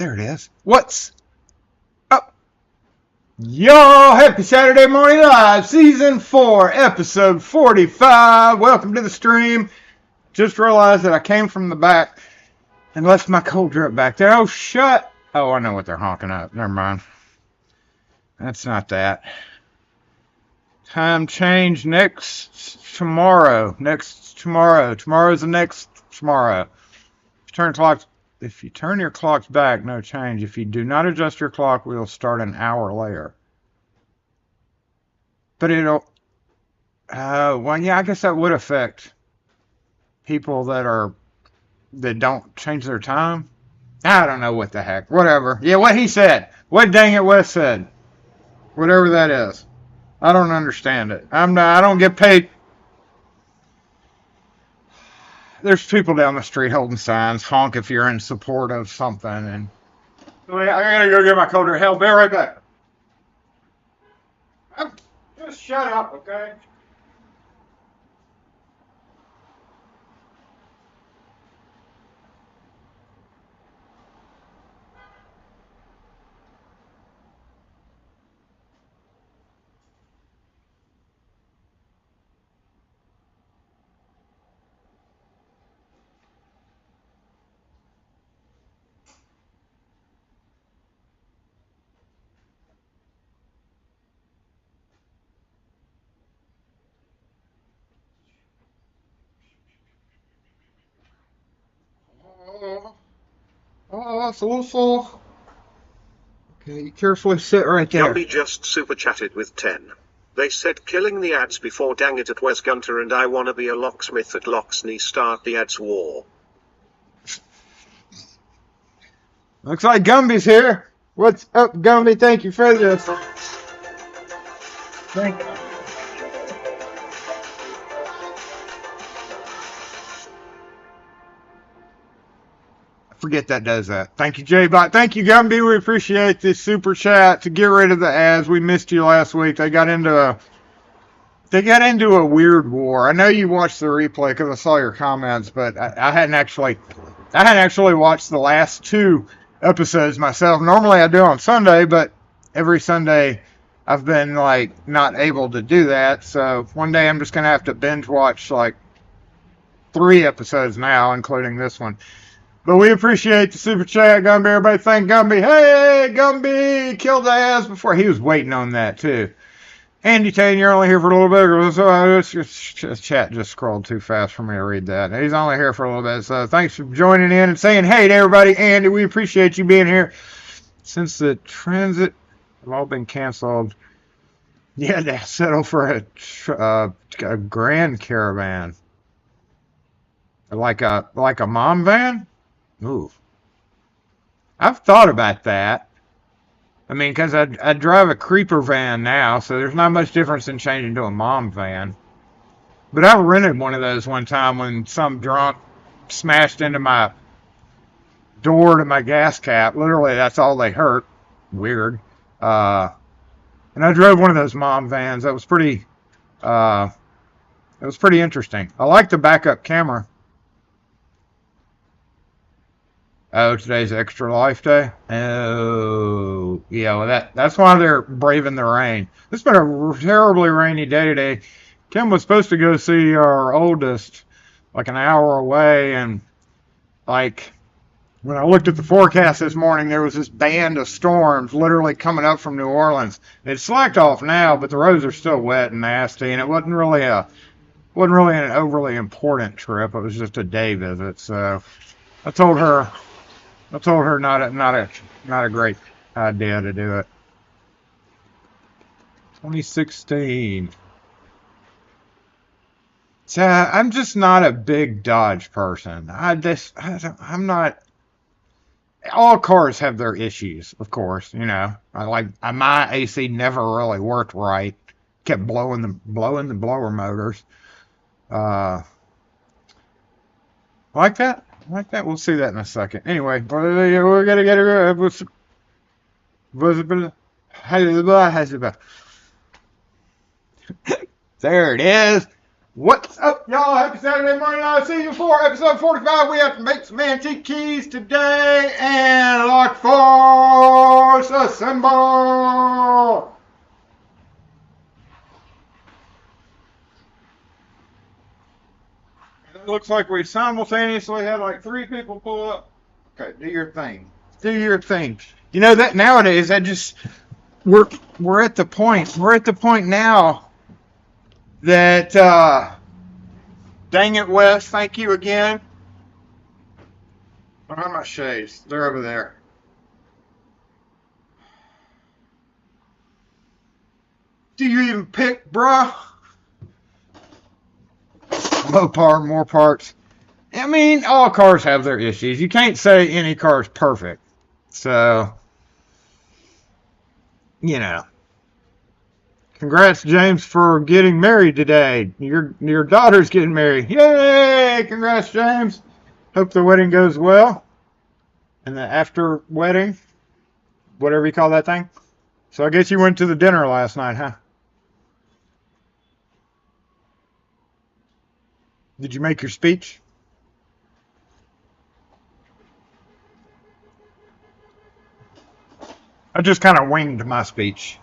There it is. What's up? Yo, happy Saturday Morning Live, Season 4, Episode 45. Welcome to the stream. Just realized that I came from the back and left my cold drip back there. Oh, shut. Oh, I know what they're honking up. Never mind. That's not that. Time change tomorrow. Tomorrow's the next tomorrow. If you turn your clocks back, no change. If you do not adjust your clock, we'll start an hour later. But it'll... well, yeah, I guess that would affect people that don't change their time. I don't know what the heck. Whatever. Yeah, what he said. What dang it Wes said. Whatever that is. I don't understand it. I don't get paid. There's people down the street holding signs. Honk if you're in support of something. And I gotta go get my cold drink. Hell, be right back. Just shut up, okay? So. Okay, you carefully sit right there. Gumby just super chatted with 10. They said killing the ads before dang it at Wes Gunter and I wanna be a locksmith at Locksmith start the ads war. Looks like Gumby's here. What's up, Gumby? Thank you for this. Thank you. Forget that does that. Thank you, J-Bot. Thank you, Gumby. We appreciate this super chat to get rid of the ads. We missed you last week. They got into a weird war. I know you watched the replay because I saw your comments, but I hadn't actually watched the last two episodes myself. Normally I do on Sunday, but every Sunday I've been like not able to do that. So one day I'm just gonna have to binge watch like 3 episodes now, including this one. But we appreciate the super chat, Gumby. Everybody thank Gumby. Hey, Gumby! Killed the ass before. He was waiting on that, too. Andy Tane, you're only here for a little bit. So chat just scrolled too fast for me to read that. He's only here for a little bit. So thanks for joining in and saying hey to everybody. Andy, we appreciate you being here. Since the transit have all been canceled, you had to settle for a grand caravan. Like a mom van? Ooh. I've thought about that. I mean, because I drive a creeper van now, so there's not much difference in changing to a mom van. But I rented one of those one time when some drunk smashed into my door to my gas cap. Literally, that's all they hurt. Weird. And I drove one of those mom vans. That was pretty interesting. I like the backup camera. Oh, today's Extra Life Day? Oh, yeah, well, that's why they're braving the rain. It's been a terribly rainy day today. Kim was supposed to go see our oldest like an hour away, and like when I looked at the forecast this morning, there was this band of storms literally coming up from New Orleans. It's slacked off now, but the roads are still wet and nasty, and it wasn't really an overly important trip. It was just a day visit, so I told her not a great idea to do it. 2016. So I'm just not a big Dodge person. I'm not. All cars have their issues, of course. You know, my AC never really worked right. Kept blowing the blower motors. Like that. We'll see that in a second. Anyway, we're gonna get it. There it is. What's up, y'all? Happy Saturday morning. Season 4, episode 45. We have to make some antique keys today and lock force assemble. It looks like we simultaneously had like 3 people pull up. Okay, do your thing. Do your thing. You know that nowadays, we're at the point now that dang it, Wes, thank you again. Where are my shades? They're over there. Do you even pick, bruh? Low power, more parts. I mean, all cars have their issues. You can't say any car is perfect. So, you know. Congrats, James, for getting married today. Your daughter's getting married. Yay! Congrats, James. Hope the wedding goes well. And the after wedding, whatever you call that thing. So I guess you went to the dinner last night, huh? Did you make your speech? I just kind of winged my speech.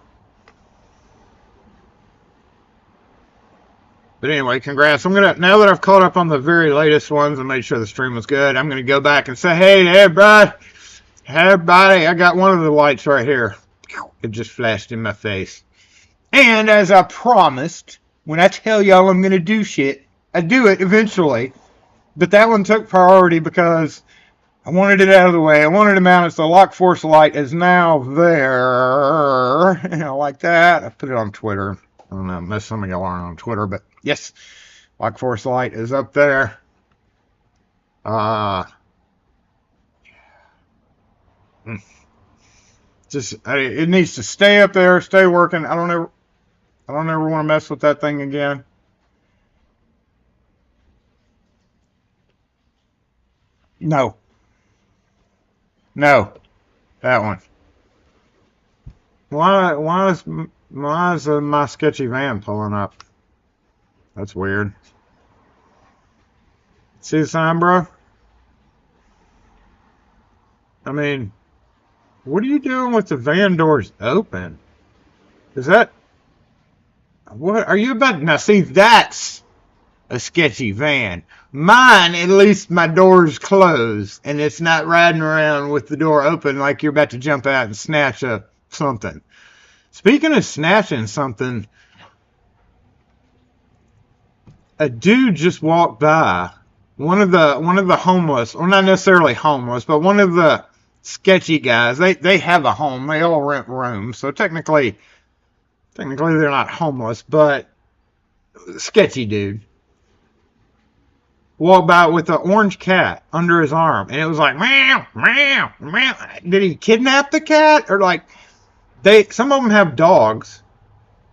But anyway, congrats. Now that I've caught up on the very latest ones and made sure the stream was good, I'm gonna go back and say, hey to everybody. Hey everybody, I got one of the lights right here. It just flashed in my face. And as I promised, when I tell y'all I'm gonna do shit, I do it eventually. But that one took priority because I wanted it out of the way. I wanted to mount it so the lock force light is now there. You know, like that. I put it on Twitter. I don't know, most some of y'all aren't on Twitter, but yes, lock force light is up there. It needs to stay up there, stay working. I don't ever want to mess with that thing again. No, that one. Why is my sketchy van pulling up? That's weird. See the sign, bro? I mean, what are you doing with the van doors open? Is that... What are you about? Now, see, that's a sketchy van. Mine, at least my door's closed, and it's not riding around with the door open like you're about to jump out and snatch something. Speaking of snatching something, a dude just walked by. One of the homeless, or not necessarily homeless, but one of the sketchy guys. They have a home. They all rent rooms, so technically they're not homeless, but sketchy dude walked by with an orange cat under his arm, and it was like meow, meow, meow. Did he kidnap the cat, or like some of them have dogs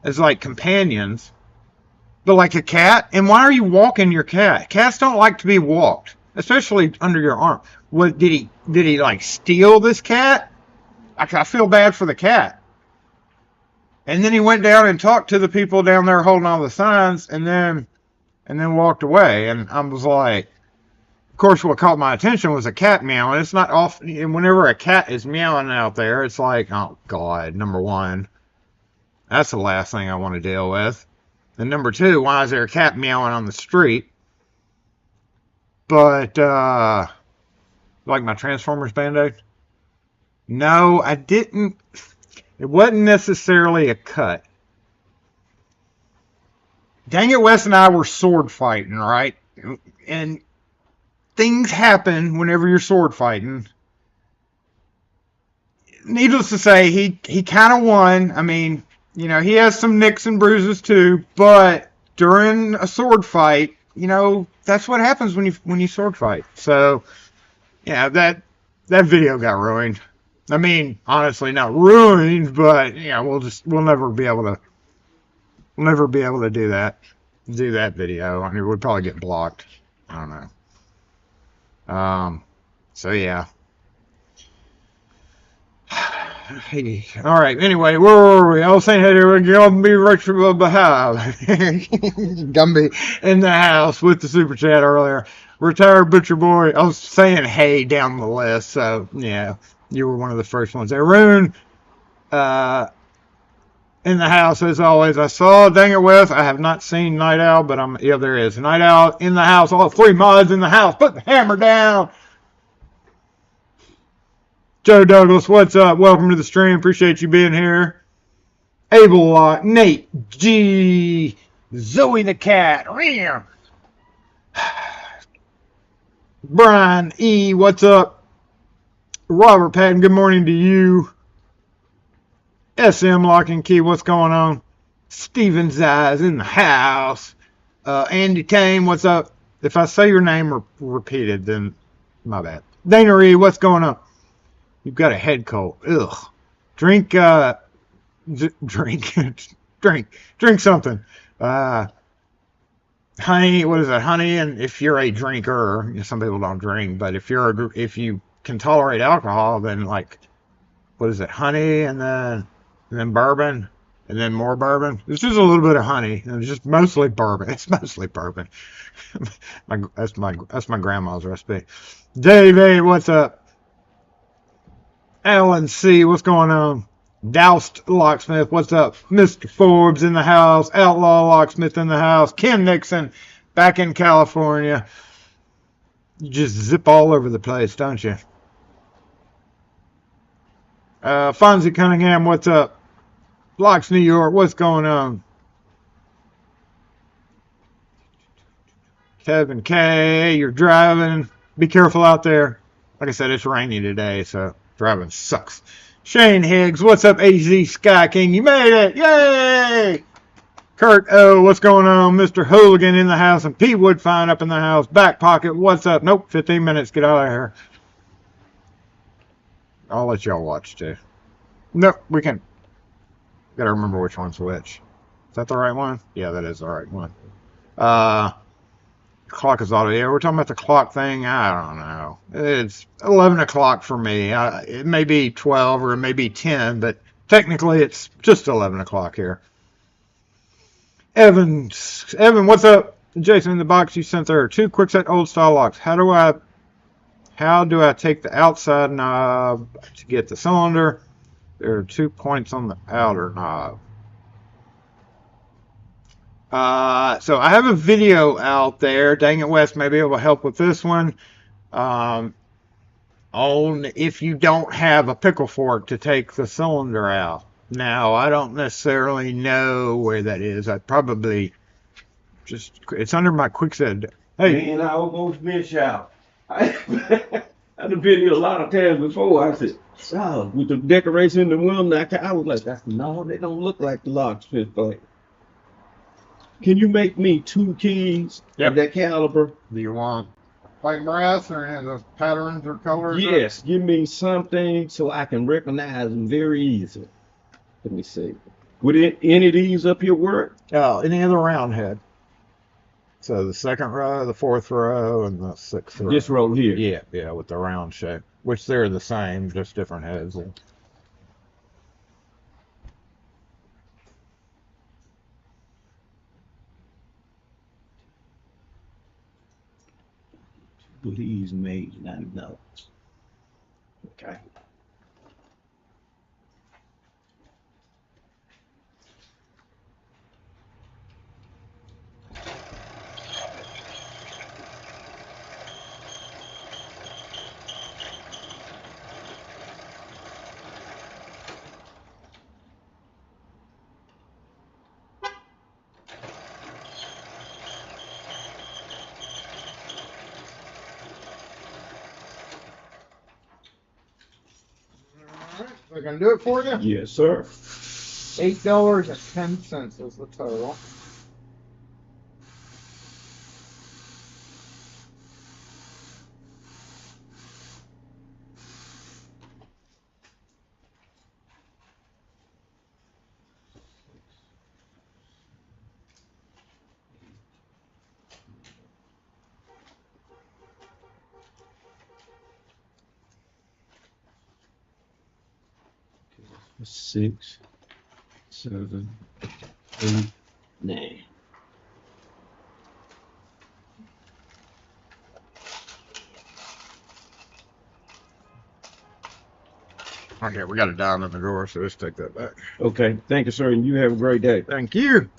as like companions, but like a cat? And why are you walking your cat? Cats don't like to be walked, especially under your arm. What did he like steal this cat? I feel bad for the cat. And then he went down and talked to the people down there holding all the signs, and then walked away. And I was like, of course, what caught my attention was a cat meowing. It's not often, whenever a cat is meowing out there, it's like, oh God, number one, that's the last thing I want to deal with. And number two, why is there a cat meowing on the street? But, like my Transformers Band-Aid? No, I didn't. It wasn't necessarily a cut. Dang it, Wes and I were sword fighting, right? And things happen whenever you're sword fighting. Needless to say, he kind of won. I mean, you know, he has some nicks and bruises too, but during a sword fight, you know, that's what happens when you sword fight. So, yeah, that video got ruined. I mean, honestly, not ruined, but yeah, we'll never be able to do that video. I mean, we'd probably get blocked. I don't know. So yeah. Hey, all right. Anyway, where were we? I was saying, hey, we're gonna be retro behind. Gumby in the house with the super chat earlier. Retired butcher boy. I was saying, hey, down the list. So yeah, you were one of the first ones. Arun, in the house as always. I saw Dang It West. I have not seen Night Owl, but yeah, there is Night Owl in the house. All 3 mods in the house. Put the hammer down. Joe Douglas, what's up? Welcome to the stream. Appreciate you being here. Abel Lock, Nate G, Zoe the cat, Brian E, what's up? Robert Patton, good morning to you. SM Lock and Key, what's going on? Steven's Eyes in the house. Andy Tame, what's up? If I say your name repeated, then my bad. Dana Reed, what's going on? You've got a head cold. Ugh. Drink something. Honey, what is it? Honey, and if you're a drinker, some people don't drink, but if you can tolerate alcohol, then like, what is it? Honey, and then bourbon, and then more bourbon. It's just a little bit of honey, and it's just mostly bourbon. It's mostly bourbon. That's my grandma's recipe. Dave A, what's up? Alan C, what's going on? Doused Locksmith, what's up? Mr. Forbes in the house. Outlaw Locksmith in the house. Ken Nixon back in California. You just zip all over the place, don't you? Fonzie Cunningham, what's up? Locks New York, what's going on? Kevin K, you're driving. Be careful out there. Like I said, it's rainy today, so driving sucks. Shane Higgs, what's up, AZ Sky King? You made it! Yay! Kurt O, what's going on? Mr. Hooligan in the house, and Pete Woodfine up in the house. Back Pocket, what's up? Nope, 15 minutes, get out of here. I'll let y'all watch, too. Nope, we can. Gotta remember which one's which. Is that the right one? Yeah, that is the right one. Clock is auto. Yeah, we're talking about the clock thing. I don't know. It's 11 o'clock for me. It may be 12 or it may be 10, but technically it's just 11 o'clock here. Evan, what's up? Jason, in the box you sent there are 2 quick set old style locks. How do I take the outside knob to get the cylinder? There are 2 points on the outer knob. So I have a video out there. Dang It West may be able to help with this one. On if you don't have a pickle fork to take the cylinder out. Now, I don't necessarily know where that is. I probably it's under my quickset. Hey. Man, I almost missed out. I've been here a lot of times before. I said, oh, with the decoration in the room, I was like, no, they don't look like the Locksmith thing. Can you make me 2 keys of that caliber? Do you want white brass or any of the patterns or colors? Yes, give me something so I can recognize them very easily. Let me see. Would any of these up here work? Any of the round head. So the 2nd row, the 4th row, and the 6th row. This row here? Yeah, with the round shape. Which they're the same, just different heads. These made, I know. Okay. I can do it for you? Yes, sir. $8.10 is the total. 6, 7, 8, 9. Okay, we got it down in the drawer, so let's take that back. Okay. Thank you, sir. And you have a great day. Thank you.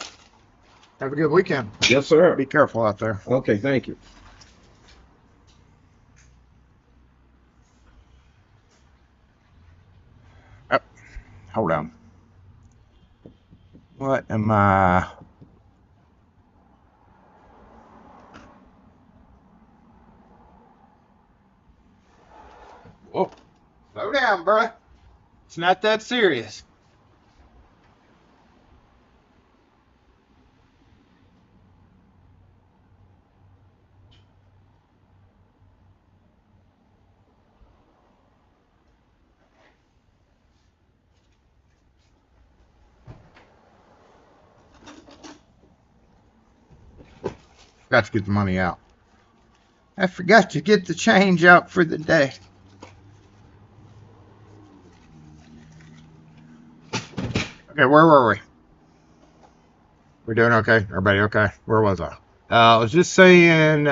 Have a good weekend. Yes, sir. Be careful out there. Okay. Thank you. Oh, hold on. What am I? Whoa. Slow down, bro. It's not that serious. Forgot to get the money out. I forgot to get the change out for the day. Okay, where were we? We doing okay? Everybody okay? Where was I? I was just saying,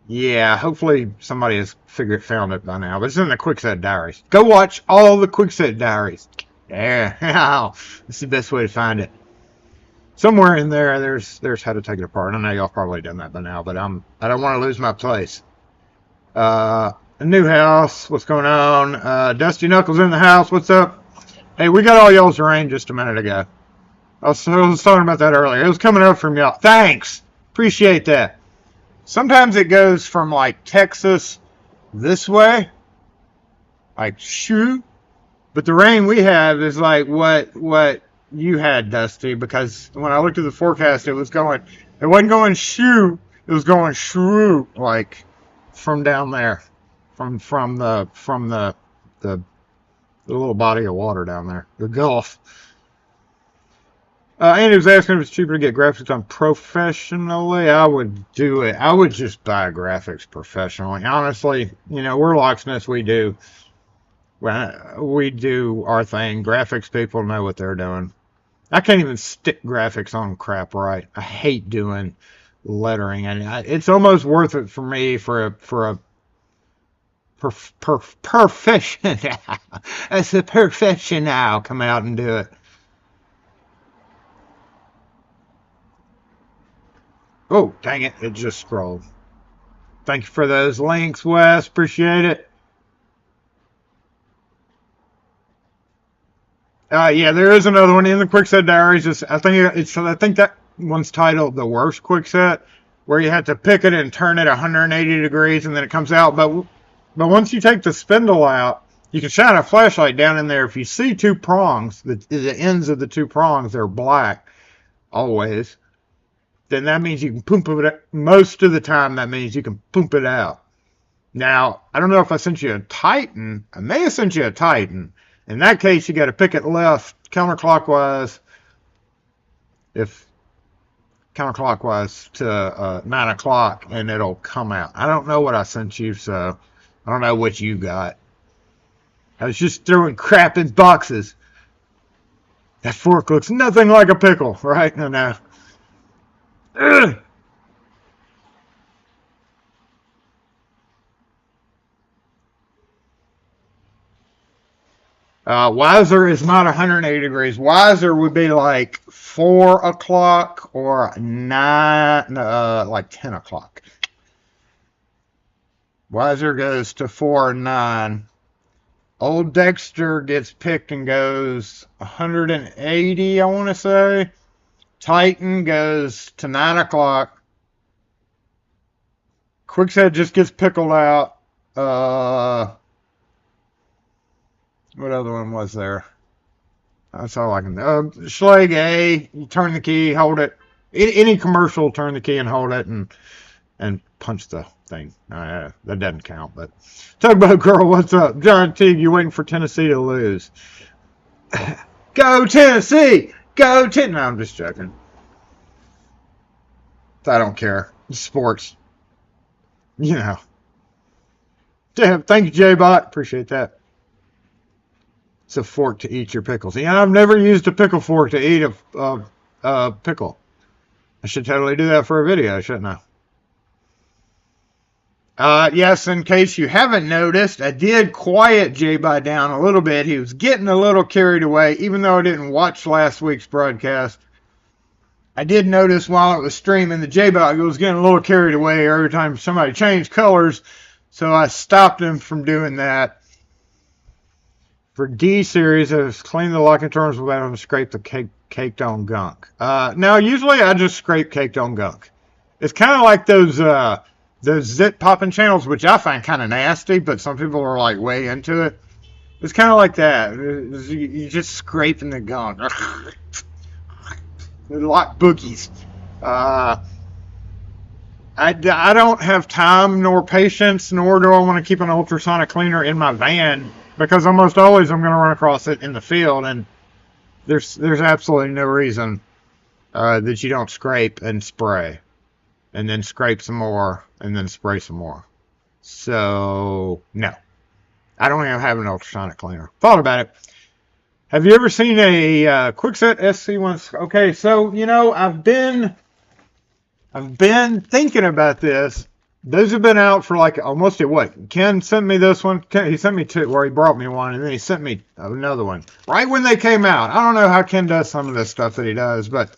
yeah, hopefully somebody has found it by now. But it's in the Quickset Diaries. Go watch all the Quickset Diaries. Yeah, this is the best way to find it. Somewhere in there, there's how to take it apart. I know y'all probably done that by now, but I don't want to lose my place. A new house. What's going on? Dusty Knuckles in the house. What's up? Hey, we got all y'all's rain just a minute ago. I was talking about that earlier. It was coming up from y'all. Thanks. Appreciate that. Sometimes it goes from like Texas this way, like shoo, but the rain we have is like what you had, Dusty, because when I looked at the forecast, it wasn't going shoo, it was going shoo, like from down there, from the little body of water down there, the Gulf. Andy was asking if it's cheaper to get graphics done professionally. I would do it. I would just buy graphics professionally. Honestly, we're locksmiths. We do our thing. Graphics people know what they're doing. I can't even stick graphics on crap right. I hate doing lettering, and it's almost worth it for me for a professional. As a professional, come out and do it. Oh, dang it. It just scrolled. Thank you for those links, Wes. Appreciate it. Yeah, there is another one in the Quickset Diaries. I think that one's titled The Worst Quickset, where you have to pick it and turn it 180 degrees and then it comes out. But once you take the spindle out, you can shine a flashlight down in there. If you see two prongs, the ends of the two prongs, they're black always. Then that means you can pump it out. Most of the time, that means you can pump it out. Now, I don't know if I sent you a Titan. I may have sent you a Titan. In that case, you got to pick it left counterclockwise. If counterclockwise to 9 o'clock, and it'll come out. I don't know what I sent you, so I don't know what you got. I was just throwing crap in boxes. That fork looks nothing like a pickle, right? No. Ugh. Wiser is not 180 degrees. Wiser would be like 4 o'clock or 9, like 10 o'clock. Wiser goes to 4 and 9. Old Dexter gets picked and goes 180, I want to say. Titan goes to 9 o'clock. Quickset just gets pickled out. What other one was there? That's all I can. Schlag A, you turn the key, hold it. Any commercial, turn the key and hold it and punch the thing. That doesn't count. But Tugboat Girl, what's up? John Teague, you waiting for Tennessee to lose? Go Tennessee! Go Tennessee! No, I'm just joking. I don't care. It's sports. Yeah, thank you, J-Bot. Appreciate that. It's a fork to eat your pickles. Yeah, I've never used a pickle fork to eat a pickle. I should totally do that for a video, shouldn't I? Yes, in case you haven't noticed, I did quiet J-By down a little bit. He was getting a little carried away, even though I didn't watch last week's broadcast. I did notice while it was streaming the J-By was getting a little carried away every time somebody changed colors, so I stopped him from doing that. For D series, I was clean the locking terms without having to scrape the caked on gunk. Now, usually I just scrape caked on gunk. It's kind of like those zit popping channels, which I find kind of nasty, but some people are like way into it. It's kind of like that. You're just scraping the gunk. They're like boogies. I don't have time nor patience, nor do I want to keep an ultrasonic cleaner in my van, because almost always I'm going to run across it in the field, and there's absolutely no reason that you don't scrape and spray, and then scrape some more, and then spray some more. So, no. I don't even have an ultrasonic cleaner. Thought about it. Have you ever seen a Kwikset SC1? Okay, so, you know, I've been thinking about this. Those have been out for like almost a what? Ken sent me this one. He sent me two, where he brought me one, and then he sent me another one right when they came out. I don't know how Ken does some of this stuff that he does, but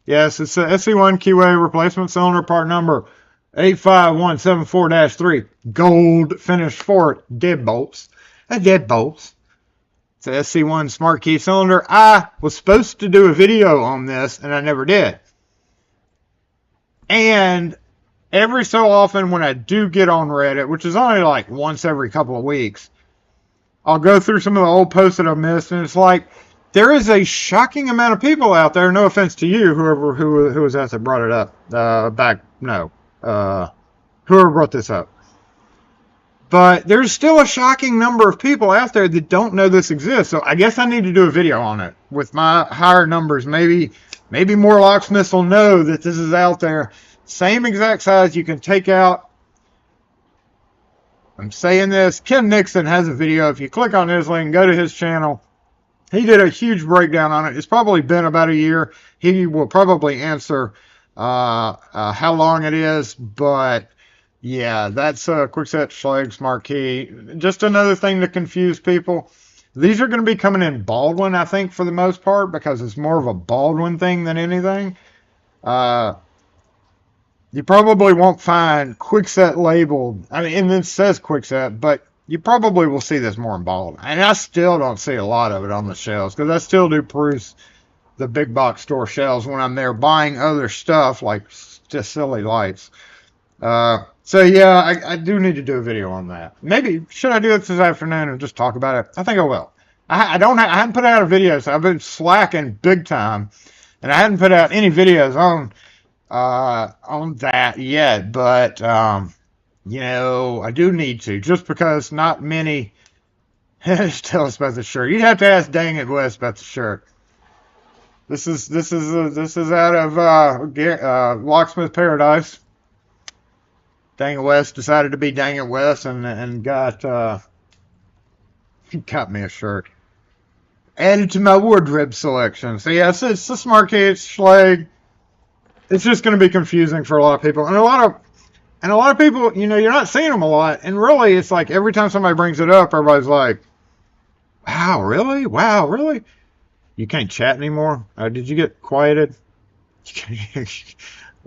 yes, it's a SC1 QA replacement cylinder, part number 85174-3, gold finish fork deadbolts. Deadbolts. It's a SC1 smart key cylinder. I was supposed to do a video on this, and I never did. And every so often when I do get on Reddit, which is only like once every couple of weeks, I'll go through some of the old posts that I've missed, and it's like, there is a shocking amount of people out there, no offense to you, who was that brought it up, whoever brought this up. But there's still a shocking number of people out there that don't know this exists, so I guess I need to do a video on it. With my higher numbers, maybe more locksmiths will know that this is out there. Same exact size, you can take out. I'm saying this, Ken Nixon has a video. If you click on his link, go to his channel. He did a huge breakdown on it. It's probably been about a year. He will probably answer how long it is, but yeah, that's a Kwikset Schlage Smart Key. Just another thing to confuse people. These are going to be coming in Baldwin, I think, for the most part, because it's more of a Baldwin thing than anything. You probably won't find Kwikset labeled. I mean, and it says Kwikset, but you probably will see this more in Baldwin. And I still don't see a lot of it on the shelves, because I still do peruse the big box store shelves when I'm there buying other stuff, like just silly lights. So yeah, I do need to do a video on that. Maybe, should I do it this afternoon and just talk about it? I think I will. I haven't put out a video, so I've been slacking big time, and I hadn't put out any videos on that yet, but you know, I do need to, just because not many tell us about the shirt. You'd have to ask Dang It West about the shirt. This is out of Locksmith Paradise. Dang It West decided to be Dang It West, and got me a shirt. Added to my wardrobe selection. So yeah, it's a smart key, it's Schlage. It's just going to be confusing for a lot of people, and a lot of people, you know, you're not seeing them a lot, and really, it's like every time somebody brings it up, everybody's like, "Wow, really? Wow, really? You can't chat anymore? Did you get quieted?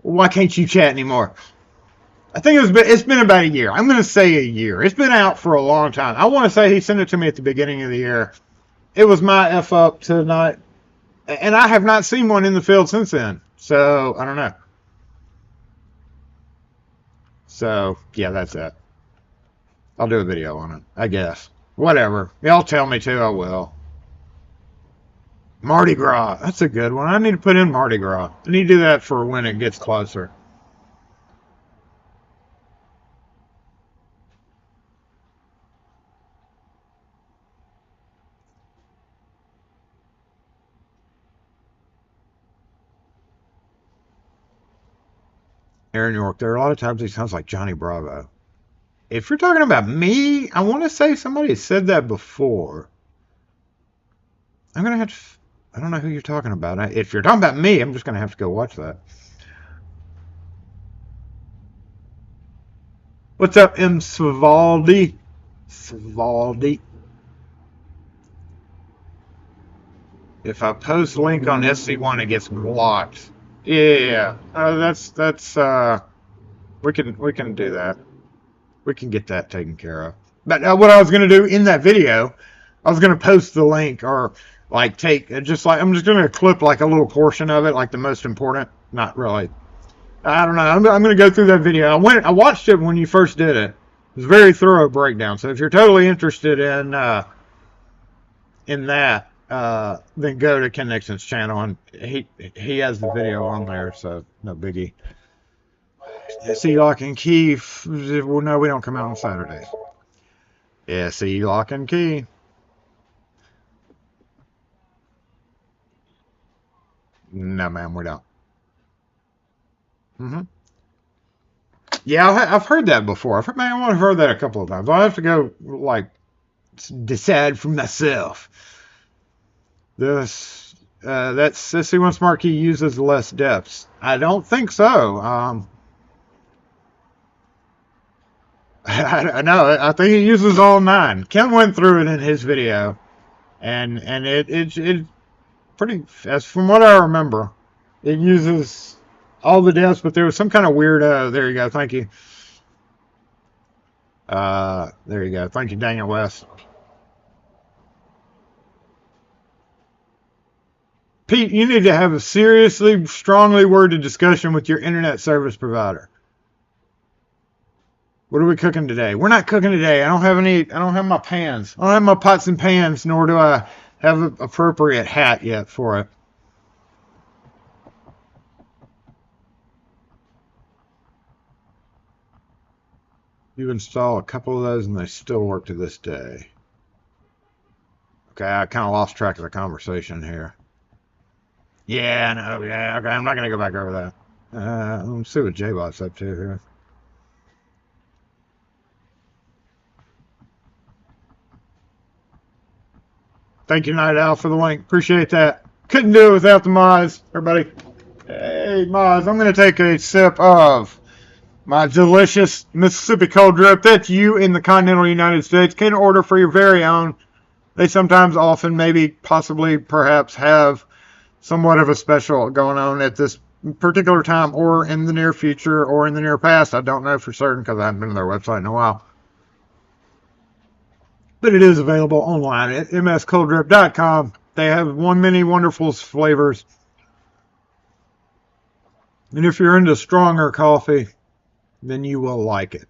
Why can't you chat anymore?" I think it's been about a year. I'm going to say a year. It's been out for a long time. I want to say he sent it to me at the beginning of the year. It was my F up to not, and I have not seen one in the field since then. So, I don't know. So, yeah, that's it. I'll do a video on it, I guess. Whatever. Y'all tell me to, I will. Mardi Gras. That's a good one. I need to put in Mardi Gras. I need to do that for when it gets closer. Aaron York, there are a lot of times he sounds like Johnny Bravo. If you're talking about me, I want to say somebody said that before. I'm gonna have to. I don't know who you're talking about. If you're talking about me, I'm just gonna have to go watch that. What's up, M. Svivaldi? Svivaldi. If I post link on SC1, it gets blocked. Yeah, that's we can do that. We can get that taken care of. But what I was gonna do in that video, I was gonna post the link or like take just like I'm just gonna clip like a little portion of it, like the most important. Not really. I don't know. I'm gonna go through that video. I watched it when you first did it. It was a very thorough breakdown. So if you're totally interested in that, then go to Ken Nixon's channel, and he has the video on there, so no biggie. See, Lock and Key. Well, no, we don't come out on Saturdays. Yeah, see, Lock and Key. No, ma'am, we don't. Yeah, I've heard that before. I've heard that a couple of times. I'll have to go like decide for myself. This that SC1 Smart Key uses less depths. I don't think so. I know. I think he uses all 9. Kim went through it in his video, and it's pretty. As from what I remember, it uses all the depths, but there was some kind of weird. There you go. Thank you. There you go. Thank you, Daniel West. Pete, you need to have a seriously, strongly worded discussion with your internet service provider. What are we cooking today? We're not cooking today. I don't have my pans. I don't have my pots and pans, nor do I have an appropriate hat yet for it. You install a couple of those and they still work to this day. Okay, I kind of lost track of the conversation here. Yeah, I know. Yeah, okay, I'm not going to go back over that. Let's see what J-Bot's up to here. Thank you, Night Owl, for the link. Appreciate that. Couldn't do it without the Moz, everybody. Hey, Moz, I'm going to take a sip of my delicious Mississippi cold drip that you in the continental United States can order for your very own. They sometimes, often, maybe, possibly, perhaps have somewhat of a special going on at this particular time or in the near future or in the near past. I don't know for certain because I haven't been to their website in a while. But it is available online at mscolddrip.com. They have many wonderful flavors. And if you're into stronger coffee, then you will like it.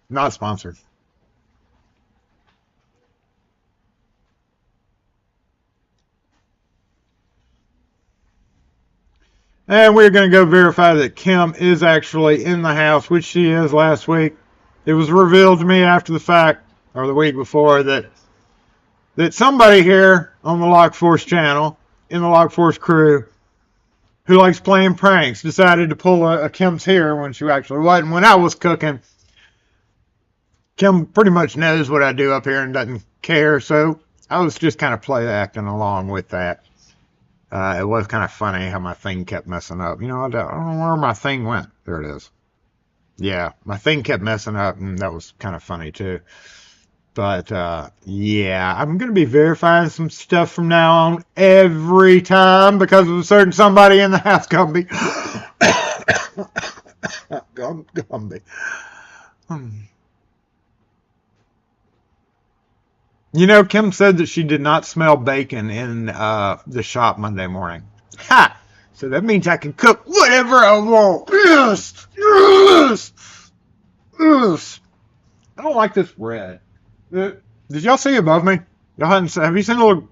Not sponsored. And we're going to go verify that Kim is actually in the house, which she is last week. It was revealed to me after the fact, or the week before, that somebody here on the Lock Force channel, in the Lock Force crew, who likes playing pranks, decided to pull a Kim's here when she actually wasn't. When I was cooking, Kim pretty much knows what I do up here and doesn't care, so I was just kind of play acting along with that. It was kind of funny how my thing kept messing up. You know, I don't know where my thing went. There it is. Yeah, my thing kept messing up, and that was kind of funny, too. But, yeah, I'm going to be verifying some stuff from now on every time because of a certain somebody in the house, Gumby. Gumby. You know, Kim said that she did not smell bacon in the shop Monday morning. Ha! So that means I can cook whatever I want. Yes! Yes! Yes! I don't like this red. Did y'all see above me? Y'all have you seen a little...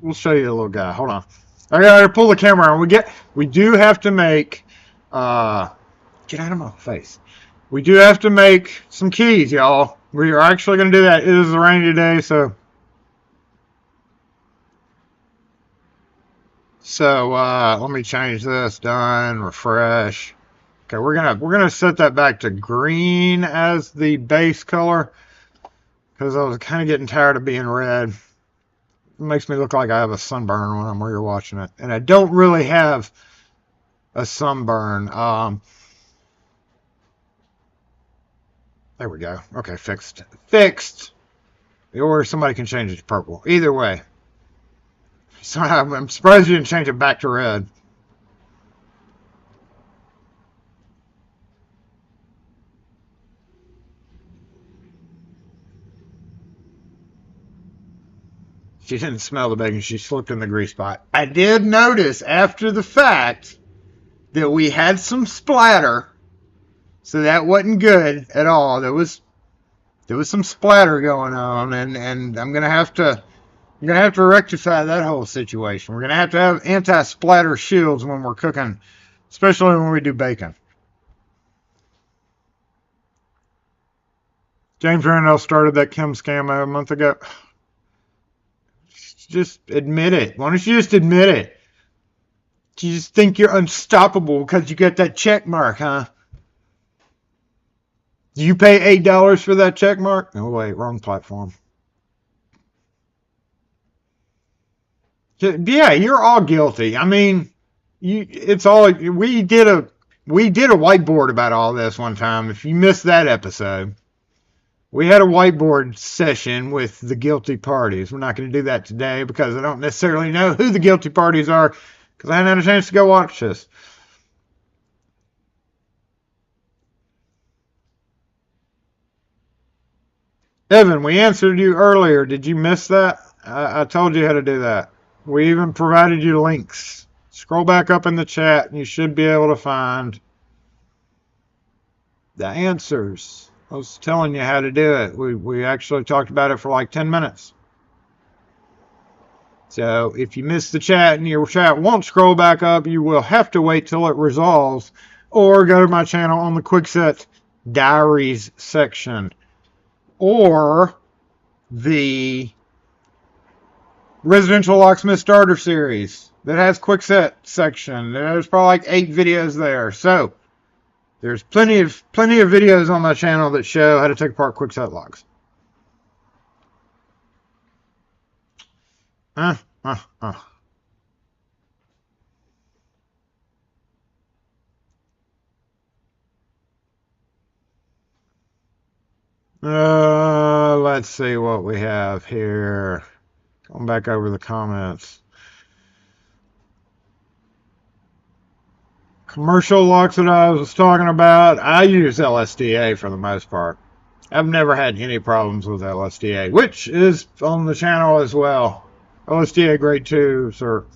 We'll show you a little guy. Hold on. I gotta pull the camera on. We do have to make... get out of my face. We do have to make some keys, y'all. We are actually going to do that. It is a rainy day, so... So, let me change this. Done. Refresh. Okay, we're gonna set that back to green as the base color. because I was kind of getting tired of being red. It makes me look like I have a sunburn when I'm rewatching it. And I don't really have a sunburn. There we go. Okay, fixed. Fixed! Or somebody can change it to purple. Either way. So I'm surprised you didn't change it back to red. She didn't smell the bacon. She slipped in the grease spot. I did notice after the fact that we had some splatter. So that wasn't good at all. There was some splatter going on, and I'm gonna have to rectify that whole situation. We're gonna have anti-splatter shields when we're cooking, especially when we do bacon. James Randall started that Kim scam a month ago. Just admit it. Why don't you just admit it? You just think you're unstoppable because you got that check mark, huh? Do you pay $8 for that check mark? No, wait, wrong platform. Yeah, you're all guilty. I mean, it's all we did a whiteboard about all this one time. If you missed that episode, we had a whiteboard session with the guilty parties. We're not going to do that today because I don't necessarily know who the guilty parties are because I hadn't had a chance to go watch this. Evan, we answered you earlier. Did you miss that? I told you how to do that. We even provided you links. Scroll back up in the chat and you should be able to find the answers. I was telling you how to do it. We actually talked about it for like 10 minutes. So if you missed the chat and your chat won't scroll back up, you will have to wait till it resolves or go to my channel on the Quickset Diaries section or the Residential Locksmith Starter Series that has Quickset section. There's probably like 8 videos there. So there's plenty of videos on my channel that show how to take apart Quickset locks. Let's see what we have here. Going back over the comments. Commercial locks that I was talking about, I use LSDA for the most part. I've never had any problems with LSDA, which is on the channel as well. LSDA grade 2s are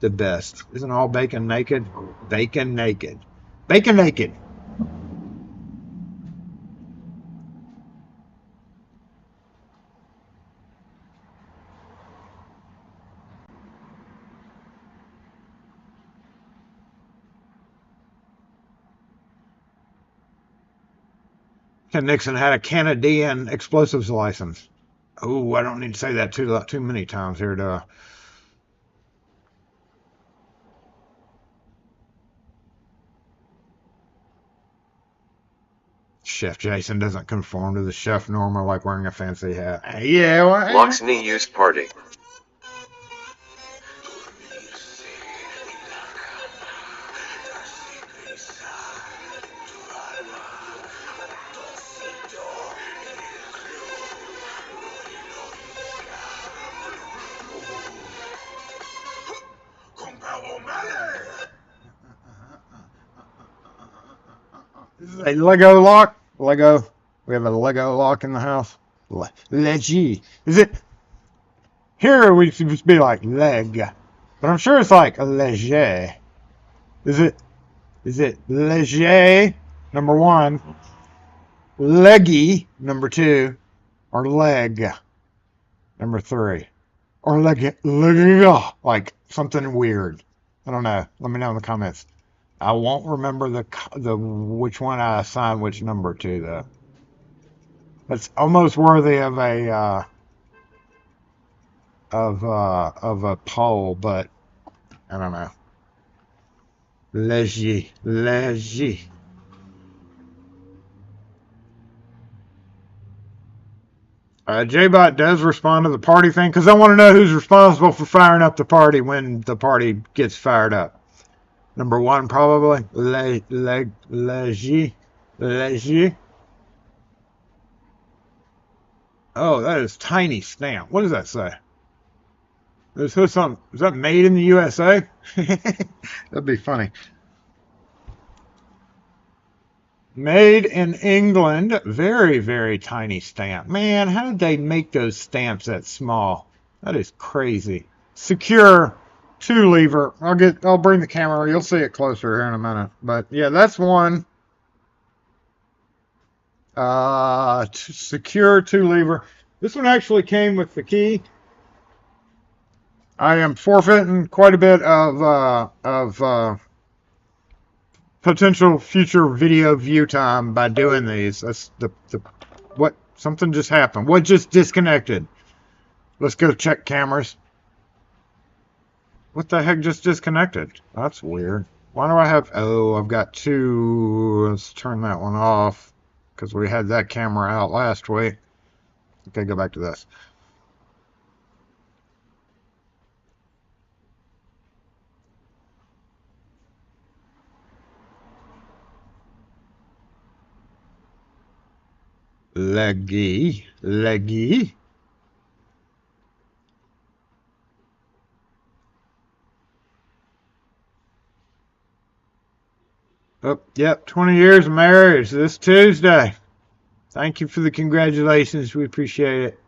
the best. Isn't all bacon naked? Bacon naked. Bacon naked. Ken Nixon had a Canadian explosives license. Oh, I don't need to say that too many times here, do I? Chef Jason doesn't conform to the chef normal like wearing a fancy hat. Yeah, well, Locksmith used party. This is a Lego lock. Lego. We have a Lego lock in the house. Leggy. Is it? Here we should just be like leg. But I'm sure it's like a leger. Is it leger, number 1, leggy, number 2, or leg, number 3? Or leg, like something weird. I don't know. Let me know in the comments. I won't remember the which one I assigned which number to though. That's almost worthy of a poll, but I don't know. Léger. JBot does respond to the party thing because I want to know who's responsible for firing up the party when the party gets fired up. Number one, probably Legy. Oh, that is tiny stamp. What does that say? Is that made in the USA? That'd be funny. Made in England. Very, very tiny stamp. Man, how did they make those stamps that small? That is crazy. Secure 2-lever. I'll bring the camera. You'll see it closer here in a minute. But yeah, that's one. Secure 2-lever. This one actually came with the key. I am forfeiting quite a bit of potential future video view time by doing these. That's what something just happened. What just disconnected? Let's go check cameras. What the heck just disconnected? That's weird. Why do I have? Oh, I've got two. Let's turn that one off because we had that camera out last week. Okay, go back to this. Leggy. Oh, yep, 20 years of marriage this Tuesday. Thank you for the congratulations. We appreciate it.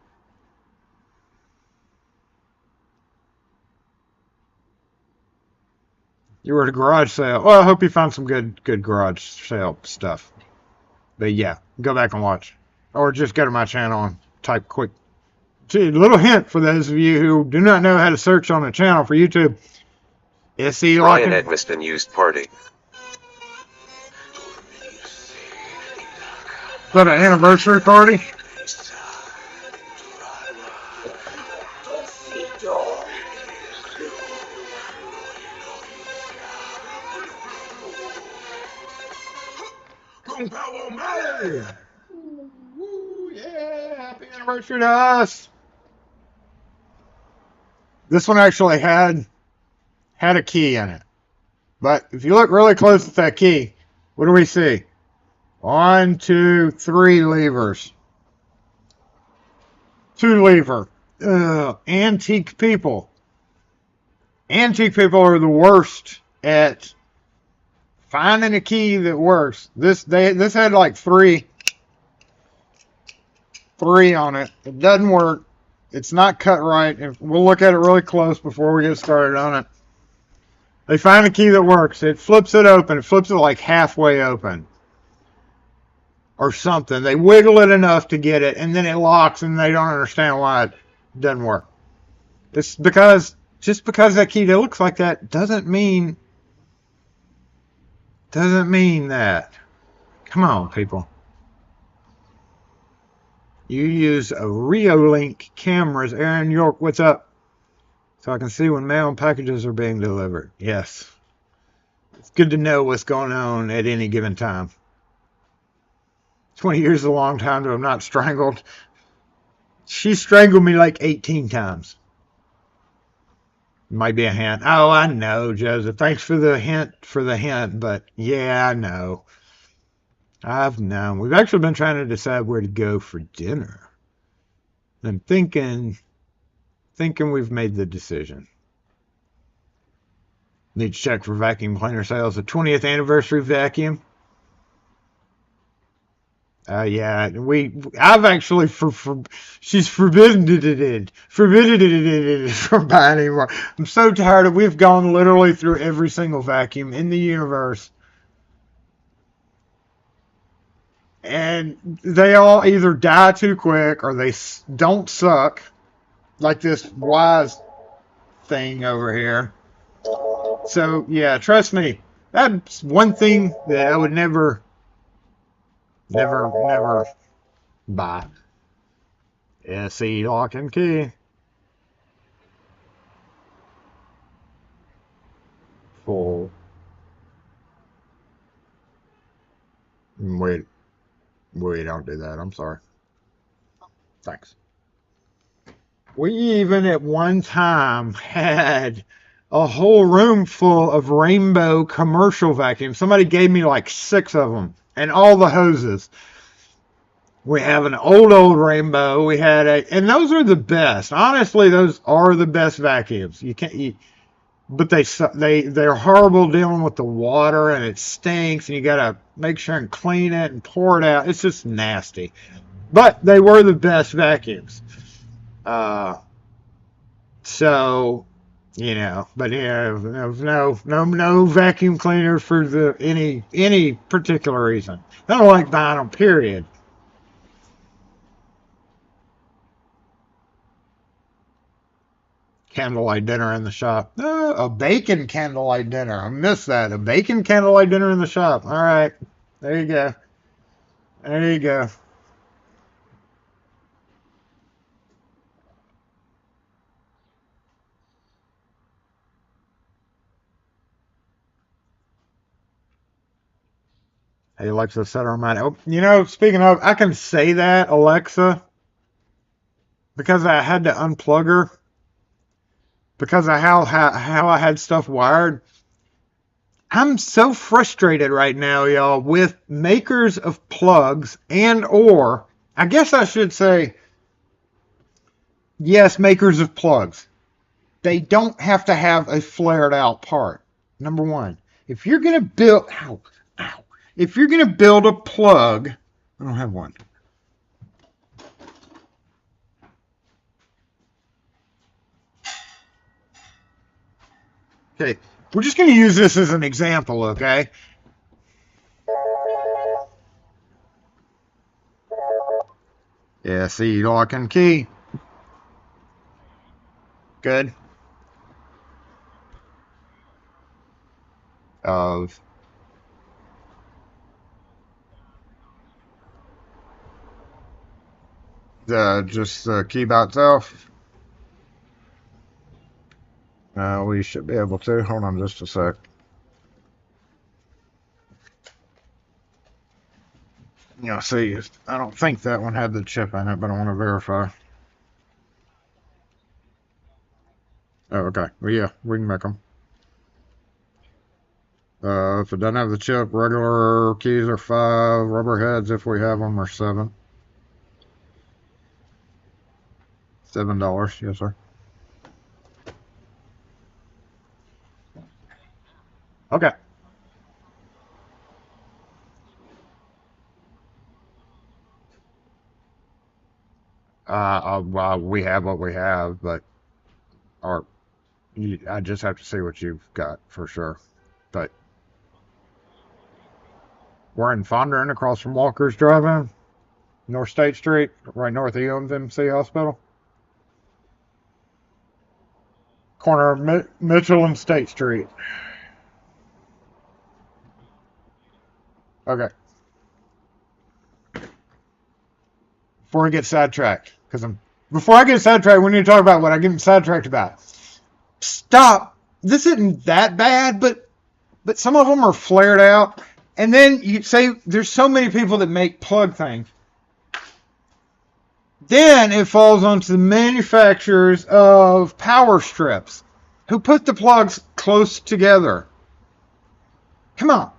You were at a garage sale. Well, I hope you found some good garage sale stuff. But yeah, go back and watch. Or just go to my channel and type quick. Gee, little hint for those of you who do not know how to search on a channel for YouTube. SE Ryan Edmiston used party. Is that an anniversary party? Ooh, yeah, happy anniversary to us. This one actually had a key in it. But if you look really close at that key, what do we see? 1, 2, 3 levers. 2-lever. Antique people. Antique people are the worst at finding a key that works. This had like three on it. It doesn't work. It's not cut right. And we'll look at it really close before we get started on it. They find a key that works. It flips it open. It flips it like halfway open. Or something. They wiggle it enough to get it, and then it locks, and they don't understand why it doesn't work. It's because just because that key looks like that doesn't mean that. Come on, people. You use a Reolink cameras. Aaron York, what's up? So I can see when mail and packages are being delivered. Yes. It's good to know what's going on at any given time. 20 years is a long time to have not strangled. She strangled me like 18 times. Might be a hint. Oh, I know, Joseph. Thanks for the hint, but yeah, I know. I've known. We've actually been trying to decide where to go for dinner. I'm thinking we've made the decision. Need to check for vacuum cleaner sales. The 20th anniversary vacuum. Yeah, I've actually she's forbidden it from buying anymore. I'm so tired of, we've gone literally through every single vacuum in the universe. And they all either die too quick or they don't suck. Like this Wise thing over here. So, yeah, trust me. That's one thing that I would never buy. SE lock and key. Full. Wait, don't do that. I'm sorry. Thanks. We even at one time had a whole room full of rainbow commercial vacuums. Somebody gave me like 6 of them and all the hoses. We have an old rainbow. We had and those are the best. Honestly, those are the best vacuums. You can't, but they're horrible dealing with the water and it stinks and you gotta make sure and clean it and pour it out. It's just nasty. But they were the best vacuums. So, but no vacuum cleaner for any particular reason. I don't like buying them. Period. Candlelight dinner in the shop. A bacon candlelight dinner. I missed that. A bacon candlelight dinner in the shop. All right, there you go. There you go. Hey, Alexa, set a reminder. Oh, speaking of, I can say that, Alexa, because I had to unplug her because of how I had stuff wired. I'm so frustrated right now, y'all, with makers of plugs or I guess I should say, yes, makers of plugs. They don't have to have a flared out part. Number one, if you're going to build, if you're going to build a plug, I don't have one. Okay, we're just going to use this as an example, okay? Yeah, see, lock and key. Good. Of just the key by itself. We should be able to. Hold on just a sec. See, I don't think that one had the chip in it, but I want to verify. Oh, okay. Well, yeah, we can make them. If it doesn't have the chip, regular keys are 5, rubber heads, if we have them, are 7. $7, yes, sir. Okay. Well, we have what we have, but I just have to see what you've got for sure. But we're in Fondren, across from Walker's Drive-In, North State Street, right north of UMC Hospital. Corner of Mitchell and State Street. Okay. Before I get sidetracked, before I get sidetracked, we need to talk about what I get sidetracked about. Stop. This isn't that bad, but some of them are flared out. And then you say there's so many people that make plug things. Then it falls onto the manufacturers of power strips who put the plugs close together. Come on.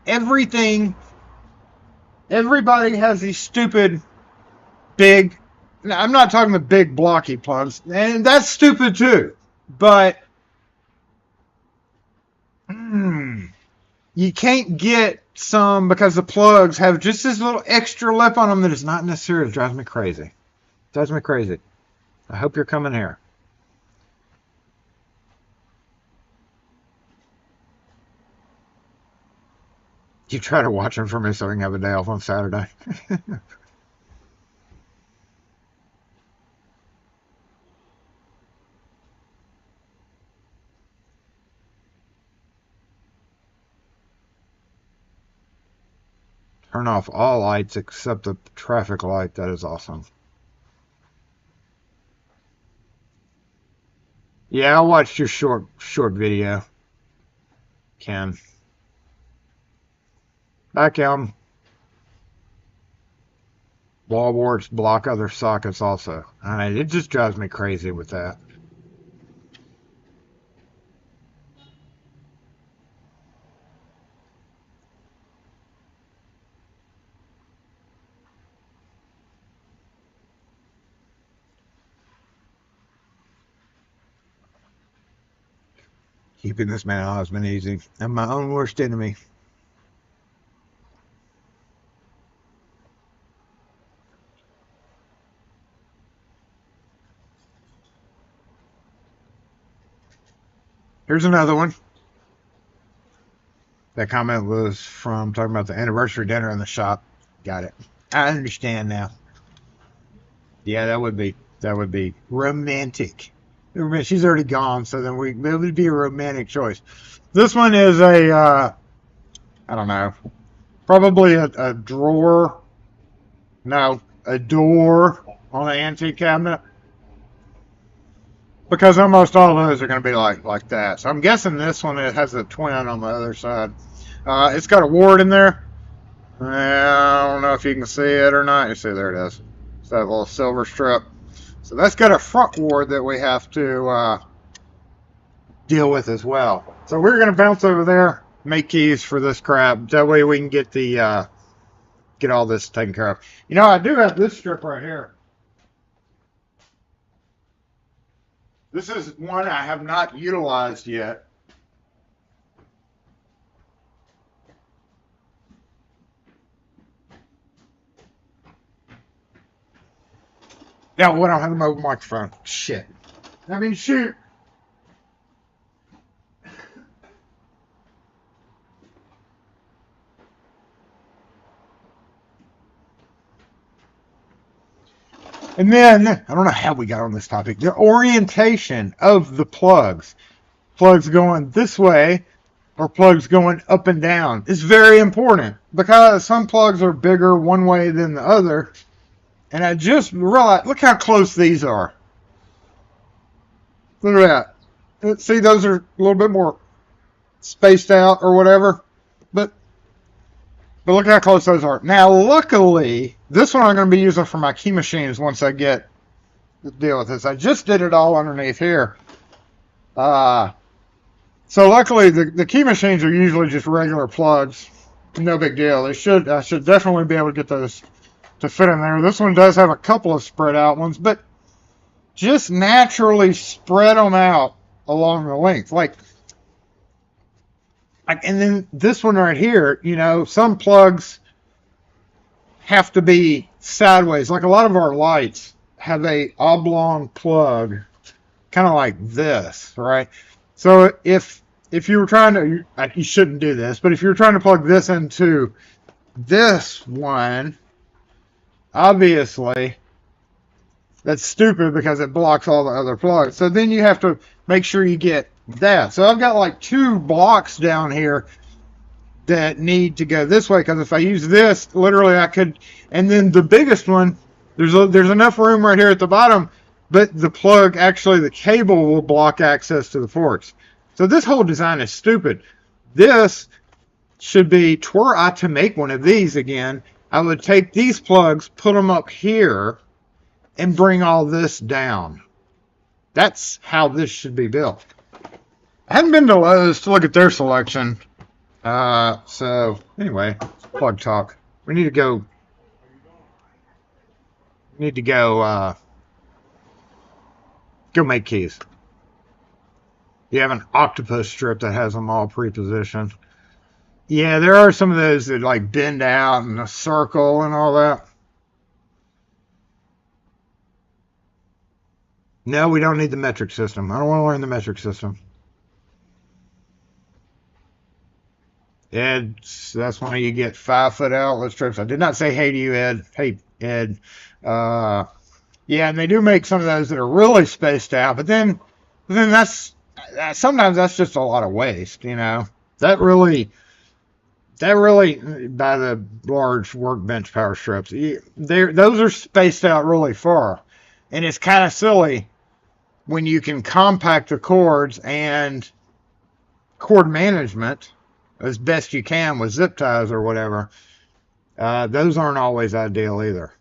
Everybody has these stupid big, I'm not talking the big blocky plugs, and that's stupid too. But you can't get some because the plugs have just this little extra lip on them that is not necessary. It drives me crazy. It drives me crazy. I hope you're coming here. You try to watch them for me so I can have a day off on Saturday. Turn off all lights except the traffic light. That is awesome. Yeah, I watched your short video, Ken. Bye, Kim. wall warts block other sockets also. It just drives me crazy with that. Keeping this man out has been easy. I'm my own worst enemy. Here's another one. That comment was from talking about the anniversary dinner in the shop. Got it. I understand now. Yeah, that would be romantic. She's already gone, so then it would be a romantic choice. This one is I don't know, probably a drawer. No, a door on an antique cabinet. Because almost all of those are going to be like that. So I'm guessing this one, it has a twin on the other side. It's got a ward in there. I don't know if you can see it or not. You see, there it is. It's that little silver strip. So that's got a front ward that we have to deal with as well. So we're going to bounce over there, make keys for this crap. That way we can get get all this taken care of. You know, I do have this strip right here. This is one I have not utilized yet. Yeah, we don't have a mobile microphone. Shit. I mean, shoot. And then, I don't know how we got on this topic, the orientation of the plugs. Plugs going this way or plugs going up and down is very important because some plugs are bigger one way than the other. And I just realized, look how close these are. Look at that. See, those are a little bit more spaced out or whatever. But look how close those are. Now, luckily, this one I'm going to be using for my key machines once I get to deal with this. I just did it all underneath here. So luckily, the key machines are usually just regular plugs. No big deal. I should definitely be able to get those to fit in there. This one does have a couple of spread out ones, but just naturally spread them out along the length. And then this one right here, you know, some plugs have to be sideways. Like a lot of our lights have a oblong plug, kind of like this, right? So if you were trying to, you shouldn't do this, but if you're trying to plug this into this one, obviously that's stupid because it blocks all the other plugs. So then you have to make sure you get that. So I've got like 2 blocks down here that need to go this way, because if I use this, literally I could, and then the biggest one, there's enough room right here at the bottom, but the plug, actually the cable will block access to the ports. So this whole design is stupid. This should be, were I to make one of these again, I would take these plugs, put them up here, and bring all this down. That's how this should be built. I haven't been to Lowe's to look at their selection. So anyway, plug talk. We need to go. Go make keys. You have an octopus strip that has them all pre-positioned. Yeah, there are some of those that like bend out in a circle and all that. No, we don't need the metric system. I don't want to learn the metric system. Ed, that's when you get 5-foot outlet strips. I did not say hey to you, Ed. Hey, Ed. Yeah, and they do make some of those that are really spaced out, but then that's sometimes that's just a lot of waste, you know. That really by the large workbench power strips, those are spaced out really far, and it's kind of silly when you can compact the cords and cord management as best you can with zip ties or whatever. Those aren't always ideal either.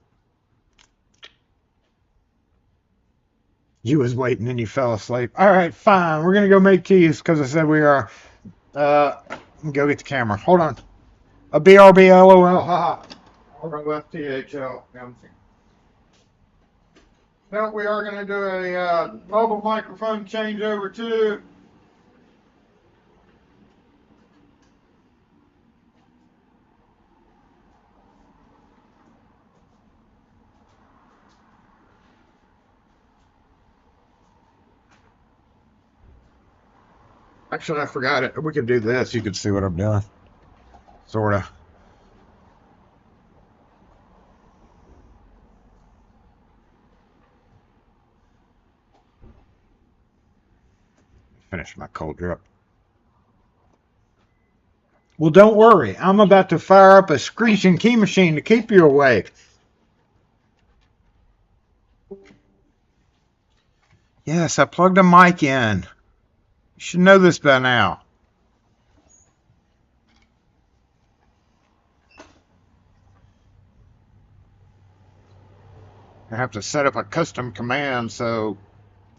You was waiting and you fell asleep. All right, fine. We're gonna go make keys because I said we are. Go get the camera. Hold on. A BRB LOL. Haha. ROFTHL. Now we are gonna do a mobile microphone changeover too. Actually, I forgot it. We could do this. You could see what I'm doing. Sort of. Finish my cold drip. Well, don't worry. I'm about to fire up a screeching key machine to keep you awake. Yes, I plugged a mic in. You should know this by now. I have to set up a custom command so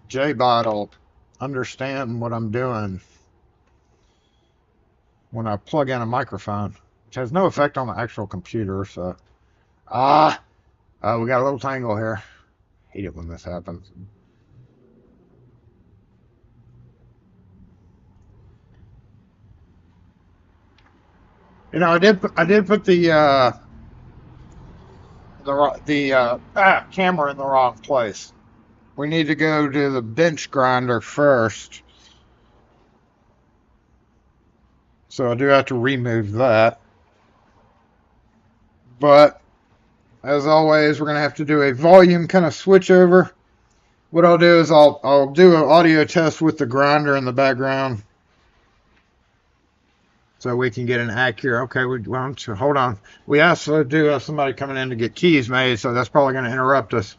JBot will understand what I'm doing when I plug in a microphone, which has no effect on the actual computer. So, we got a little tangle here. Hate it when this happens. You know, I did put the camera in the wrong place. We need to go to the bench grinder first. So I do have to remove that. But as always, we're gonna have to do a volume kind of switch over. What I'll do is I'll do an audio test with the grinder in the background, so we can get an accurate. Okay, hold on. We also do have somebody coming in to get keys made, so that's probably going to interrupt us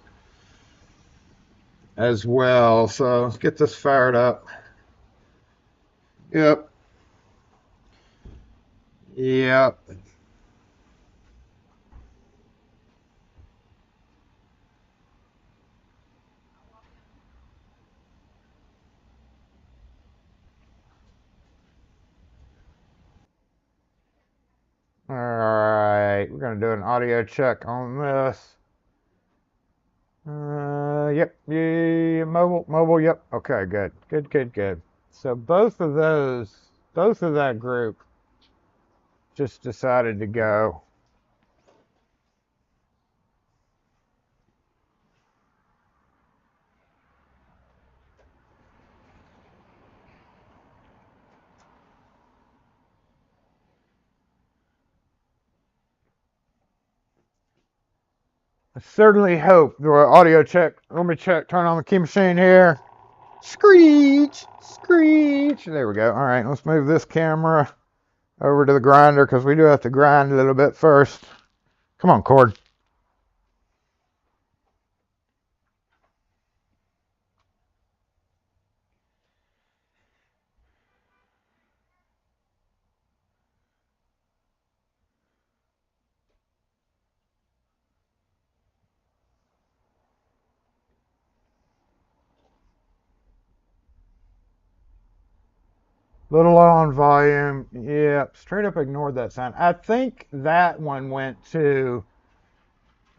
as well. So let's get this fired up. Yep. Yep. All right, we're going to do an audio check on this. Yep. Yeah, mobile. Yep. Okay, good. So both of that group just decided to go. I certainly hope the audio check. Let me check. Turn on the key machine here. Screech. There we go. All right, let's move this camera over to the grinder because we do have to grind a little bit first. Come on, cord. Little low on volume. Yeah, straight up ignored that sound. I think that one went to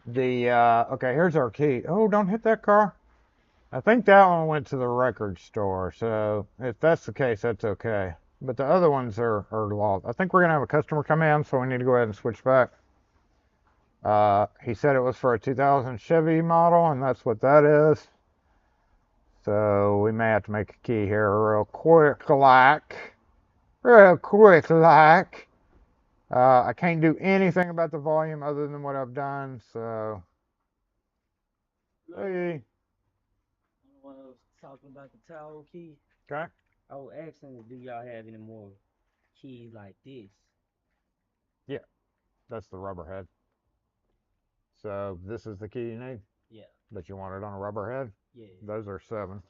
the. Okay, here's our key. Oh, don't hit that car. I think that one went to the record store. So if that's the case, that's okay. But the other ones are lost. I think we're gonna have a customer come in, so we need to go ahead and switch back. He said it was for a 2000 Chevy model, and that's what that is. So we may have to make a key here real quick, like. I can't do anything about the volume other than what I've done, so. Hey. When I was talking about the tower key, Okay. I was asking, do y'all have any more keys like this? Yeah, that's the rubber head. So this is the key you need, Yeah, but you want it on a rubber head? yeah. Those are 7.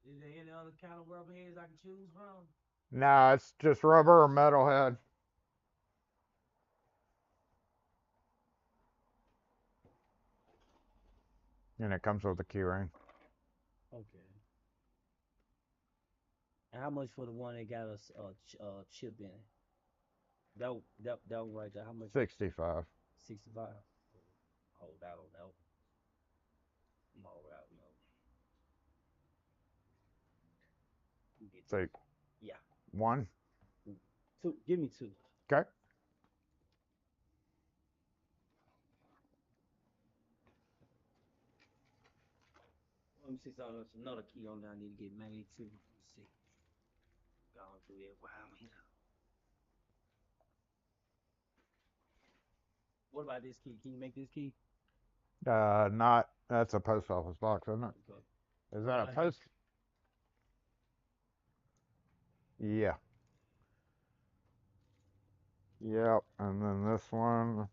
Is there any other kind of rubber heads I can choose from? Nah, it's just rubber or metal head. And it comes with a keyring. Okay. And how much for the one that got us chip in it? That one right there. How much? 65. 65. Hold out on that one. I'm all right, no. You get So yeah. one. Two. Give me two. Okay. Let me see something. There's another key on there I need to get made too. Let me see. Going through it while I'm here. What about this key? Can you make this key? Not. That's a post office box, isn't it? Okay. Is that a post? Yeah. Yep. And then this one.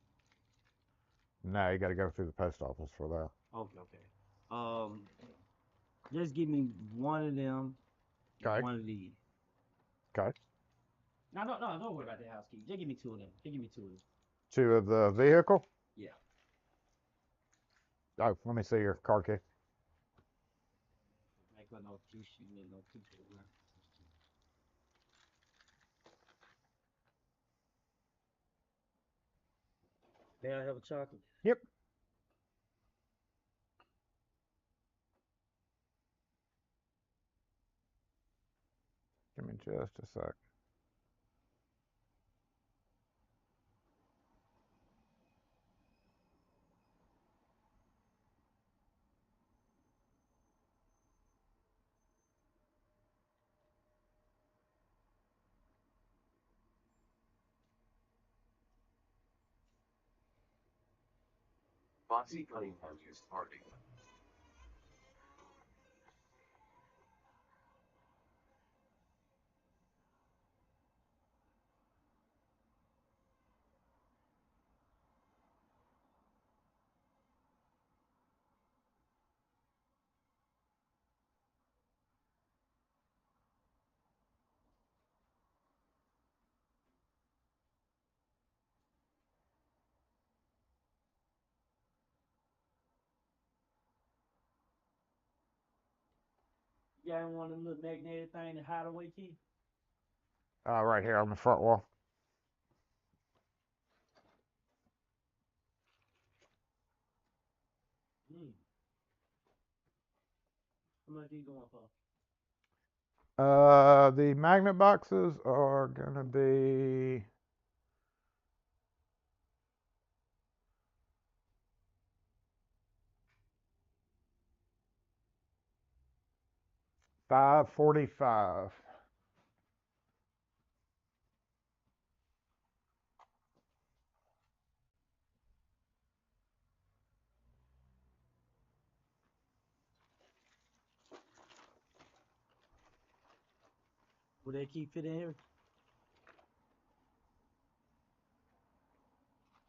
No, you got to go through the post office for that. Okay, okay. Um, just give me one of them and Okay. one of these. Okay. No, no, no, don't worry about the house key. Just give me two of them. Just give me two of them. Two of the vehicle. Yeah. Oh, let me see your car key. Make no tissue, no tissue. May I have a chocolate? Yep. Give me just a sec. Bossy playing used party. You got one of them little magnetic thing, the hideaway key? Right here on the front wall. Hmm. How much you going for? The magnet boxes are gonna be $5.45. Will that key fit in here?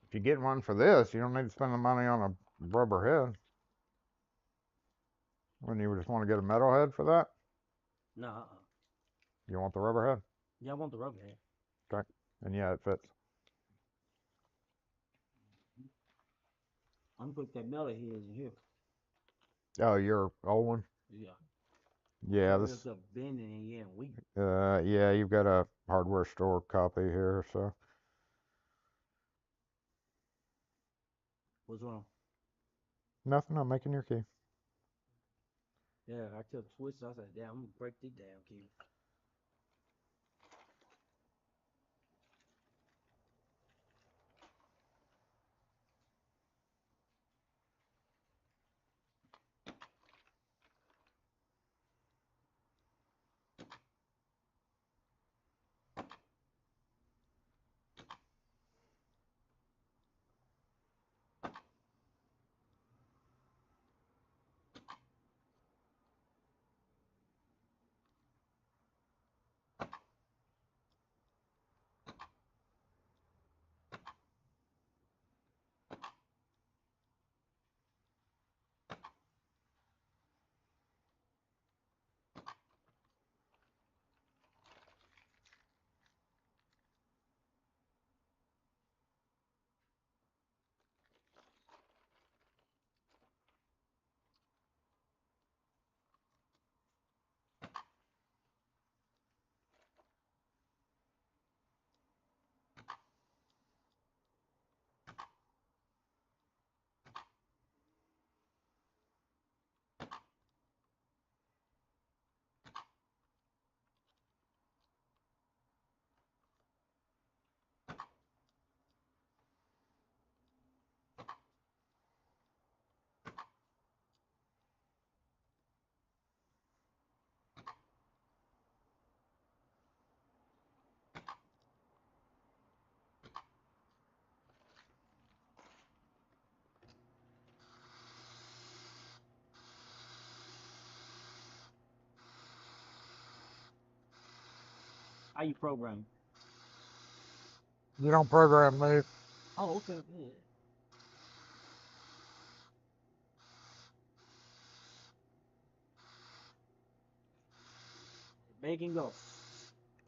If you get one for this, you don't need to spend the money on a rubber head. When you just want to get a metal head for that, Nah. you want the rubber head. Yeah, I want the rubber hand. Okay. And yeah, it fits. I'm gonna put that metal head in here. Oh, your old one? Yeah. Yeah, That this. ends up bending and yeah, weak. Yeah, you've got a hardware store copy here, so. What's wrong? Nothing. I'm making your key. Yeah, I kept twisting. I said, damn, I'm gonna break this damn key. How you program? You don't program me. Oh, okay. Yeah. Make and go.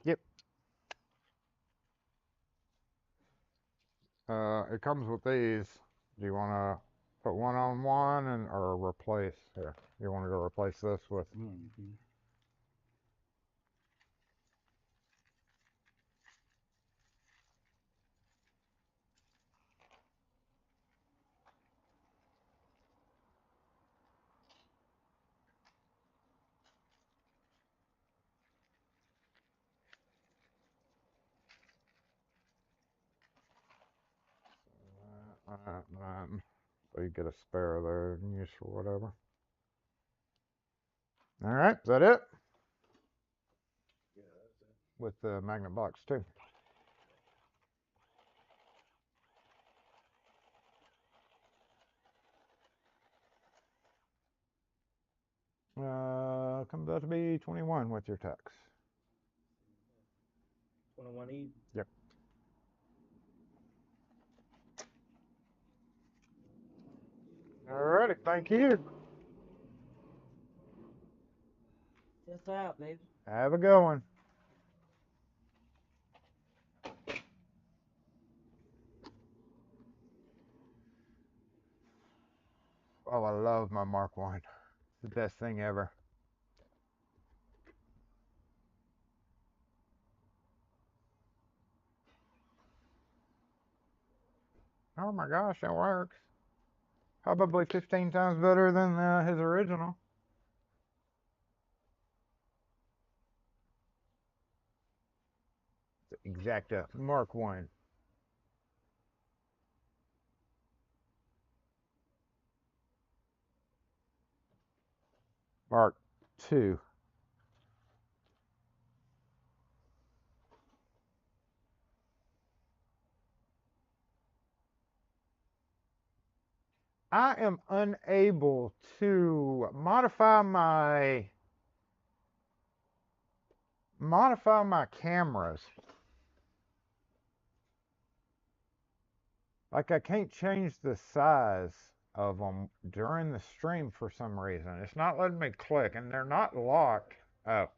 Yep. It comes with these. Do you want to put one on one or replace? Here, you want to go replace this with? Mm-hmm. That. So you get a spare there and use for whatever. All right, is that it? With the magnet box too. Comes out to be 21 with your tax. 21 easy. Yep. Alrighty, thank you. Just out, baby. Have a good one. Oh, I love my Mark 1. It's the best thing ever. Oh my gosh, it works. Probably 15 times better than his original. It's exacta Mark 1. Mark 2. I am unable to modify my cameras. Like I can't change the size of them during the stream for some reason. It's not letting me click, and they're not locked. Oh.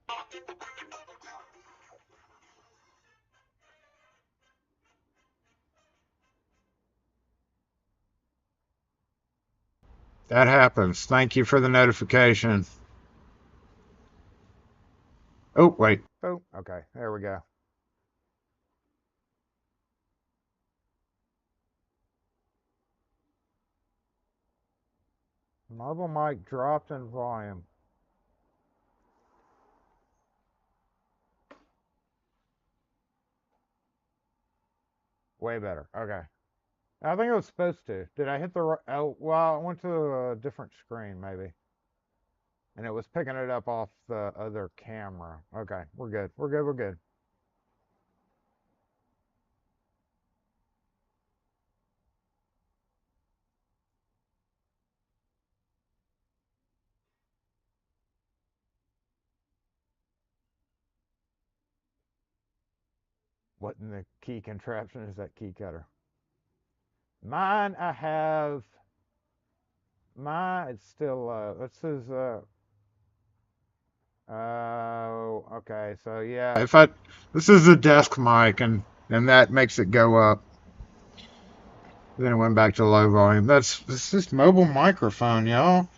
That happens. Thank you for the notification. Oh, wait. Oh, okay. There we go. Mobile mic dropped in volume. Way better. Okay. I think it was supposed to. Did I hit the right? Oh, well, I went to a different screen, maybe. And it was picking it up off the other camera. Okay, we're good. We're good. We're good. What in the key contraption is that key cutter? Mine, I have. Mine, it's still, this is, oh, okay, so yeah. This is the desk mic, and that makes it go up. Then it went back to low volume. This is mobile microphone, y'all.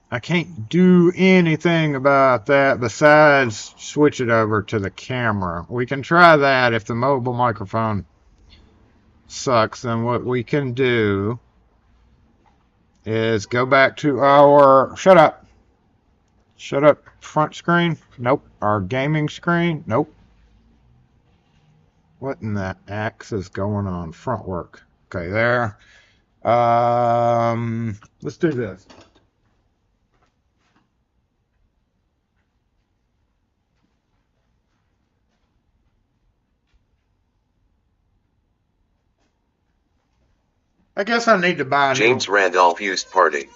I can't do anything about that besides switch it over to the camera. We can try that if the mobile microphone sucks. Then what we can do is go back to our shut up front screen. Nope. Our gaming screen. Nope. What in the axe is going on? Front work. Okay, there. Let's do this. I guess I need to buy a new. James Randolph used party.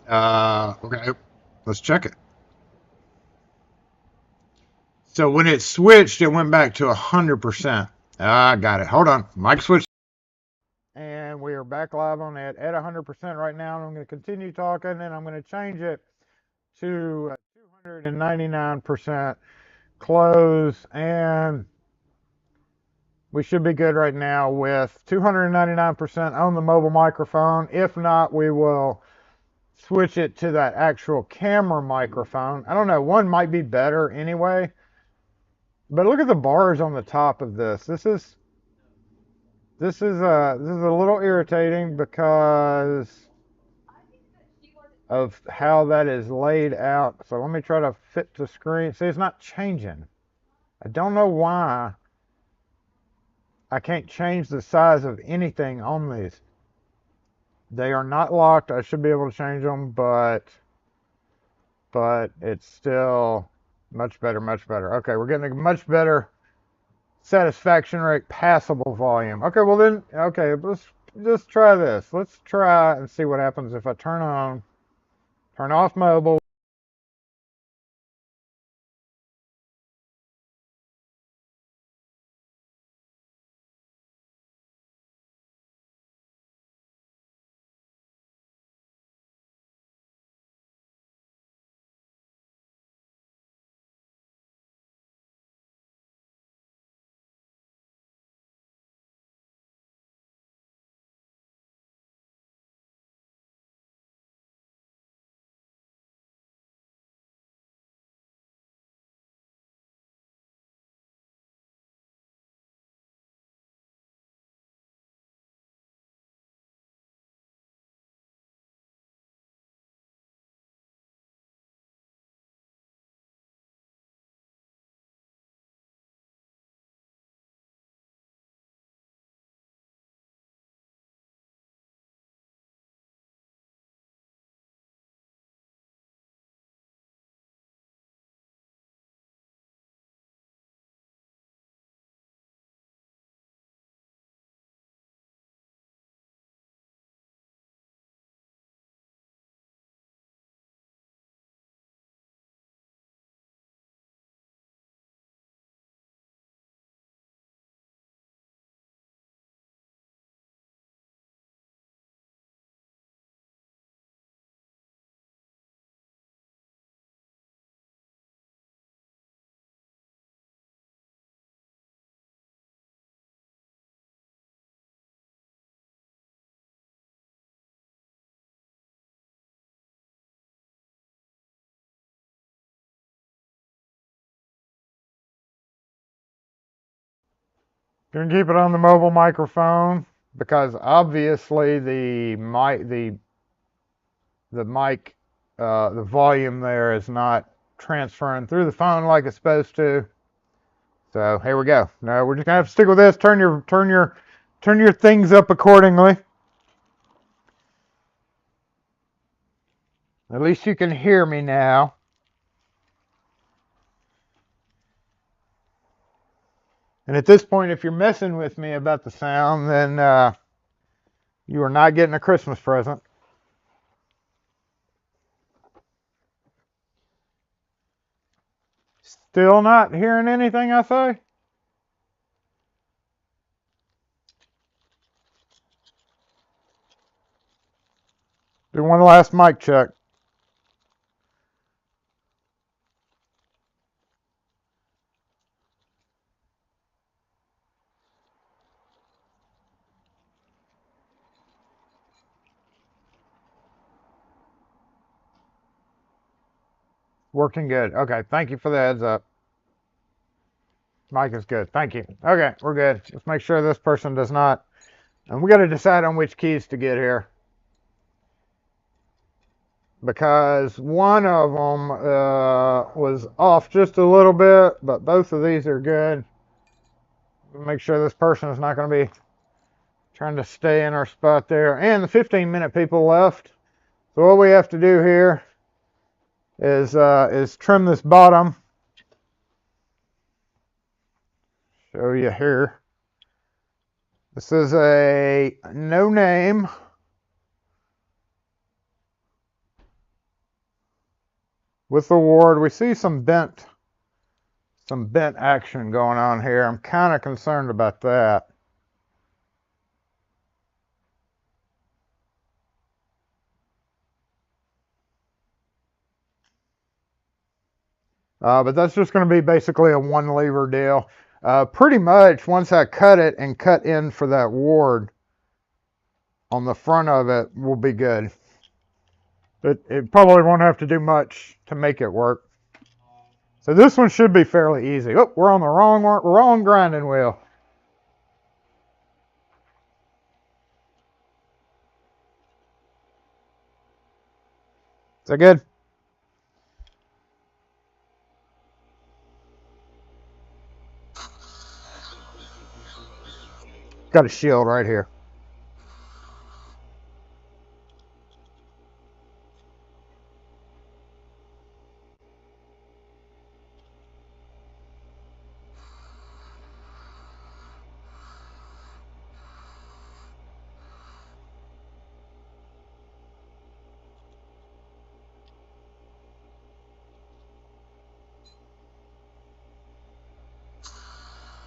Okay, let's check it. So when it switched, it went back to 100%. I got it. Hold on. Mic switch. And we are back live on it at 100% right now. And I'm going to continue talking, and I'm going to change it to 299% close. And we should be good right now with 299% on the mobile microphone. If not, we will switch it to that actual camera microphone. I don't know. One might be better anyway. But look at the bars on the top of this. This is a little irritating because of how that is laid out. So let me try to fit the screen. See, it's not changing. I don't know why I can't change the size of anything on these. They are not locked. I should be able to change them, but it's still much better, much better. Okay, we're getting a much better satisfaction rate, passable volume. Okay, well then, okay, let's just try this. Let's try and see what happens if I turn off mobile. Gonna keep it on the mobile microphone because obviously the volume there is not transferring through the phone like it's supposed to. So here we go. No, we're just gonna have to stick with this. Turn your things up accordingly. At least you can hear me now. And at this point, if you're messing with me about the sound, then you are not getting a Christmas present. Still not hearing anything I say? Do one last mic check. Working good. Okay, thank you for the heads up. Mic is good. Thank you. Okay, we're good. Let's make sure this person does not. And we got to decide on which keys to get here. Because one of them was off just a little bit, but both of these are good. Make sure this person is not going to be trying to stay in our spot there. And the 15-minute people left. So what we have to do here is trim this bottom. Show you here. This is a no name with the ward. We see some bent action going on here. I'm kind of concerned about that. But that's just going to be basically a one lever deal. Pretty much once I cut it and cut in for that ward on the front of it, will be good. It probably won't have to do much to make it work. So this one should be fairly easy. Oh, we're on the wrong grinding wheel. Is that good? Got a shield right here.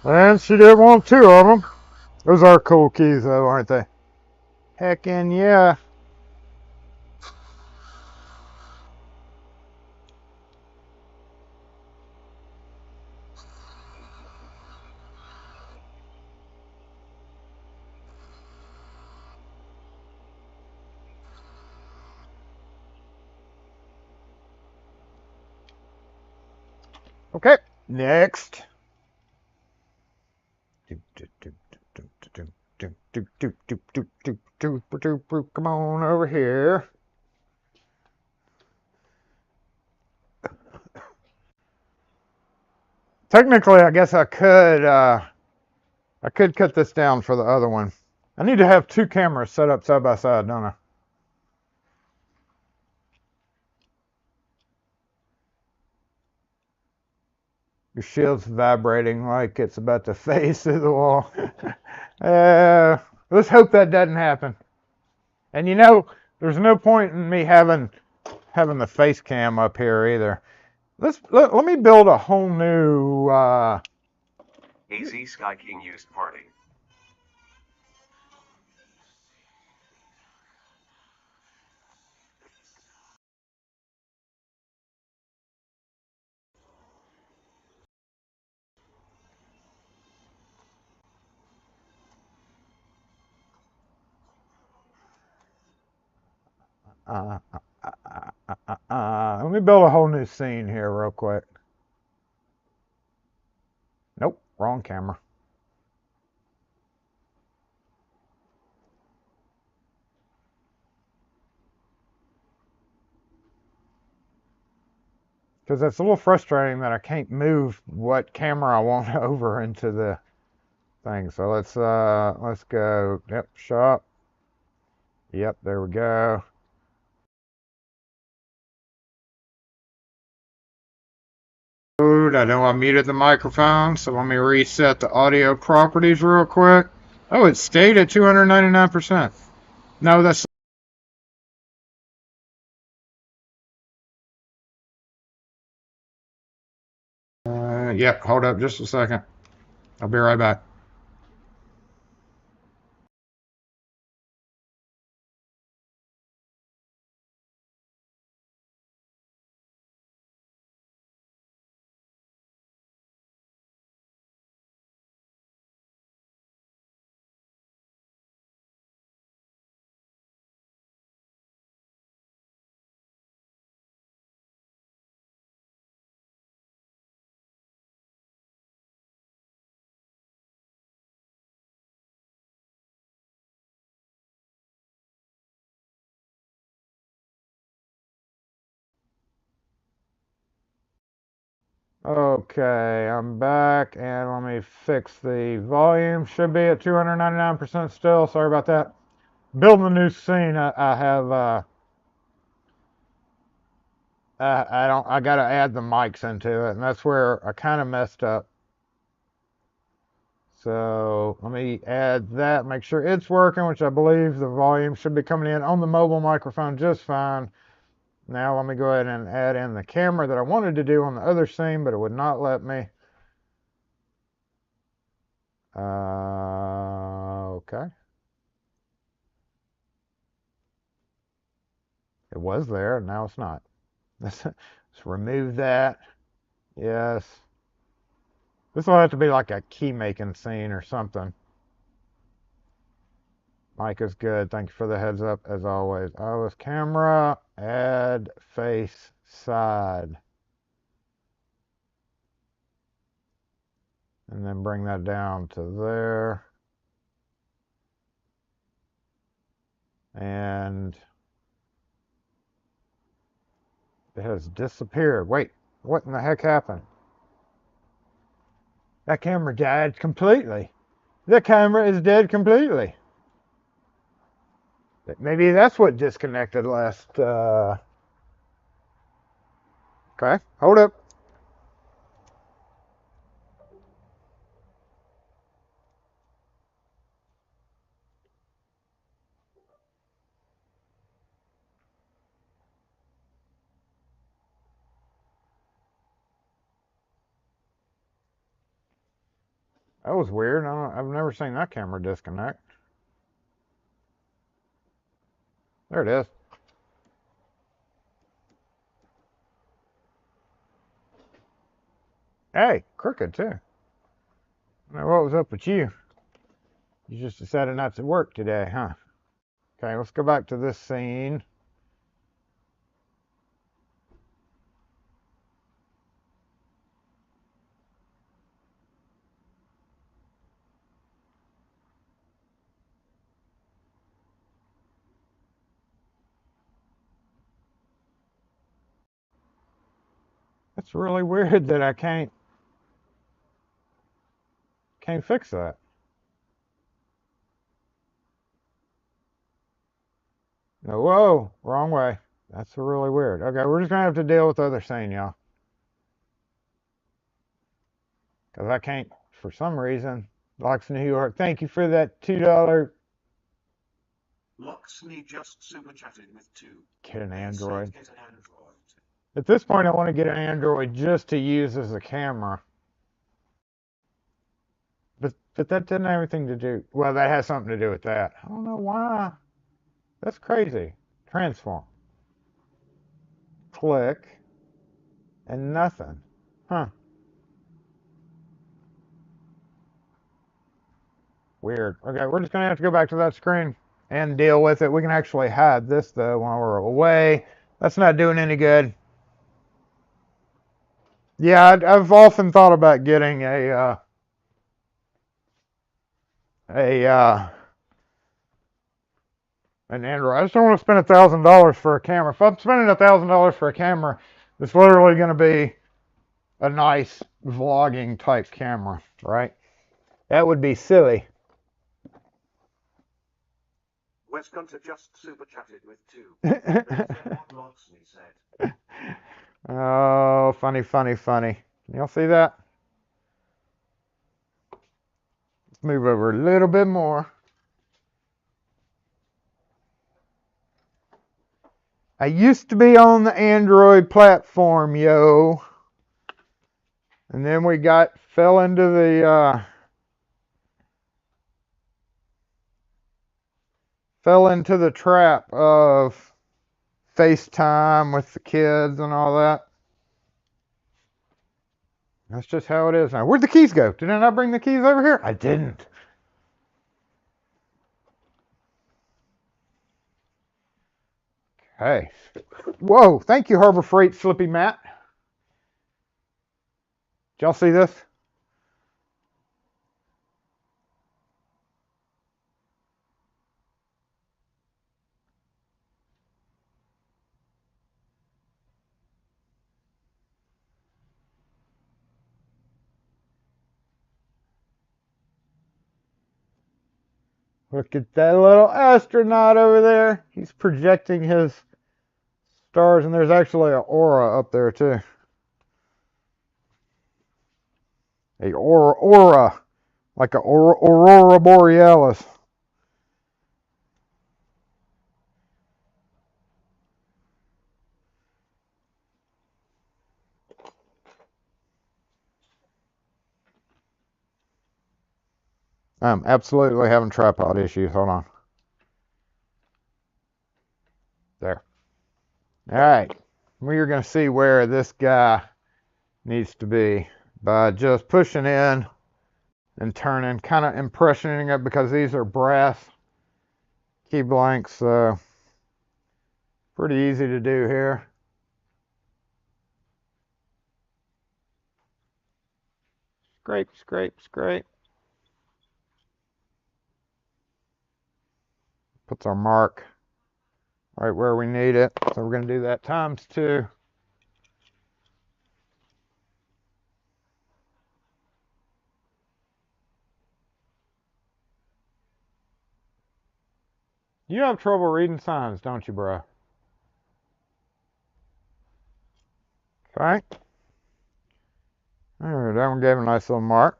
And she did want two of them. Those are cool keys though, aren't they? Heckin' yeah. Okay, next. Come on over here. Technically, I guess I could cut this down for the other one. I need to have two cameras set up side by side, don't I? Your shield's vibrating like it's about to phase through the wall. Let's hope that doesn't happen. And you know, there's no point in me having the face cam up here either. Let me build a whole new AZ Sky King used party. let me build a whole new scene here real quick. Nope, wrong camera. Because it's a little frustrating that I can't move what camera I want over into the thing. So let's go. Yep, shop. Yep, there we go. I know I muted the microphone, so let me reset the audio properties real quick. Oh, it stayed at 299%. No, that's yep, hold up just a second. I'll be right back. Okay, I'm back, and let me fix the volume. Should be at 299% still. Sorry about that. Building a new scene. I have I gotta add the mics into it, and that's where I kind of messed up. So let me add that, make sure it's working, which I believe the volume should be coming in on the mobile microphone just fine. Now let me go ahead and add in the camera that I wanted to do on the other scene, but it would not let me. Okay. It was there, now it's not. Let's remove that. Yes. This will have to be like a key making scene or something. Mike is good. Thank you for the heads up as always. Iris camera, add face side. And then bring that down to there. And it has disappeared. Wait, what in the heck happened? That camera died completely. The camera is dead completely. Maybe that's what disconnected last. Okay, hold up. That was weird. I've never seen that camera disconnect. There it is. Hey, crooked too. I don't know what was up with you. You just decided not to work today, huh? Okay, let's go back to this scene. It's really weird that I can't fix that. No, whoa, wrong way. That's really weird. Okay, we're just gonna have to deal with the other scene, y'all. Because I can't, for some reason, Locks New York. Thank you for that $2. Locksmith just super chatted with 2. Get an They Android. said get an Android. At this point, I want to get an Android just to use as a camera. But that didn't have anything to do. Well, that has something to do with that. I don't know why. That's crazy. Transform. Click. And nothing. Huh. Weird. Okay, we're just going to have to go back to that screen and deal with it. We can actually hide this, though, while we're away. That's not doing any good. Yeah, I've often thought about getting an Android. I just don't want to spend $1,000 for a camera. If I'm spending $1,000 for a camera, it's literally going to be a nice vlogging type camera, right? That would be silly. Wes Gunter just super chatted with 2. They said what Locksmith said. Oh, funny, funny, funny. Can y'all see that? Let's move over a little bit more. I used to be on the Android platform, yo. And then we fell into the trap of FaceTime with the kids and all that. That's just how it is now. Where'd the keys go? Did I not bring the keys over here? I didn't. Okay. Whoa, thank you, Harbor Freight Flippy Matt. Did y'all see this? Look at that little astronaut over there. He's projecting his stars, and there's actually an aura up there too. A aura, like an aurora borealis. I'm absolutely having tripod issues. Hold on. There. All right. We're going to see where this guy needs to be by just pushing in and turning, kind of impressioning it because these are brass key blanks, so pretty easy to do here. Scrape, scrape, scrape. Puts our mark right where we need it. So we're going to do that times 2. You have trouble reading signs, don't you, bro? Okay. All right, that one gave a nice little mark.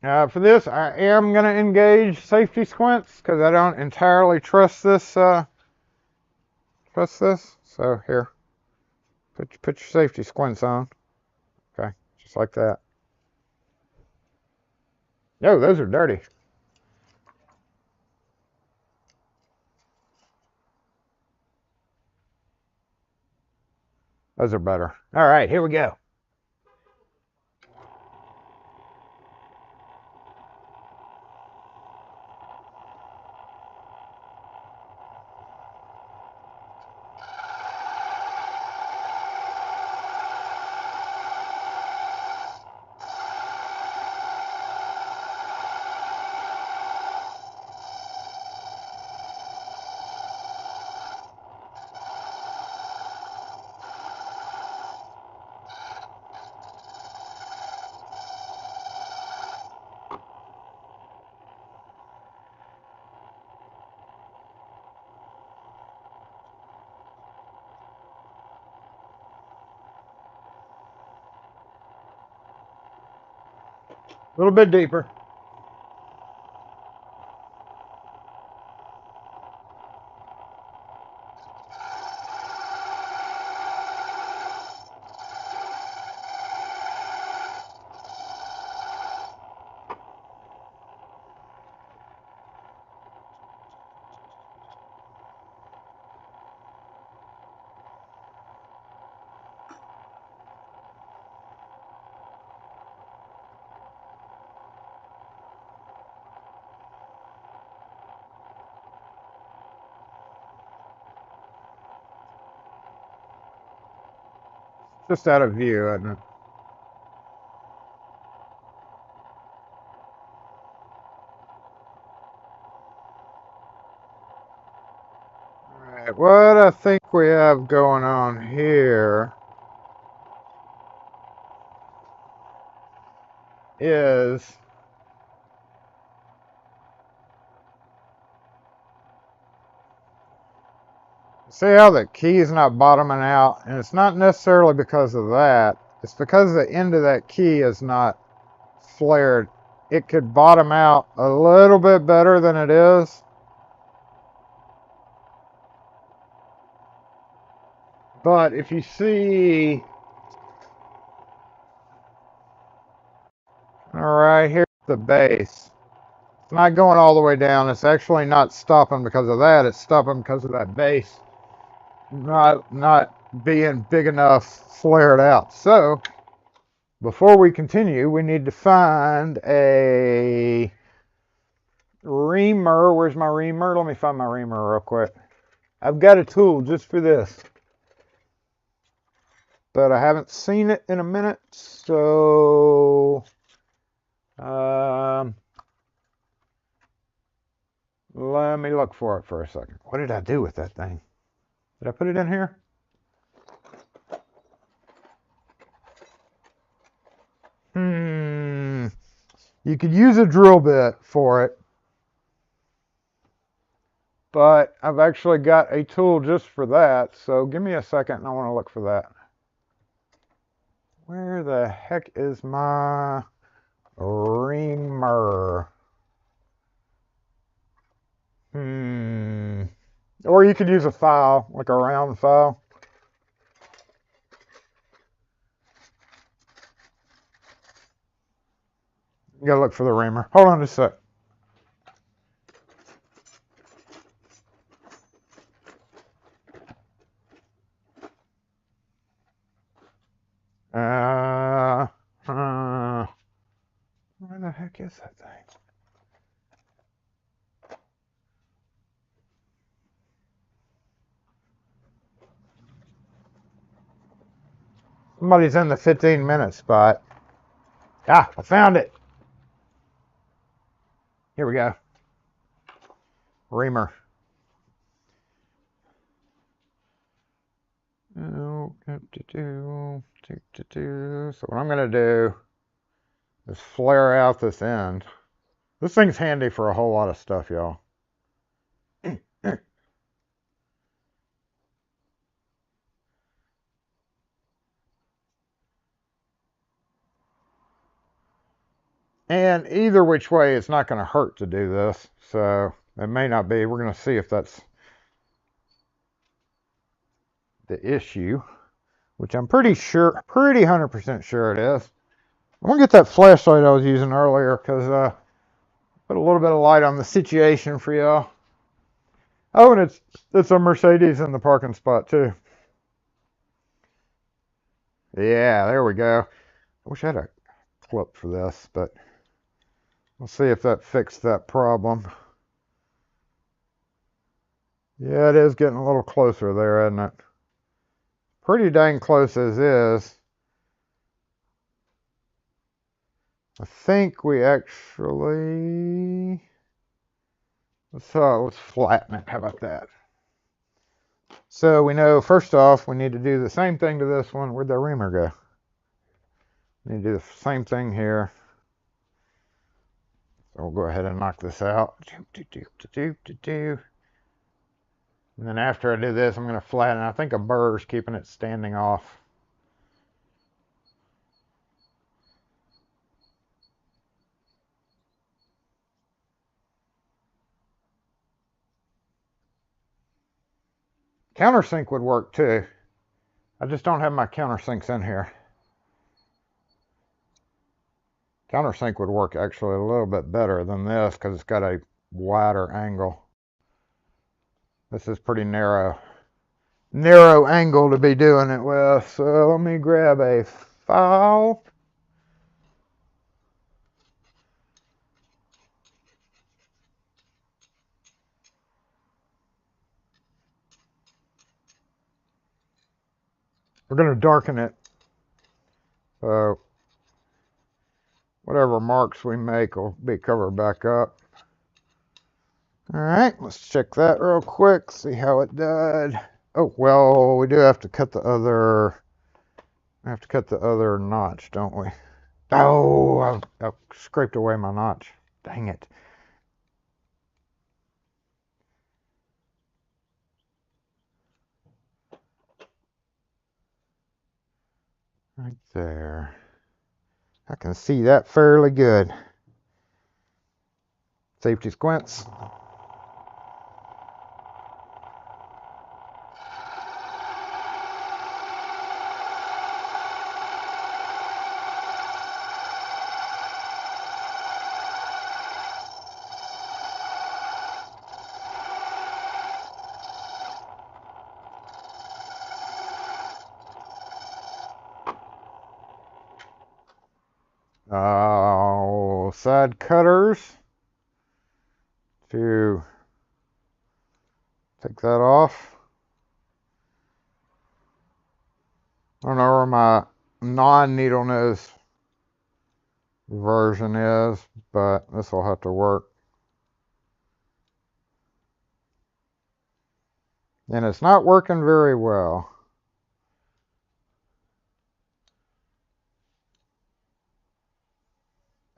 For this, I am going to engage safety squints because I don't entirely trust this. So here, put your safety squints on. Okay, just like that. No, those are dirty. Those are better. All right, here we go. A little bit deeper. Just out of view, isn't it? All right, what I think we have going on here is see how the key is not bottoming out, and it's not necessarily because of that. It's because the end of that key is not flared. It could bottom out a little bit better than it is. But if you see, all right, here's the base. It's not going all the way down. It's actually not stopping because of that. It's stopping because of that base not being big enough flared out. So before we continue, we need to find a reamer. Where's my reamer? Let me find my reamer real quick. I've got a tool just for this, but I haven't seen it in a minute. So let me look for it for a second. What did I do with that thing? Did I put it in here? You could use a drill bit for it, but I've actually got a tool just for that. So give me a second and I want to look for that. Where the heck is my reamer? Or you could use a file, like a round file. You gotta look for the reamer. Hold on just a sec. Where the heck is that thing? Somebody's in the 15-minute spot. Ah, I found it. Here we go. Reamer. So what I'm gonna do is flare out this end. This thing's handy for a whole lot of stuff, y'all. And either which way, it's not going to hurt to do this. So it may not be. We're going to see if that's the issue, which I'm pretty 100% sure it is. I'm going to get that flashlight I was using earlier because put a little bit of light on the situation for y'all. Oh, and it's a Mercedes in the parking spot too. Yeah, there we go. I wish I had a clip for this, but we'll see if that fixed that problem. Yeah, it is getting a little closer there, isn't it? Pretty dang close as is. I think we actually... Let's flatten it. How about that? So we know, first off, we need to do the same thing to this one. Where'd the reamer go? We need to do the same thing here. So we'll go ahead and knock this out. And then after I do this, I'm going to flatten it. I think a burr's keeping it standing off. Countersink would work too. I just don't have my countersinks in here. Countersink would work actually a little bit better than this because it's got a wider angle. This is pretty narrow angle to be doing it with. So let me grab a file. We're going to darken it. So whatever marks we make will be covered back up. All right, let's check that real quick, see how it did. Oh, well, we do have to cut the other notch, don't we? Oh, I scraped away my notch. Dang it. Right there. I can see that fairly good. Safety squints. Side cutters to take that off. I don't know where my non-needle nose version is, but this will have to work. And it's not working very well.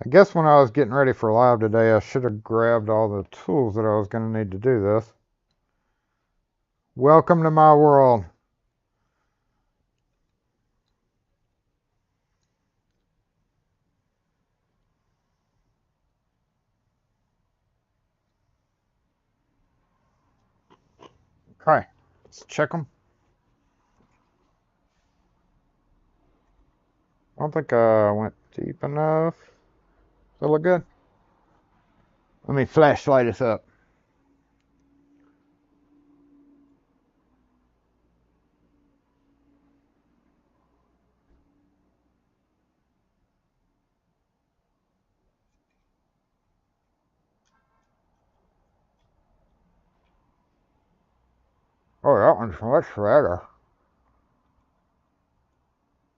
I guess when I was getting ready for live today, I should have grabbed all the tools that I was going to need to do this. Welcome to my world. Okay, let's check them. I don't think I went deep enough. Does it look good? Let me flashlight this up. Oh, that one's much better.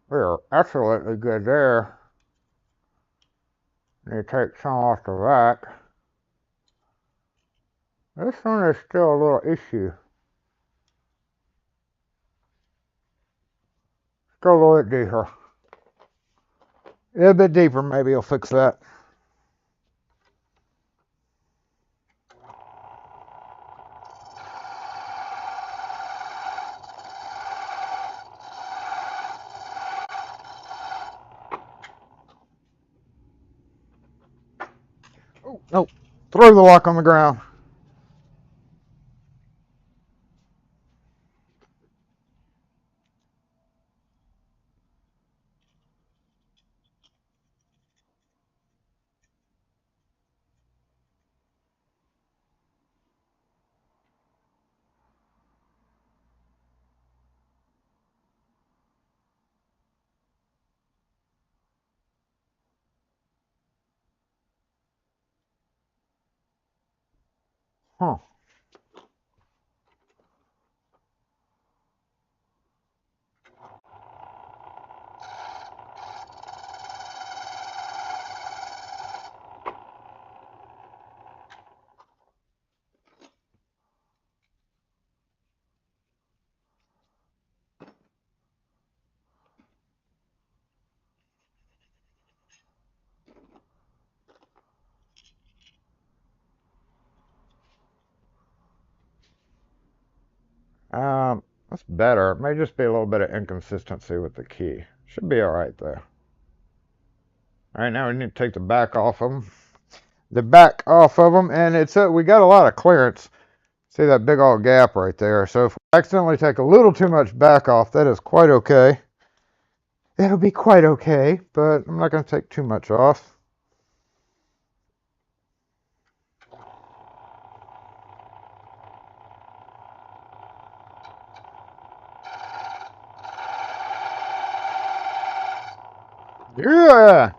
We're absolutely good there. You take some off the back. This one is still a little issue. Go a little bit deeper. A little bit deeper, maybe you'll fix that. Oh, no. Throw the lock on the ground. Huh. That's better. It may just be a little bit of inconsistency with the key. Should be alright though. Alright, now we need to take the back off of them. The back off of them, and we got a lot of clearance. See that big old gap right there. So if we accidentally take a little too much back off, that is quite okay. It'll be quite okay, but I'm not going to take too much off. Yeah!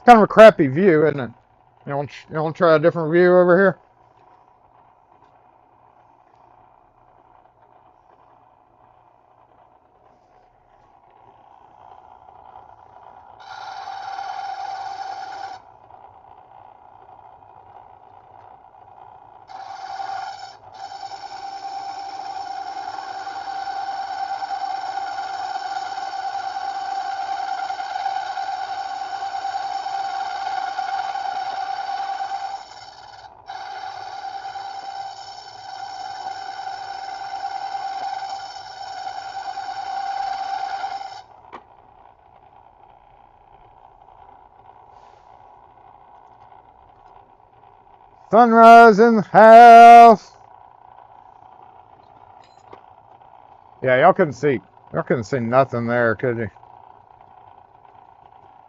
Kind of a crappy view, isn't it? You want to try a different view over here? Sunrise in the house. Yeah, y'all couldn't see nothing there, could you?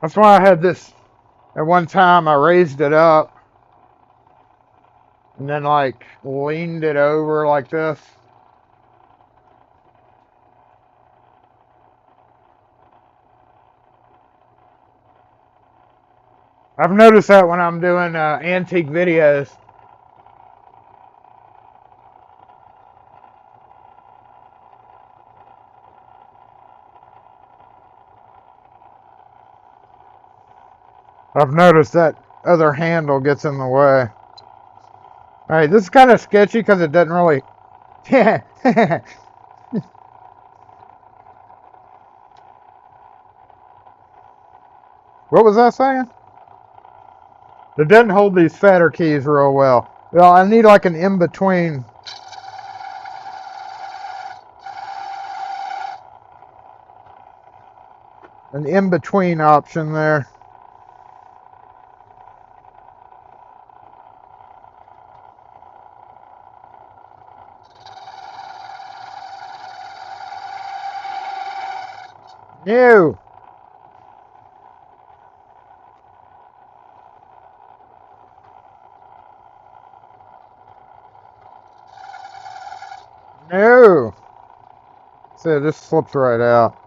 That's why I had this. At one time, I raised it up and then like leaned it over like this. I've noticed that when I'm doing antique videos. I've noticed that other handle gets in the way. Alright, this is kind of sketchy because it doesn't really... What was I saying? It doesn't hold these fatter keys real well. Well, I need like an in-between. An in-between option there. No. No. See, it just slips right out.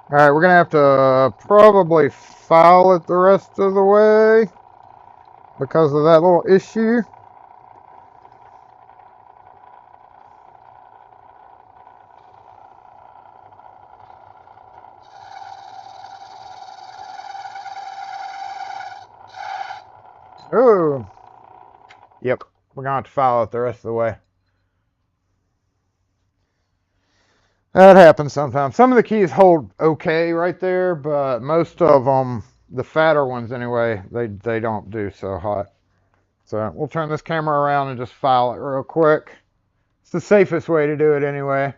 Alright, we're going to have to probably file it the rest of the way because of that little issue. Oh. Yep, we're going to have to file it the rest of the way. That happens sometimes. Some of the keys hold okay right there, but most of them, the fatter ones anyway, they don't do so hot. So we'll turn this camera around and just file it real quick. It's the safest way to do it anyway.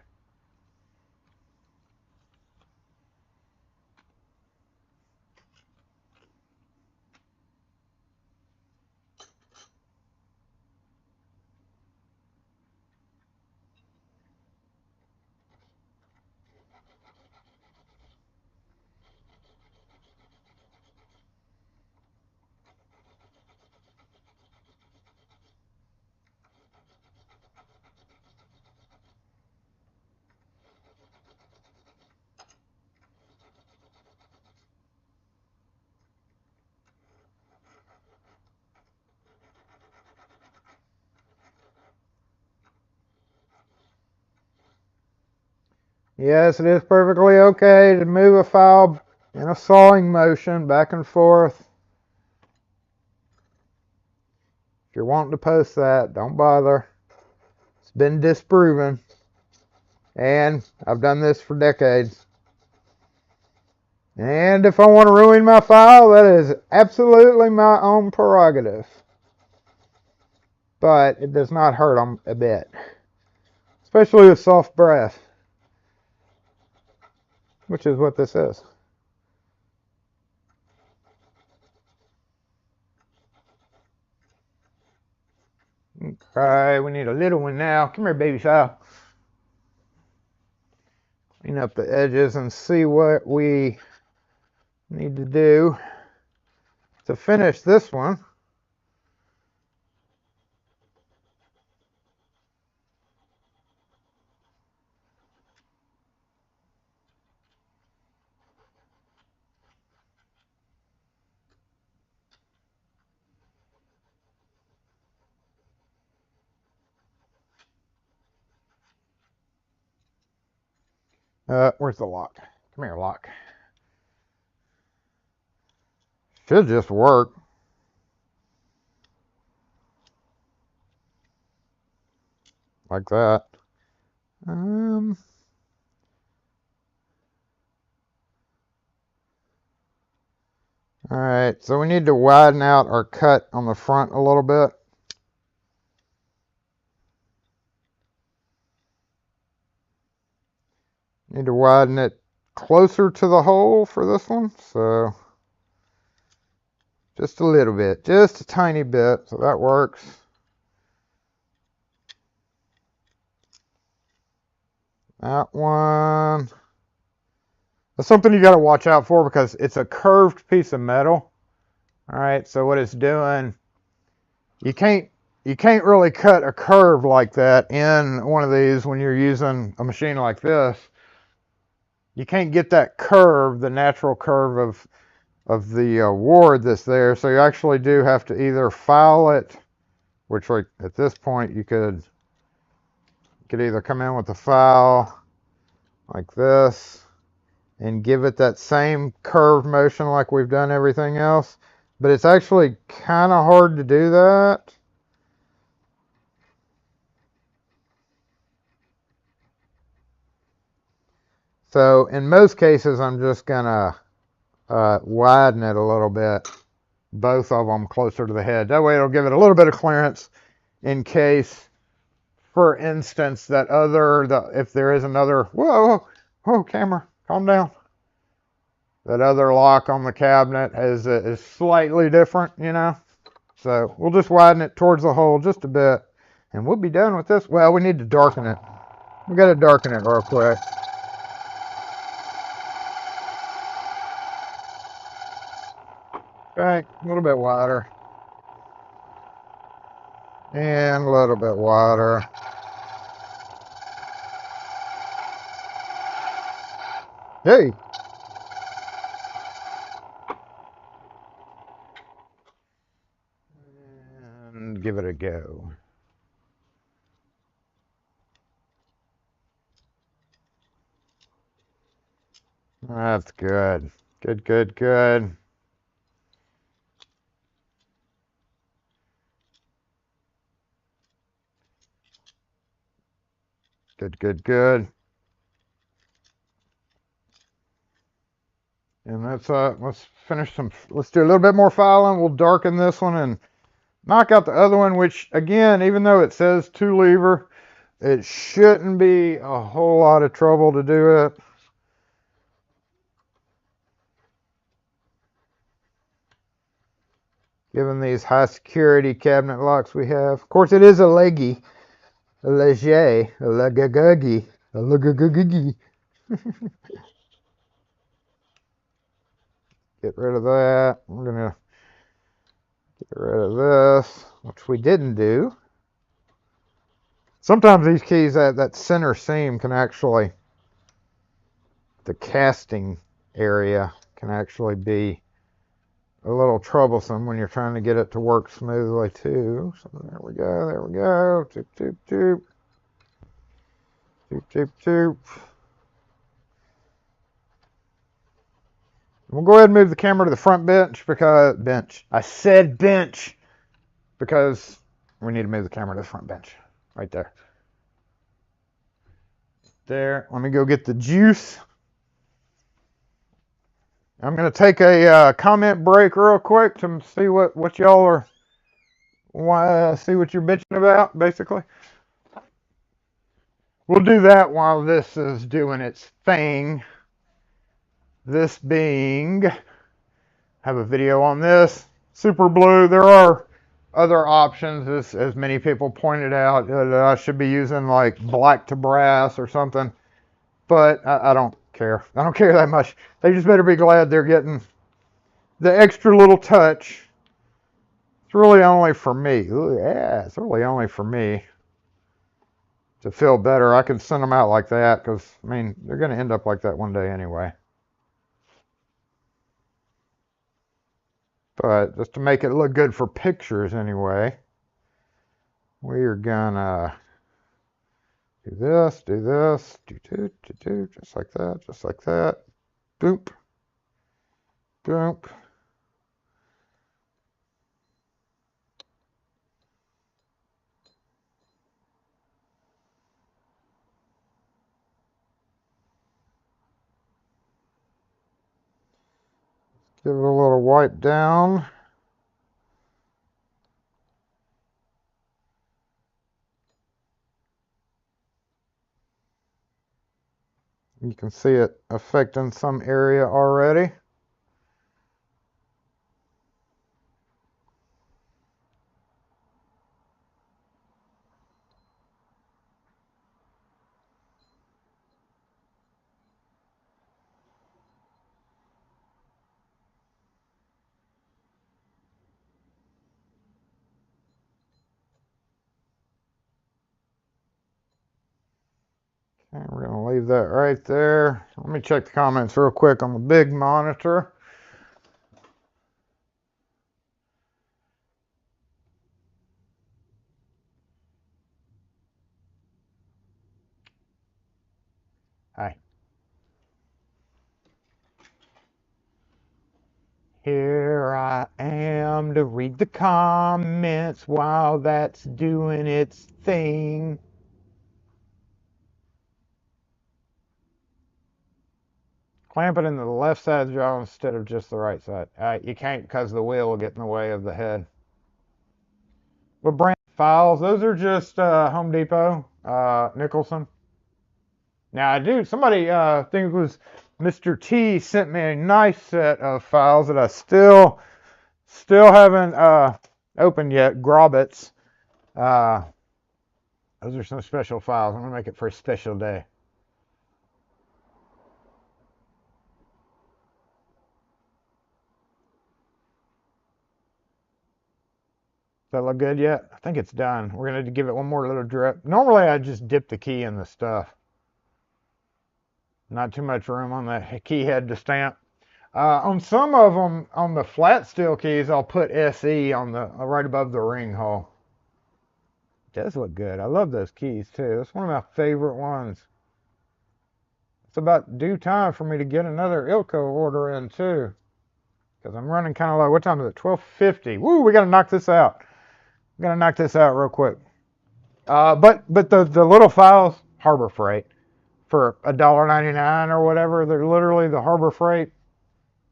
Yes, it is perfectly okay to move a file in a sawing motion back and forth. If you're wanting to post that, don't bother. It's been disproven. And I've done this for decades. And if I want to ruin my file, that is absolutely my own prerogative. But it does not hurt them a bit. Especially with soft breath. Which is what this is. Okay, we need a little one now. Come here, baby file. Clean up the edges and see what we need to do to finish this one. Where's the lock? Come here, lock. Should just work. Like that. Alright, so we need to widen out our cut on the front a little bit. Need to widen it closer to the hole for this one, so just a little bit, just a tiny bit, so that works. That one. That's something you got to watch out for because it's a curved piece of metal. All right, so what it's doing, you can't really cut a curve like that in one of these when you're using a machine like this. You can't get that curve, the natural curve of the ward that's there. So you actually do have to either file it, which like at this point you could either come in with the file like this and give it that same curve motion like we've done everything else. But it's actually kind of hard to do that. So in most cases, I'm just gonna widen it a little bit, both of them closer to the head. That way it'll give it a little bit of clearance in case, for instance, if there is another, whoa, camera, calm down. That other lock on the cabinet is slightly different, you know. So we'll just widen it towards the hole just a bit, and we'll be done with this. Well, we need to darken it. We got to darken it real quick. Okay, a little bit wider. And a little bit wider. Hey! And give it a go. That's good. Good, good, good. Good, good, good. And let's do a little bit more filing. We'll darken this one and knock out the other one, which again, even though it says 2-lever, it shouldn't be a whole lot of trouble to do it. Given these high security cabinet locks we have. Of course, it is a leggy, a leger, a legaguggy, a legaguggy. Get rid of that. We're gonna get rid of this, which we didn't do. Sometimes these keys, that center seam can actually, the casting area can actually be a little troublesome when you're trying to get it to work smoothly too. So there we go, there we go. Toop, toop, toop. Toop, toop, toop. We'll go ahead and move the camera to the front bench because, I said bench because we need to move the camera to the front bench. Right there. There. Let me go get the juice. I'm going to take a comment break real quick to see what y'all are, see what you're bitching about, basically. We'll do that while this is doing its thing. This being, have a video on this. Super blue. There are other options, as many people pointed out. I should be using like black to brass or something. But I don't care. I don't care that much. They just better be glad they're getting the extra little touch. It's really only for me. Ooh, yeah, it's really only for me to feel better. I can send them out like that because, I mean, they're going to end up like that one day anyway. But just to make it look good for pictures anyway, we're going to do this, just like that, just like that. Boop. Boop. Give it a little wipe down. You can see it affecting some area already. Okay, we're going to leave that right there. Let me check the comments real quick on the big monitor. Hi. Here I am to read the comments while that's doing its thing. Clamp it into the left side of the jaw instead of just the right side. You can't because the wheel will get in the way of the head. What brand files? Those are just Home Depot, Nicholson. Now somebody, I think it was Mr. T, sent me a nice set of files that I still haven't opened yet. Grobbets. Those are some special files. I'm gonna make it for a special day. Does that look good yet? I think it's done. We're gonna give it one more little drip. Normally I just dip the key in the stuff. Not too much room on the key head to stamp. On some of them, on the flat steel keys, I'll put SE on the right above the ring hole. It does look good. I love those keys too. That's one of my favorite ones. It's about due time for me to get another Ilco order in too, because I'm running kind of low. What time is it? 12:50. Woo! We gotta knock this out. We gotta knock this out real quick. But the little files, Harbor Freight, for $1.99 or whatever. They're literally the Harbor Freight.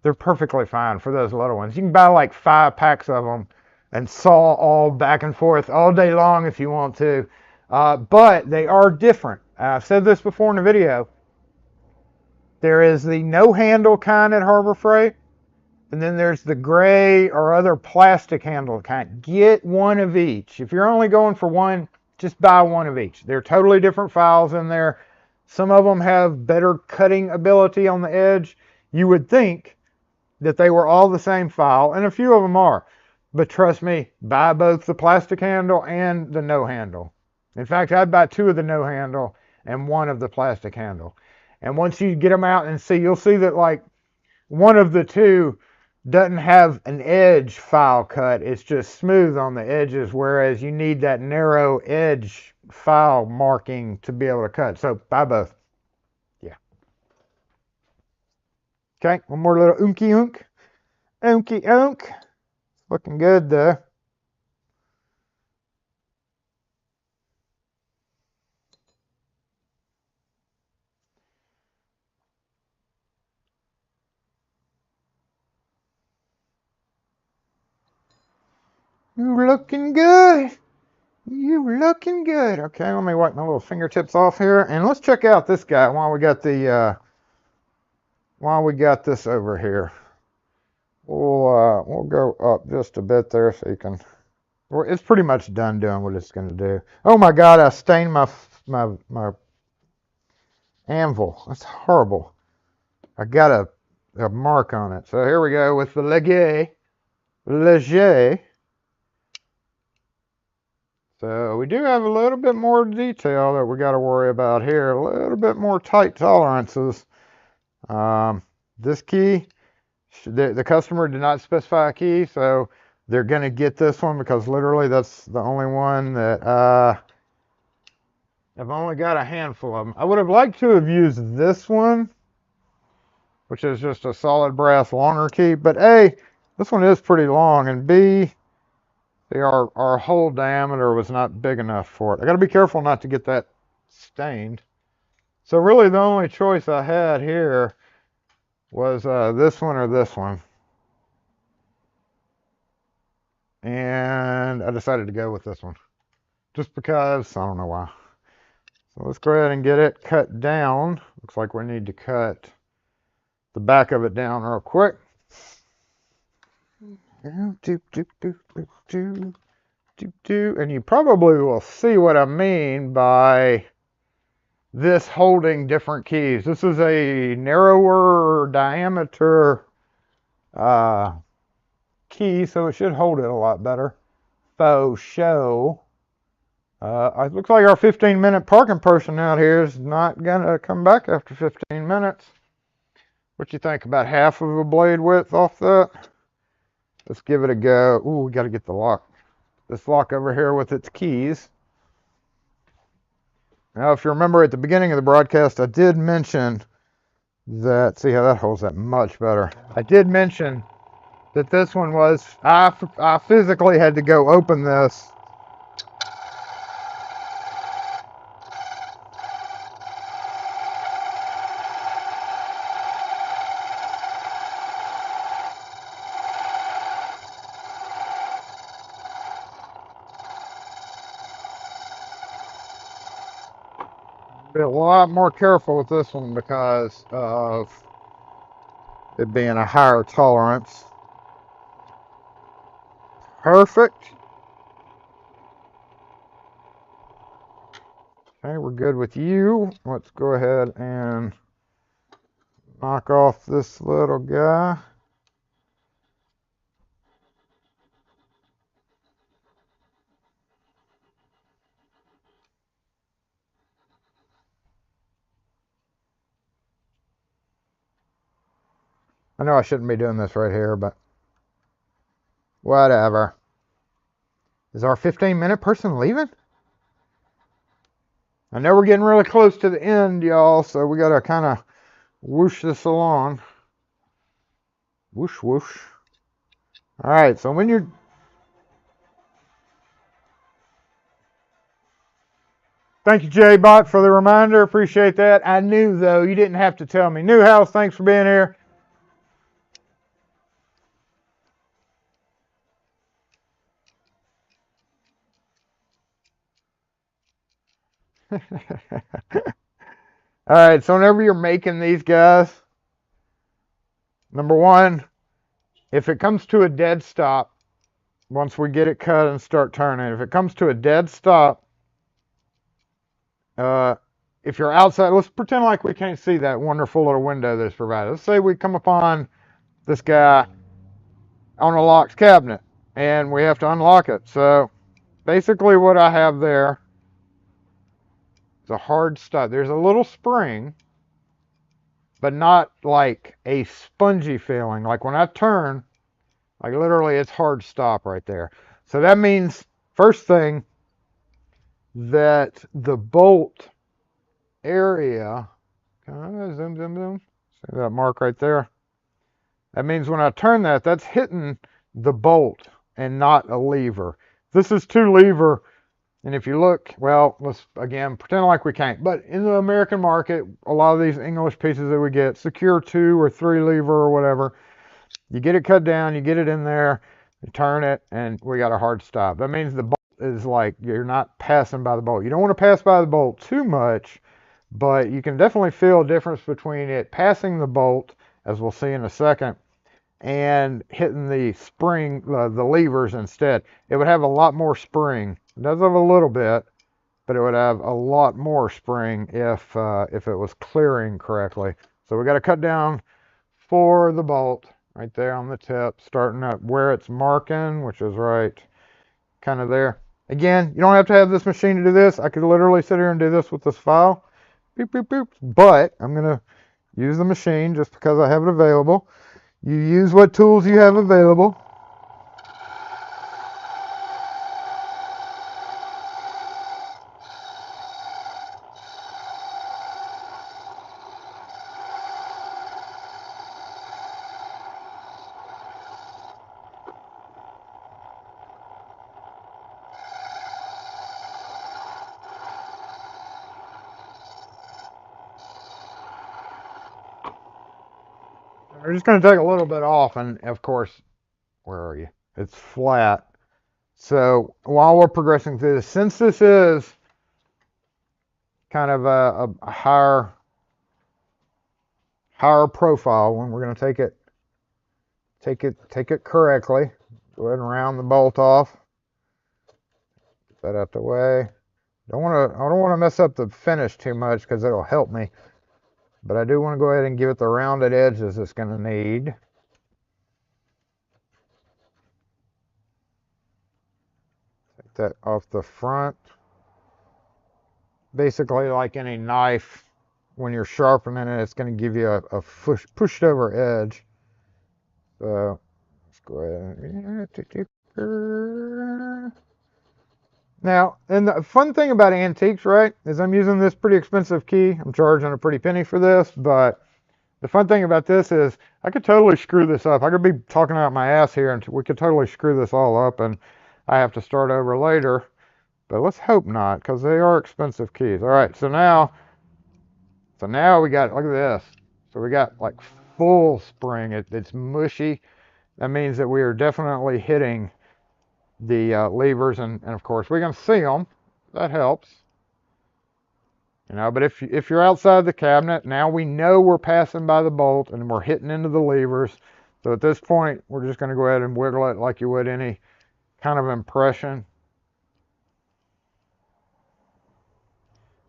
They're perfectly fine for those little ones. You can buy like 5 packs of them and saw all back and forth all day long if you want to. But they are different. I've said this before in the video. There is the no handle kind at Harbor Freight, and then there's the gray or other plastic handle kind. Get one of each. If you're only going for one, just buy one of each. They're totally different files in there. Some of them have better cutting ability on the edge. You would think that they were all the same file, and a few of them are. But trust me, buy both the plastic handle and the no handle. In fact, I'd buy 2 of the no handle and 1 of the plastic handle. And once you get them out and see, you'll see that like one of the 2 doesn't have an edge file cut. It's just smooth on the edges, whereas you need that narrow edge file marking to be able to cut. So buy both. Yeah. Okay, one more little unky unk. Unky unk. Looking good though. You looking good. You looking good. Okay, let me wipe my little fingertips off here, and let's check out this guy while we got this over here. We'll go up just a bit there so you can. Well, it's pretty much done doing what it's going to do. Oh my God! I stained my anvil. That's horrible. I got a mark on it. So here we go with the Leger. So we do have a little bit more detail that we got to worry about here. A little bit more tight tolerances. This key, the customer did not specify a key, so they're going to get this one because literally that's the only one that I've only got a handful of them. I would have liked to have used this one, which is just a solid brass longer key, but A, this one is pretty long, and B, our hole diameter was not big enough for it. I got to be careful not to get that stained. So really the only choice I had here was this one or this one. And I decided to go with this one. Just because, I don't know why. So let's go ahead and get it cut down. Looks like we need to cut the back of it down real quick. And you probably will see what I mean by this holding different keys. This is a narrower diameter key, so it should hold it a lot better. Faux show. It looks like our 15-minute parking person out here is not gonna come back after 15 minutes. What you think? About half of a blade width off that? Let's give it a go. Ooh, we got to get the lock. This lock over here with its keys. Now, if you remember at the beginning of the broadcast, I did mention that, see how that holds that much better. I did mention that this one was, I physically had to go open this. Be a lot more careful with this one because of it being a higher tolerance. Perfect. Okay, we're good with you. Let's go ahead and knock off this little guy. I know I shouldn't be doing this right here, but whatever. Is our 15-minute person leaving? I know we're getting really close to the end, y'all, so we gotta kind of whoosh this along. Whoosh, whoosh. All right, so when you're... Thank you, J-Bot, for the reminder. Appreciate that. I knew, though. You didn't have to tell me. Newhouse, thanks for being here. All right, so whenever you're making these guys, number one, if it comes to a dead stop, once we get it cut and start turning, if it comes to a dead stop, if you're outside, let's pretend like we can't see that wonderful little window that's provided. Let's say we come upon this guy on a locked cabinet and we have to unlock it. So basically what I have there is a hard stop. There's a little spring, but not like a spongy feeling. Like when I turn, like literally it's hard stop right there. So that means, first thing, that the bolt area, zoom. See that mark right there? That means when I turn that, that's hitting the bolt and not a lever. This is two lever, and if you look, well, let's again pretend like we can't. But in the American market, a lot of these English pieces that we get, secure 2 or 3 lever or whatever, you get it cut down, you get it in there, you turn it, and we got a hard stop. That means the bolt is like, you're not passing by the bolt. You don't want to pass by the bolt too much, but you can definitely feel a difference between it passing the bolt, as we'll see in a second, and hitting the spring, the levers instead. It would have a lot more spring. It does have a little bit, but it would have a lot more spring if it was clearing correctly. So we got to cut down for the bolt right there on the tip, starting up where it's marking, which is right kind of there. Again, you don't have to have this machine to do this. I could literally sit here and do this with this file. Boop, boop, boop. But I'm going to use the machine just because I have it available. You use what tools you have available. We're just going to take a little bit off, and of course, where are you? It's flat. So while we're progressing through this, since this is kind of a higher profile, when we're going to take it correctly. Go ahead and round the bolt off. Get that out the way. I don't want to mess up the finish too much because it'll help me. But I do want to go ahead and give it the rounded edges it's going to need. Take that off the front. Basically, like any knife, when you're sharpening it, it's going to give you a pushed over edge. So let's go ahead. Now, and the fun thing about antiques, right, is I'm using this pretty expensive key. I'm charging a pretty penny for this, but the fun thing about this is I could totally screw this up. I could be talking out my ass here, and we could totally screw this all up, and I have to start over later. But let's hope not, because they are expensive keys. All right, so now we got, look at this. So we got like full spring. It's mushy. That means that we are definitely hitting the levers, and of course we can see them. That helps. You know, but if you're outside the cabinet, now we know we're passing by the bolt and we're hitting into the levers. So at this point, we're just going to go ahead and wiggle it like you would any kind of impression.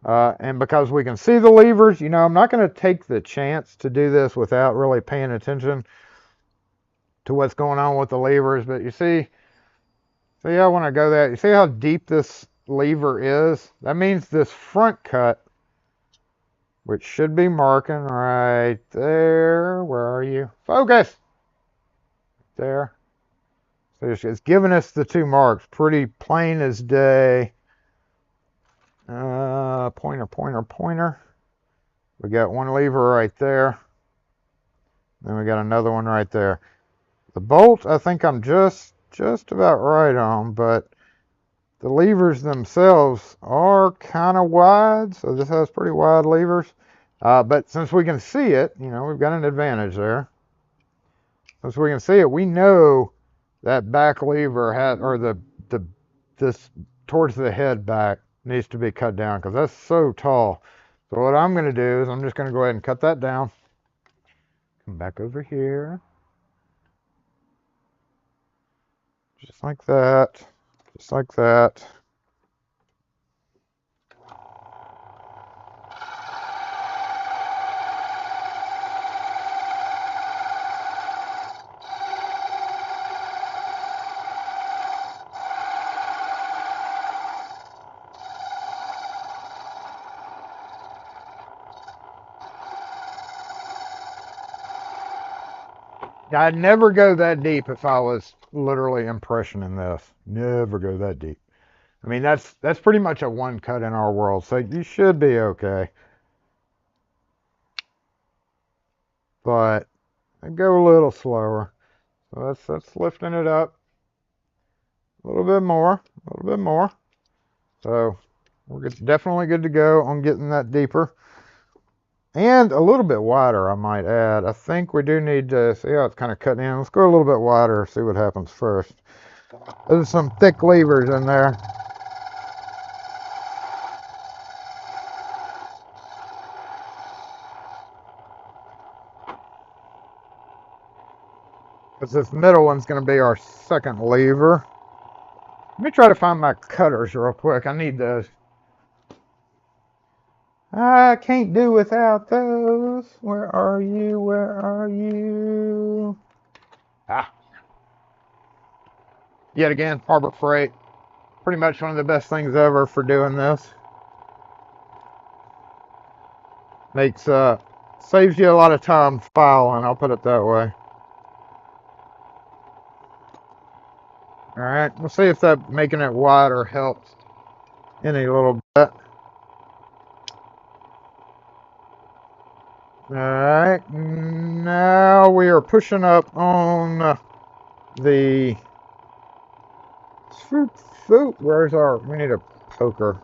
And because we can see the levers, you know, I'm not going to take the chance to do this without really paying attention to what's going on with the levers. But you see how when I go that, you see how deep this lever is? That means this front cut, which should be marking right there. Where are you? Focus! There. So it's giving us the 2 marks. Pretty plain as day. Pointer, pointer, pointer. We got one lever right there. Then we got another one right there. The bolt, I think I'm just about right on, but the levers themselves are kind of wide, so this has pretty wide levers. But since we can see it, you know, we've got an advantage there. Since we can see it, we know that back lever has, or this towards the head back needs to be cut down because that's so tall. So what I'm going to do is I'm just going to go ahead and cut that down. Come back over here. Just like that. Just like that. I'd never go that deep if I was literally impressioning this. Never go that deep. I mean, that's pretty much a one cut in our world, so you should be okay. But I go a little slower. So that's lifting it up a little bit more, a little bit more. So we're definitely good to go on getting that deeper. And a little bit wider, I might add. I think we do need to see how it's kind of cutting in. Let's go a little bit wider, see what happens first. There's some thick levers in there. Because this middle one's going to be our second lever. Let me try to find my cutters real quick. I need those. I can't do without those. Where are you? Where are you? Ah. Yet again, Harbor Freight. Pretty much one of the best things ever for doing this. Makes, saves you a lot of time filing, I'll put it that way. Alright, we'll see if that making it wider helps any little bit. Alright, now we are pushing up on the where's our, we need a poker.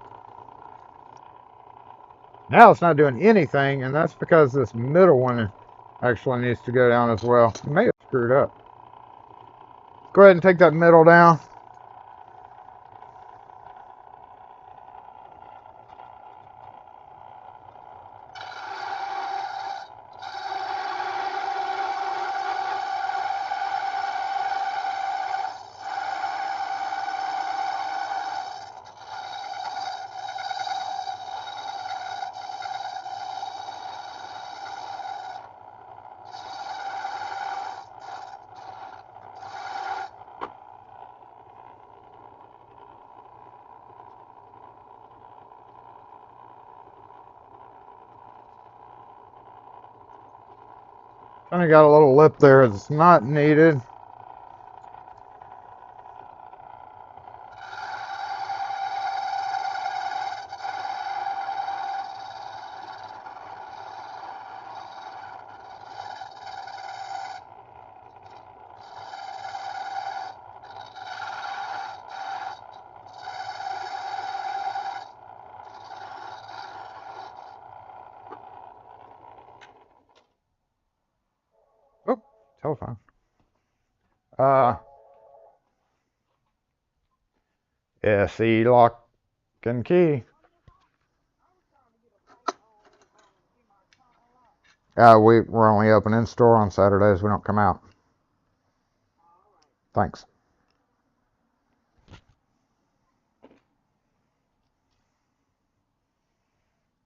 Now it's not doing anything, and that's because this middle one actually needs to go down as well. It may have screwed up. Go ahead and take that middle down. Kind of got a little lip there that's not needed. Oh, telephone. SE lock and key. We're only open in store on Saturdays. We don't come out. Thanks.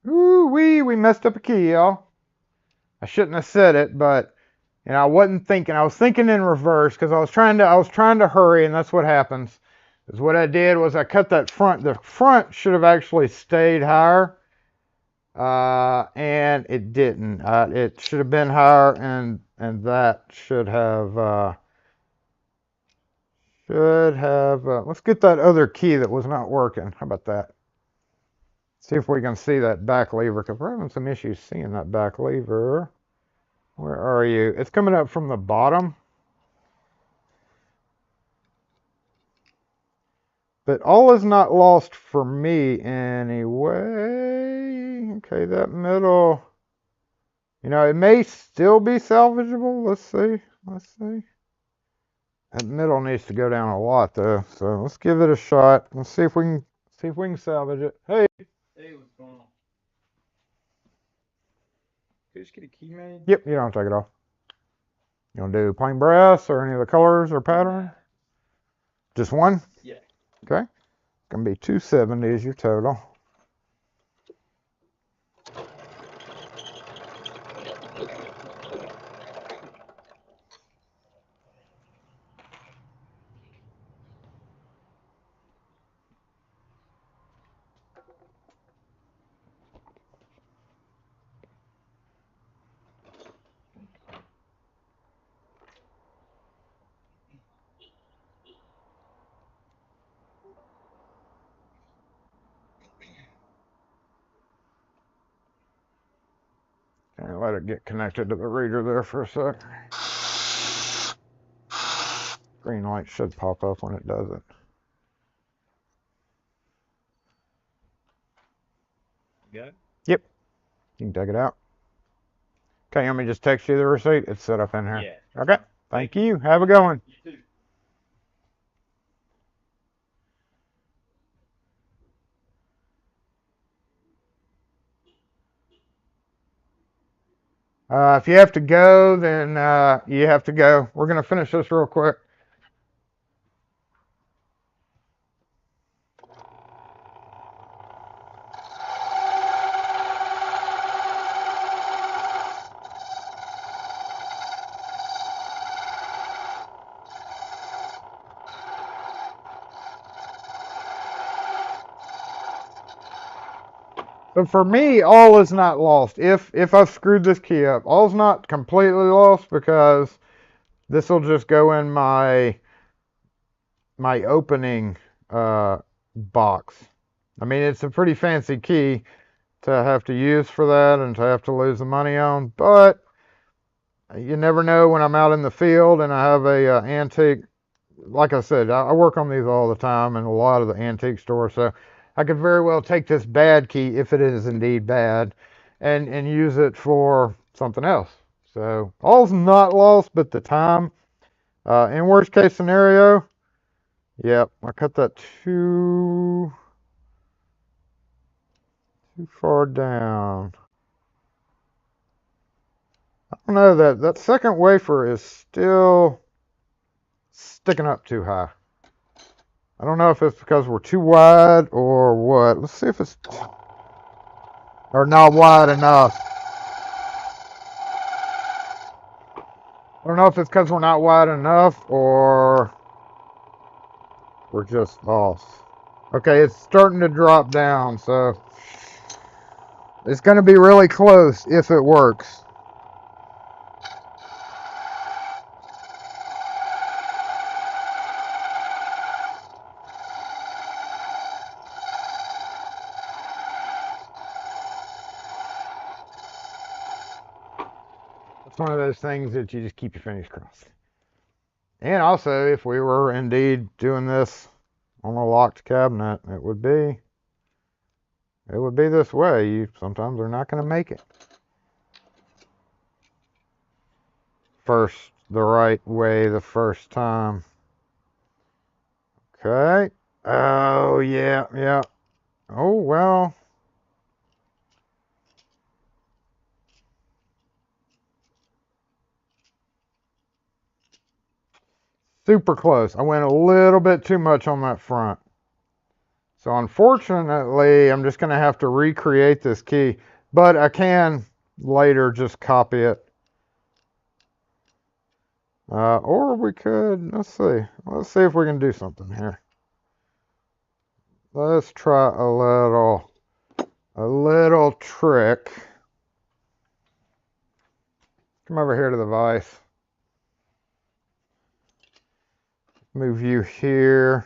Ooh wee, we messed up a key, y'all. I shouldn't have said it, but I wasn't thinking. I was thinking in reverse because I was trying to hurry, and that's what happens. Is what I did was I cut that front. The front should have actually stayed higher, and it didn't. It should have been higher, and that should have let's get that other key that was not working. How about that? See if we can see that back lever, because we're having some issues seeing that back lever. Where are you? It's coming up from the bottom. But all is not lost for me anyway. Okay, that middle, it may still be salvageable. Let's see. That middle needs to go down a lot though. So let's give it a shot. Let's see if we can salvage it. Hey. Hey, what's going on? Could you just get a key made? Yep, you don't take it off. You want to do plain brass or any of the colors or pattern? Just one? Yeah. Okay. Gonna be 270 is your total. And let it get connected to the reader there for a sec. Green light should pop up when it does it. Got it? Yep. You can take it out. Okay, let me just text you the receipt. It's set up in here. Yeah. Okay. Thank you. Have a good one. You too. If you have to go, then you have to go. We're going to finish this real quick. So for me, all is not lost. If I've screwed this key up, all's not completely lost because this will just go in my opening box. I mean, it's a pretty fancy key to have to use for that and to have to lose the money on, but you never know when I'm out in the field and I have a antique. Like I said, I work on these all the time in a lot of the antique stores, so I could very well take this bad key, if it is indeed bad, and use it for something else. So all's not lost but the time. In worst case scenario, yep, I cut that too far down. I don't know, that second wafer is still sticking up too high. I don't know if it's because we're too wide or what. Let's see if it's or not wide enough. I don't know if it's because we're not wide enough or we're just off. Okay, it's starting to drop down, so it's going to be really close if it works. It's one of those things that you just keep your fingers crossed. And also, if we were indeed doing this on a locked cabinet, it would be this way. You sometimes are not going to make it the right way the first time. Okay. Oh yeah. Oh well. Super close. I went a little bit too much on that front. So unfortunately, I'm just going to have to recreate this key, but I can later just copy it. Or we could, let's see if we can do something here. Let's try a little trick. Come over here to the vise. Move you here.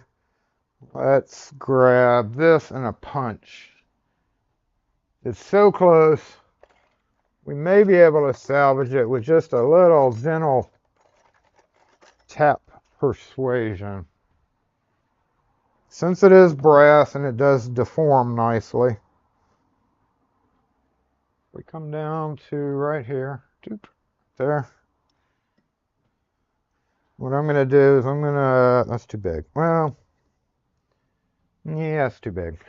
Let's grab this and a punch. It's so close. We may be able to salvage it with just a little gentle tap persuasion. Since it is brass and it does deform nicely, we come down to right here, there. What I'm going to do is that's too big. Well, yeah, it's too big.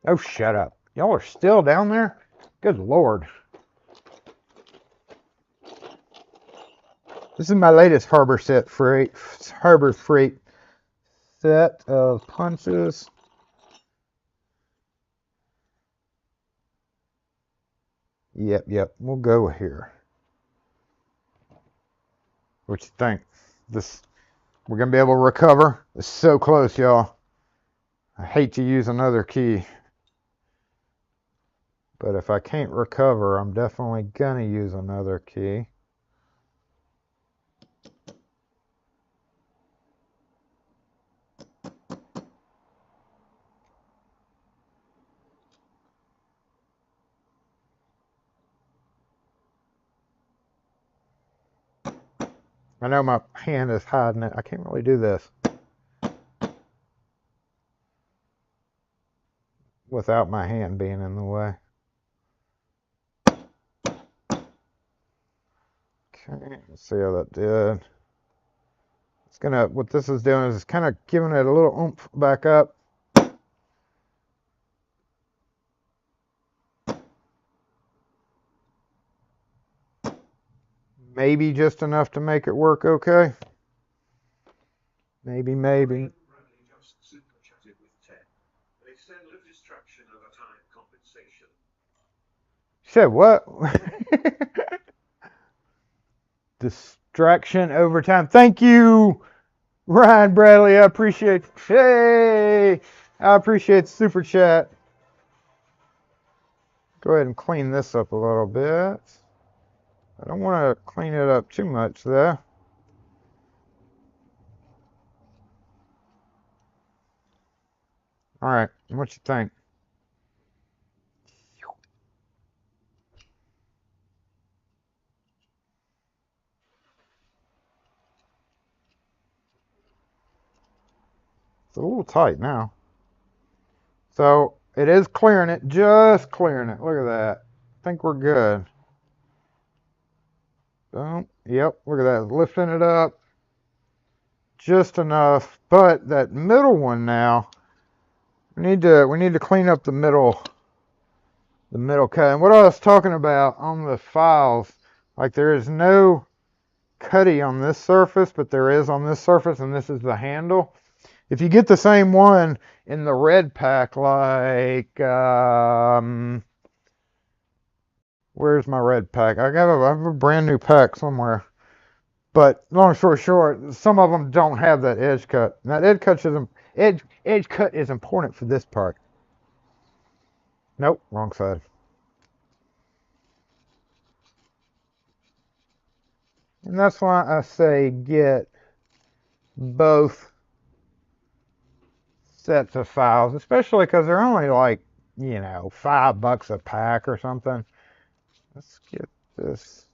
Oh, shut up. Y'all are still down there? Good Lord. This is my latest Harbor Freight set of punches. Yep, we'll go here. What you think? We're gonna be able to recover? It's so close, y'all. I hate to use another key, but if I can't recover, I'm definitely gonna use another key. I know my hand is hiding it. I can't really do this without my hand being in the way. Okay, let's see how that did. What this is doing is it's kind of giving it a little oomph back up. Maybe just enough to make it work okay. Maybe. Bradley just super chatted with 10. They said live distraction over time compensation. Said what? Distraction over time. Thank you, Ryan Bradley. I appreciate. Hey, I appreciate the super chat. Go ahead and clean this up a little bit. I don't want to clean it up too much though. All right, what you think? It's a little tight now. So it is clearing it, just clearing it. Look at that. I think we're good. Boom. Yep, look at that. Lifting it up just enough. But that middle one now, we need to clean up the middle cut. And what I was talking about on the files, like there is no cutty on this surface, but there is on this surface, and this is the handle. If you get the same one in the red pack, like where's my red pack? I have a brand new pack somewhere. But long story short, some of them don't have that edge cut. And that edge cut is important for this part. Nope, wrong side. And that's why I say get both sets of files, especially because they're only like, $5 a pack or something. Let's get this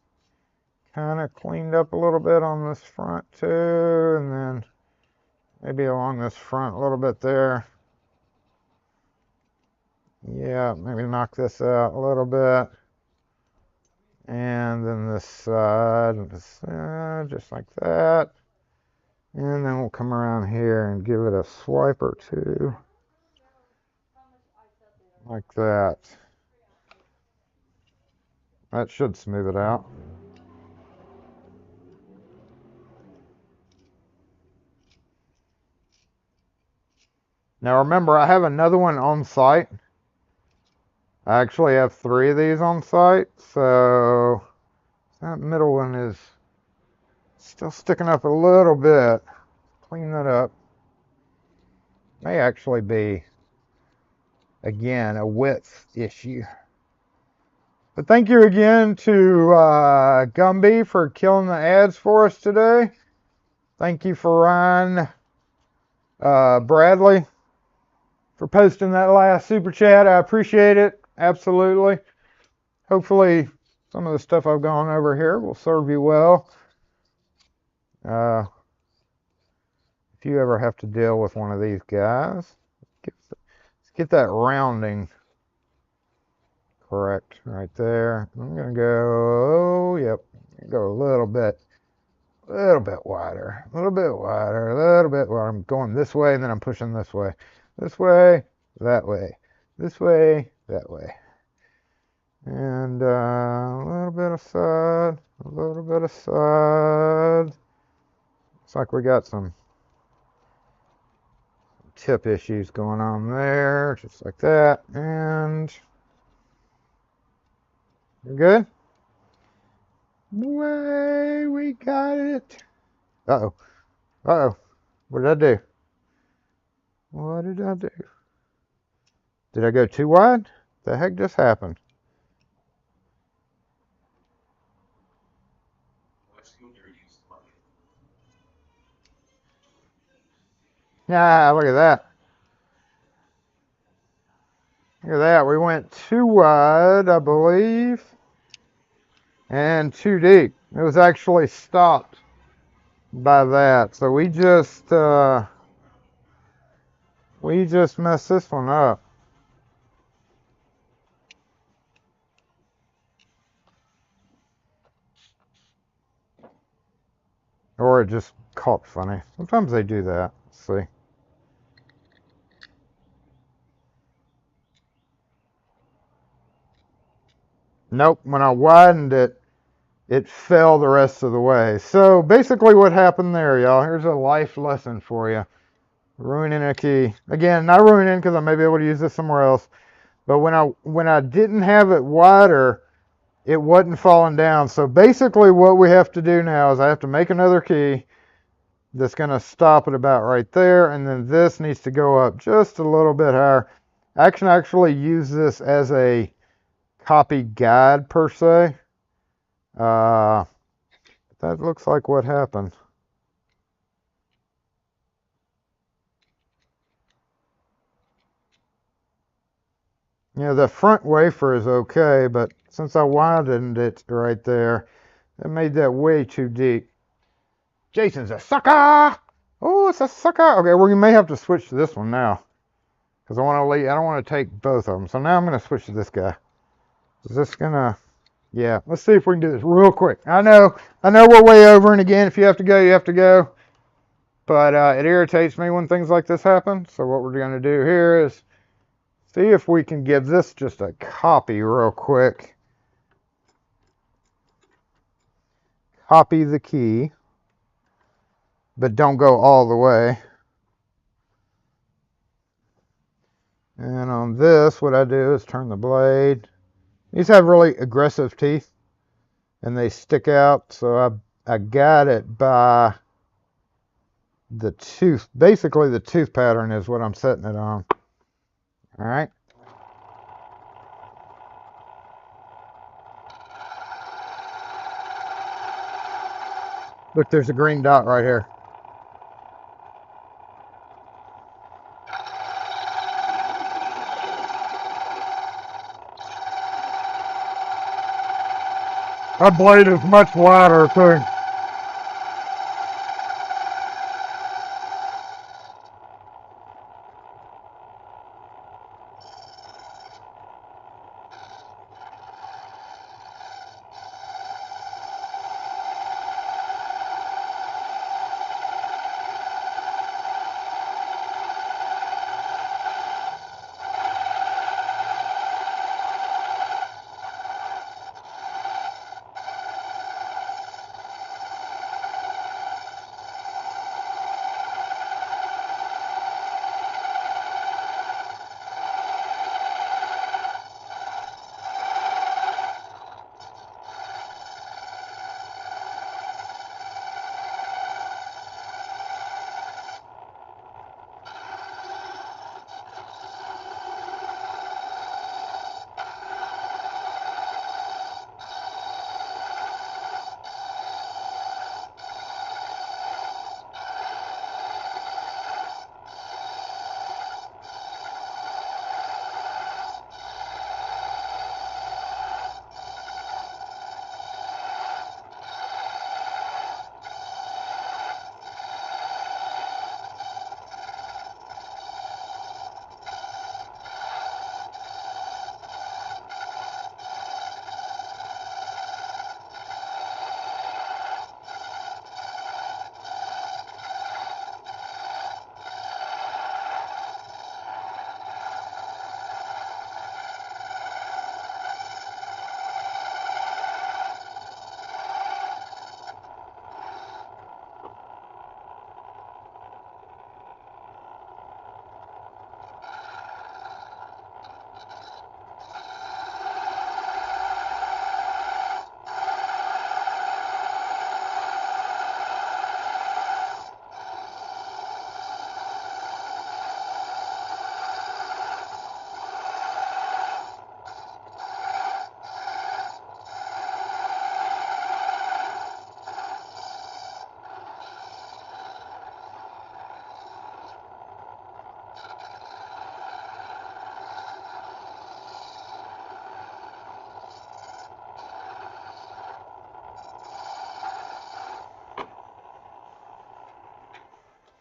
kind of cleaned up a little bit on this front too, and then maybe along this front a little bit there. Yeah, maybe knock this out a little bit. And then this side, just like that. And then we'll come around here and give it a swipe or two. Like that. That should smooth it out. Now remember, I have another one on site. I actually have 3 of these on site, so that middle one is still sticking up a little bit. Clean that up. May actually be, again, a width issue. But thank you again to Gumby for killing the ads for us today. Thank you for Ryan Bradley for posting that last super chat. I appreciate it. Absolutely. Hopefully some of the stuff I've gone over here will serve you well. If you ever have to deal with one of these guys, let's get that rounding correct right there. I'm going to go, yep, go a little bit wider, a little bit wider, a little bit wider. I'm going this way and then I'm pushing this way, that way, this way, that way. And a little bit of side, a little bit of side. Looks like we got some tip issues going on there, just like that. And we're good. Way, we got it. Uh-oh. Uh-oh. What did I do? What did I do? Did I go too wide? The heck just happened? Yeah, look at that. Look at that. We went too wide, I believe, and too deep. It was actually stopped by that. So we just messed this one up. Or it just caught funny. Sometimes they do that. Let's see. Nope, when I widened it, it fell the rest of the way. So basically what happened there, y'all, here's a life lesson for you. Ruining a key. Again, not ruining because I may be able to use this somewhere else. But when I didn't have it wider, it wasn't falling down. So basically what we have to do now is I have to make another key that's going to stop it about right there. And then this needs to go up just a little bit higher. I can actually use this as a copy guide per se. That looks like what happened. Yeah, the front wafer is okay, but since I widened it right there, it made that way too deep. Jason's a sucker! Oh, it's a sucker! Okay, well, you may have to switch to this one now. Because I don't want to take both of them. So now I'm going to switch to this guy. Is this going to... Yeah, let's see if we can do this real quick. I know we're way over, and again, if you have to go, you have to go. But it irritates me when things like this happen. So what we're going to do here is see if we can give this just a copy real quick. Copy the key, but don't go all the way. And on this, what I do is turn the blade. These have really aggressive teeth, and they stick out, so I got it by the tooth. Basically, the tooth pattern is what I'm setting it on. All right. Look, there's a green dot right here. That blade is much wider too.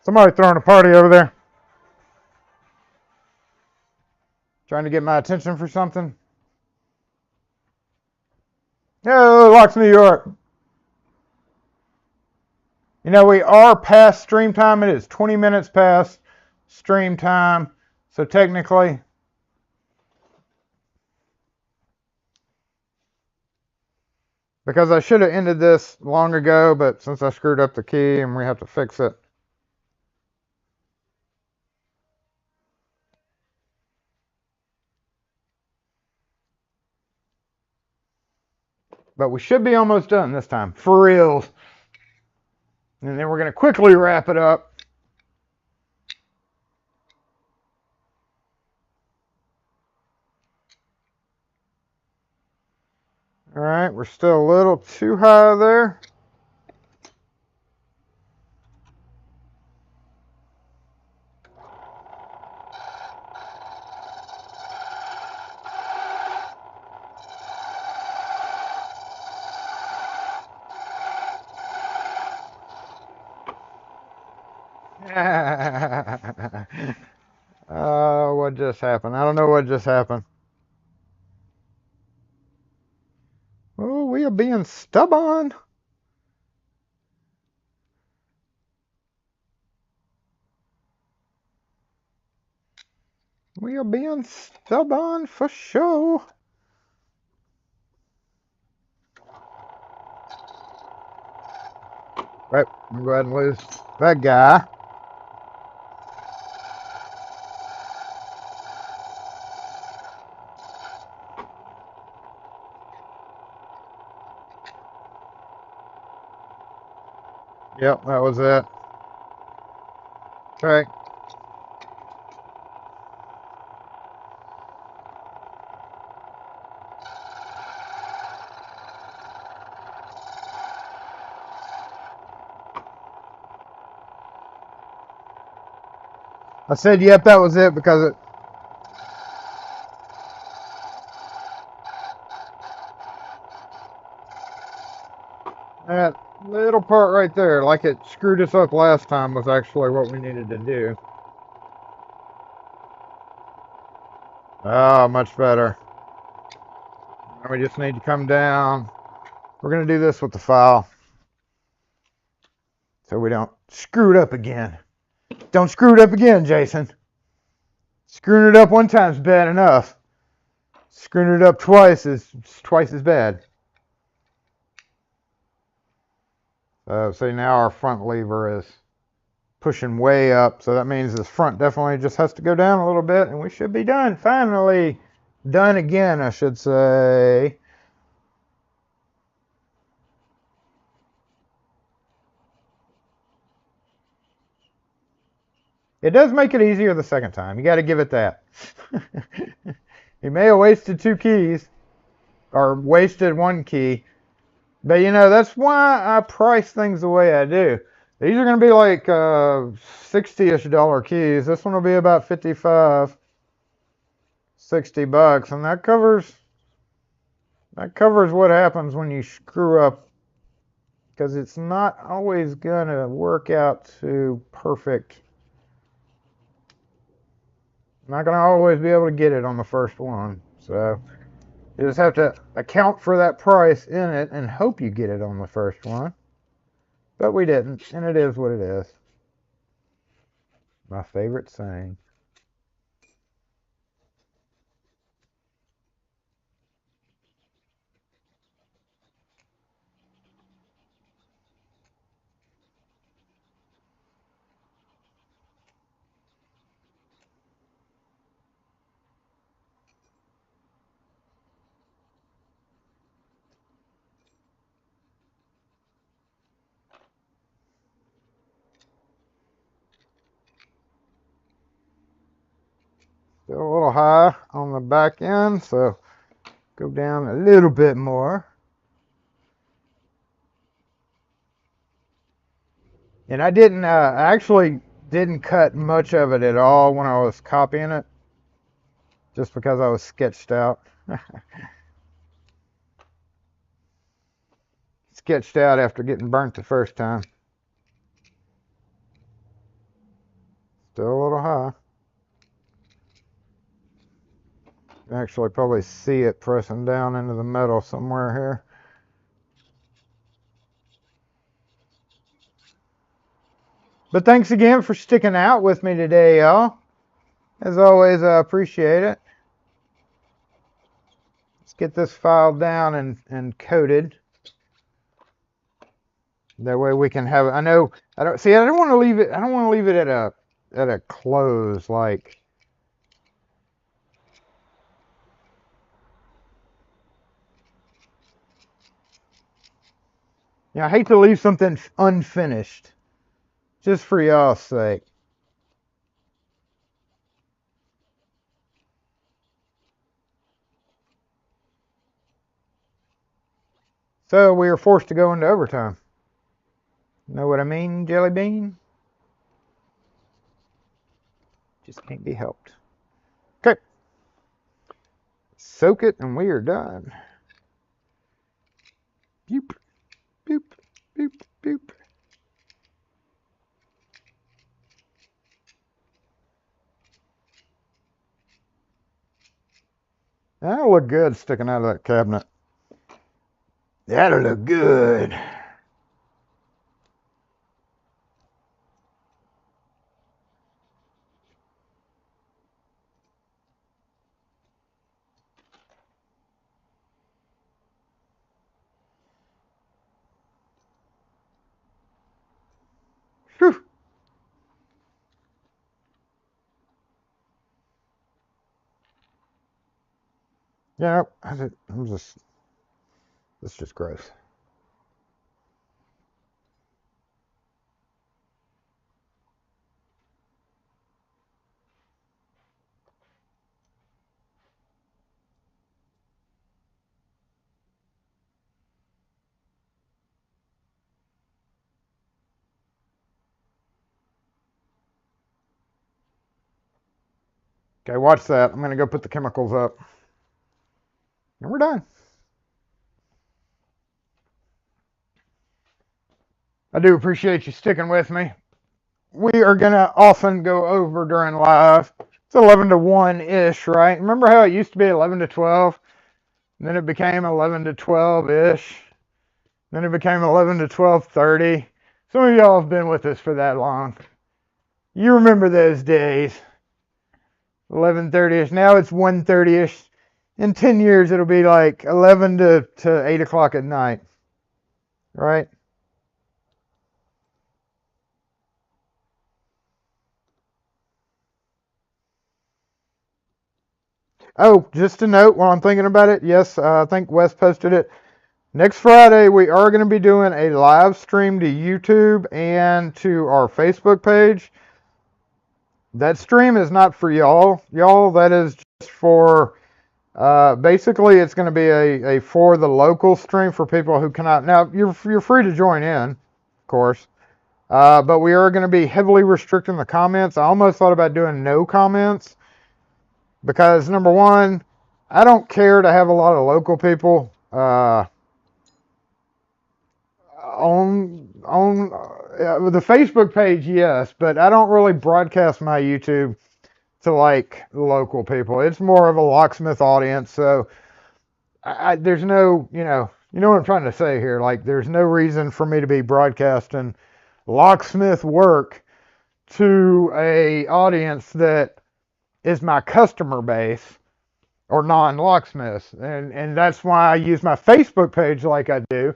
Somebody throwing a party over there. Trying to get my attention for something. Yo, Locksmith, New York. You know, we are past stream time. It is 20 minutes past stream time. So technically, because I should have ended this long ago, but since I screwed up the key and we have to fix it. But we should be almost done this time, for real. And then we're going to quickly wrap it up. All right, we're still a little too high there. What just happened? I don't know what just happened. Oh, we are being stubborn. We are being stubborn for sure. Right, we'll go ahead and lose that guy. Yep, that was it. Okay. I said, yep, that was it because it. That little part right there, like it screwed us up last time, was actually what we needed to do. Oh, much better. Now we just need to come down. We're going to do this with the file so we don't screw it up again. Don't screw it up again, Jason. Screwing it up one time is bad enough. Screwing it up twice is twice as bad. See, now our front lever is pushing way up, so that means this front definitely just has to go down a little bit, and we should be done. Finally done again, I should say. It does make it easier the second time. You got to give it that. You may have wasted 2 keys, or wasted 1 key, but you know, that's why I price things the way I do. These are going to be like $60-ish keys. This one will be about 55, 60 bucks, and that covers what happens when you screw up, because it's not always going to work out to perfect. I'm not going to always be able to get it on the first one, so you just have to account for that price in it and hope you get it on the first one. But we didn't, and it is what it is. My favorite saying. Still a little high on the back end, so go down a little bit more. And I actually didn't cut much of it at all when I was copying it, just because I was sketched out. Sketched out after getting burnt the first time. high. You can actually probably see it pressing down into the metal somewhere here. But thanks again for sticking out with me today, y'all. As always, I appreciate it. Let's get this filed down and coated. That way we can have it. I don't want to leave it. I don't want to leave it at a close like. Yeah, I hate to leave something unfinished, just for y'all's sake. So we were forced to go into overtime. Know what I mean, Jelly Bean? Just can't be helped. Okay. Soak it and we are done. Boop, boop, boop, boop. That'll look good sticking out of that cabinet. That'll look good. Whew. Yeah, this is just gross. Okay, watch that. I'm going to go put the chemicals up. And we're done. I do appreciate you sticking with me. We are going to often go over during live. It's 11 to 1-ish, right? Remember how it used to be 11 to 12? And then it became 11 to 12-ish. Then it became 11 to 12:30. Some of y'all have been with us for that long. You remember those days. 11:30-ish. Now it's 1:30-ish. In 10 years, it'll be like 11 to 8 o'clock at night. Right? Oh, just a note while I'm thinking about it. Yes, I think Wes posted it. Next Friday, we are going to be doing a live stream to YouTube and to our Facebook page. That stream is not for y'all. Y'all, that is just for, basically, it's going to be a for the local stream for people who cannot. Now, you're free to join in, of course. But we are going to be heavily restricting the comments. I almost thought about doing no comments. Because, number one, I don't care to have a lot of local people on the Facebook page, yes, but I don't really broadcast my YouTube to like local people. It's more of a locksmith audience, so there's no, you know what I'm trying to say here. Like, there's no reason for me to be broadcasting locksmith work to a audience that is my customer base or non-locksmiths. And that's why I use my Facebook page like I do,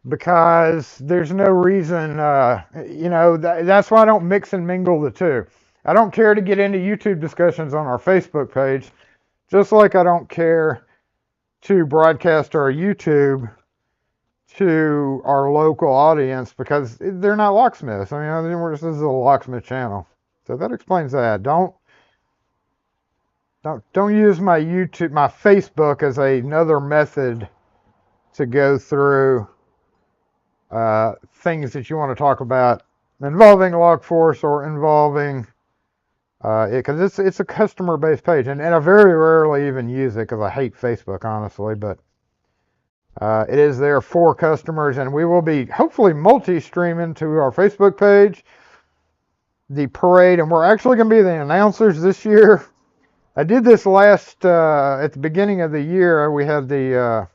because there's no reason, that's why I don't mix and mingle the two. I don't care to get into YouTube discussions on our Facebook page, just like I don't care to broadcast our YouTube to our local audience, because they're not locksmiths. I mean, this is a locksmith channel. So that explains that. Don't use my YouTube, my Facebook as another method to go through things that you want to talk about involving Log4ce or involving because it's a customer-based page, and I very rarely even use it because I hate Facebook, honestly, but it is there for customers, and we will be hopefully multi-streaming to our Facebook page the parade, and we're actually going to be the announcers this year. I did this last at the beginning of the year. We had the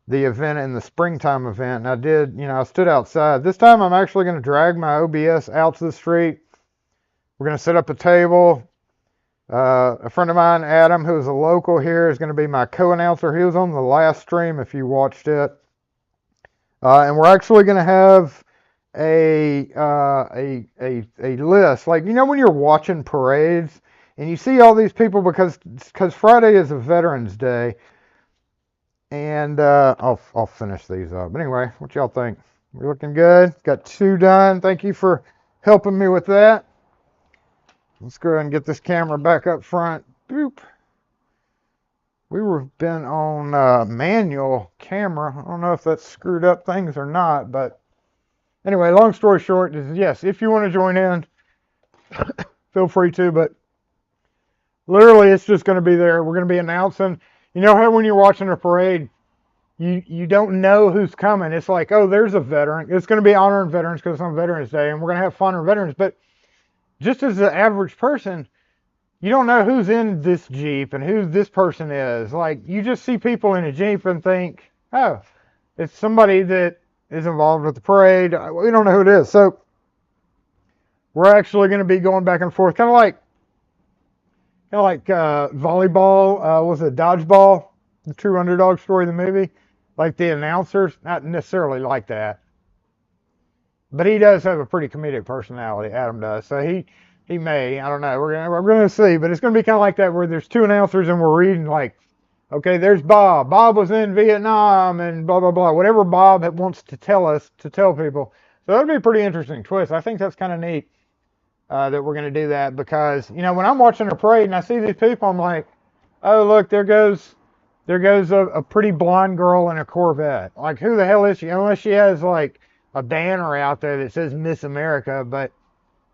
event in the springtime event, and I did, I stood outside. This time I'm actually going to drag my OBS out to the street. We're going to set up a table. A friend of mine, Adam, who's a local here, is going to be my co-announcer. He was on the last stream if you watched it. And we're actually going to have a list. Like, when you're watching parades and you see all these people, because Friday is a Veterans Day. And I'll finish these up. But anyway, what y'all think? We're looking good. Got 2 done. Thank you for helping me with that. Let's go ahead and get this camera back up front. Boop. We've been on manual camera. I don't know if that's screwed up things or not, but anyway, long story short is, yes, if you want to join in, feel free to, but literally it's just going to be there. We're going to be announcing. You know how when you're watching a parade, you don't know who's coming. It's like, oh, there's a veteran. It's going to be honoring veterans because it's on Veterans Day, and we're going to have fun on veterans, but just as the average person, you don't know who's in this Jeep and who this person is. Like, you just see people in a Jeep and think, oh, it's somebody that is involved with the parade. We don't know who it is. So we're actually going to be going back and forth, kind of like volleyball. Was it dodgeball? The True Underdog Story, the movie. Like the announcers, not necessarily like that. But he does have a pretty comedic personality, Adam does. So he may, I don't know. We're gonna see, but it's gonna be kind of like that where there's 2 announcers and we're reading like, okay, there's Bob. Bob was in Vietnam and blah blah blah. Whatever Bob wants to tell us to tell people. So that'll be a pretty interesting twist. I think that's kind of neat that we're gonna do that because when I'm watching a parade and I see these people, I'm like, oh look, there goes a pretty blonde girl in a Corvette. Like, who the hell is she? Unless she has like a banner out there that says Miss America, but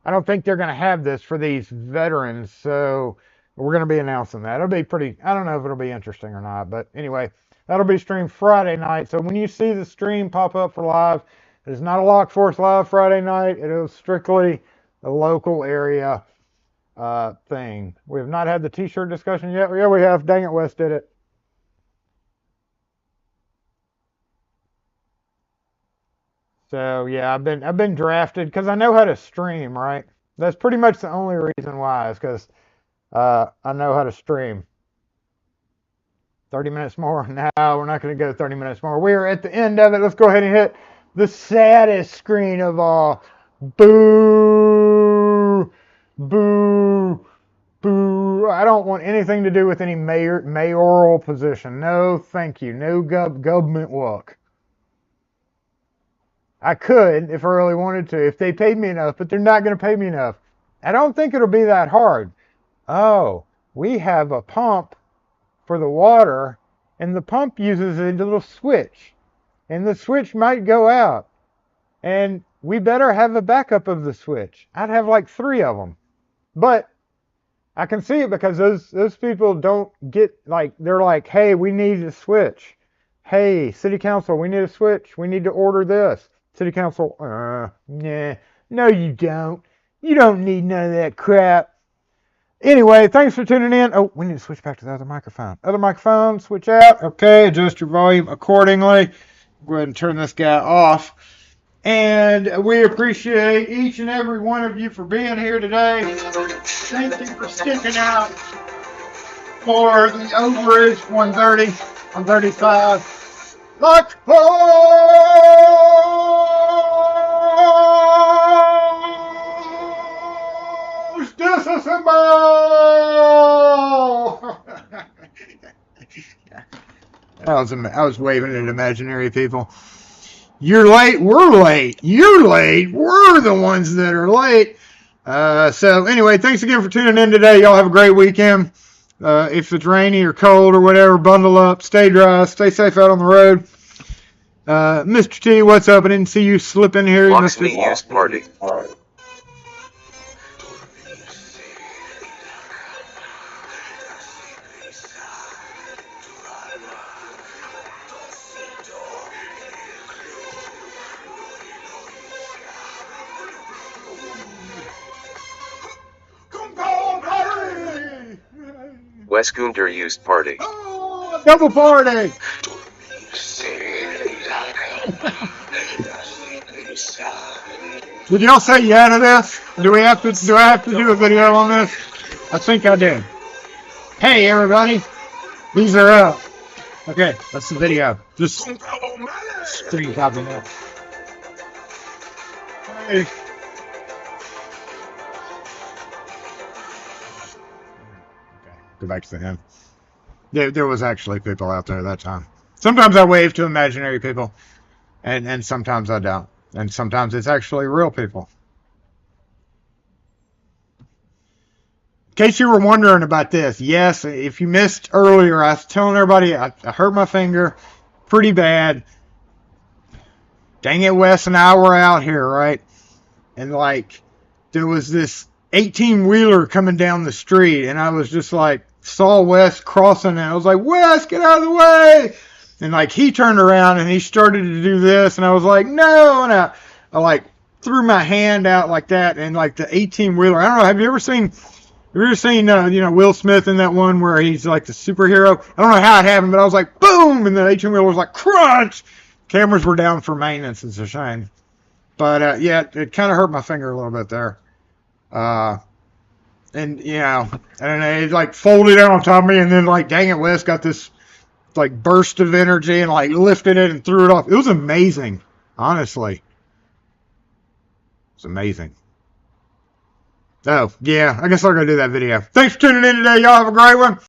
I don't think they're going to have this for these veterans, so we're going to be announcing that. It'll be pretty, I don't know if it'll be interesting or not, but anyway, that'll be streamed Friday night, so when you see the stream pop up for live, it is not a Lock Force Live Friday night, it is strictly a local area thing. We have not had the t-shirt discussion yet. Yeah, we have. Dang it, Wes did it. So yeah, I've been drafted because I know how to stream, right? That's pretty much the only reason why is because I know how to stream. 30 minutes more? No, we're not going to go 30 minutes more. We're at the end of it. Let's go ahead and hit the saddest screen of all. Boo! Boo! Boo! I don't want anything to do with any mayoral position. No, thank you. No government work. I could if I really wanted to, if they paid me enough, but they're not going to pay me enough. I don't think it'll be that hard. Oh, we have a pump for the water, and the pump uses a little switch, and the switch might go out, and we better have a backup of the switch. I'd have like 3 of them, but I can see it because those people don't get, like, they're like, hey, we need a switch. Hey, city council, we need a switch. We need to order this. City council, nah, no you don't. You don't need none of that crap. Anyway, thanks for tuning in. Oh, we need to switch back to the other microphone. Other microphone, switch out. Okay, adjust your volume accordingly. Go ahead and turn this guy off. And we appreciate each and every one of you for being here today. Thank you for sticking out for the overage 130, 135. Lock Force! Disassemble! I was waving at imaginary people. You're late, we're late. You're late, we're the ones that are late. So anyway, thanks again for tuning in today. Y'all have a great weekend. If it's rainy or cold or whatever, bundle up, stay dry, stay safe out on the road. Mr. T, what's up? I didn't see you slip in here. Locksmith used party. Wes Gunter used party. Oh, double party! Did y'all say yeah to this? Do I have to do a video on this? I think I did. Hey everybody, these are okay, that's the video. Just screen copy now. Hey. Okay, go back to the end. There was actually people out there that time. Sometimes I wave to imaginary people, and sometimes I don't. And sometimes it's actually real people. In case you were wondering about this, yes, if you missed earlier, I was telling everybody I hurt my finger pretty bad. Dang it, Wes and I were out here, right? And like, there was this 18-wheeler coming down the street, and I was just like, saw Wes crossing, and I was like, Wes, get out of the way! And like, he turned around and he started to do this, and I was like, no! And I like threw my hand out like that, and like the 18-wheeler, I don't know, have you ever seen Will Smith in that one where he's like the superhero? I don't know how it happened, but I was like, boom! And the 18-wheeler was like, crunch! Cameras were down for maintenance, it's a shame. But yeah, it kind of hurt my finger a little bit there. And it like folded out on top of me, and then like, dang it, Wes got this like burst of energy and like lifted it and threw it off. It was amazing, honestly. It's amazing. Oh, yeah, I guess I'll go do that video. Thanks for tuning in today. Y'all have a great one.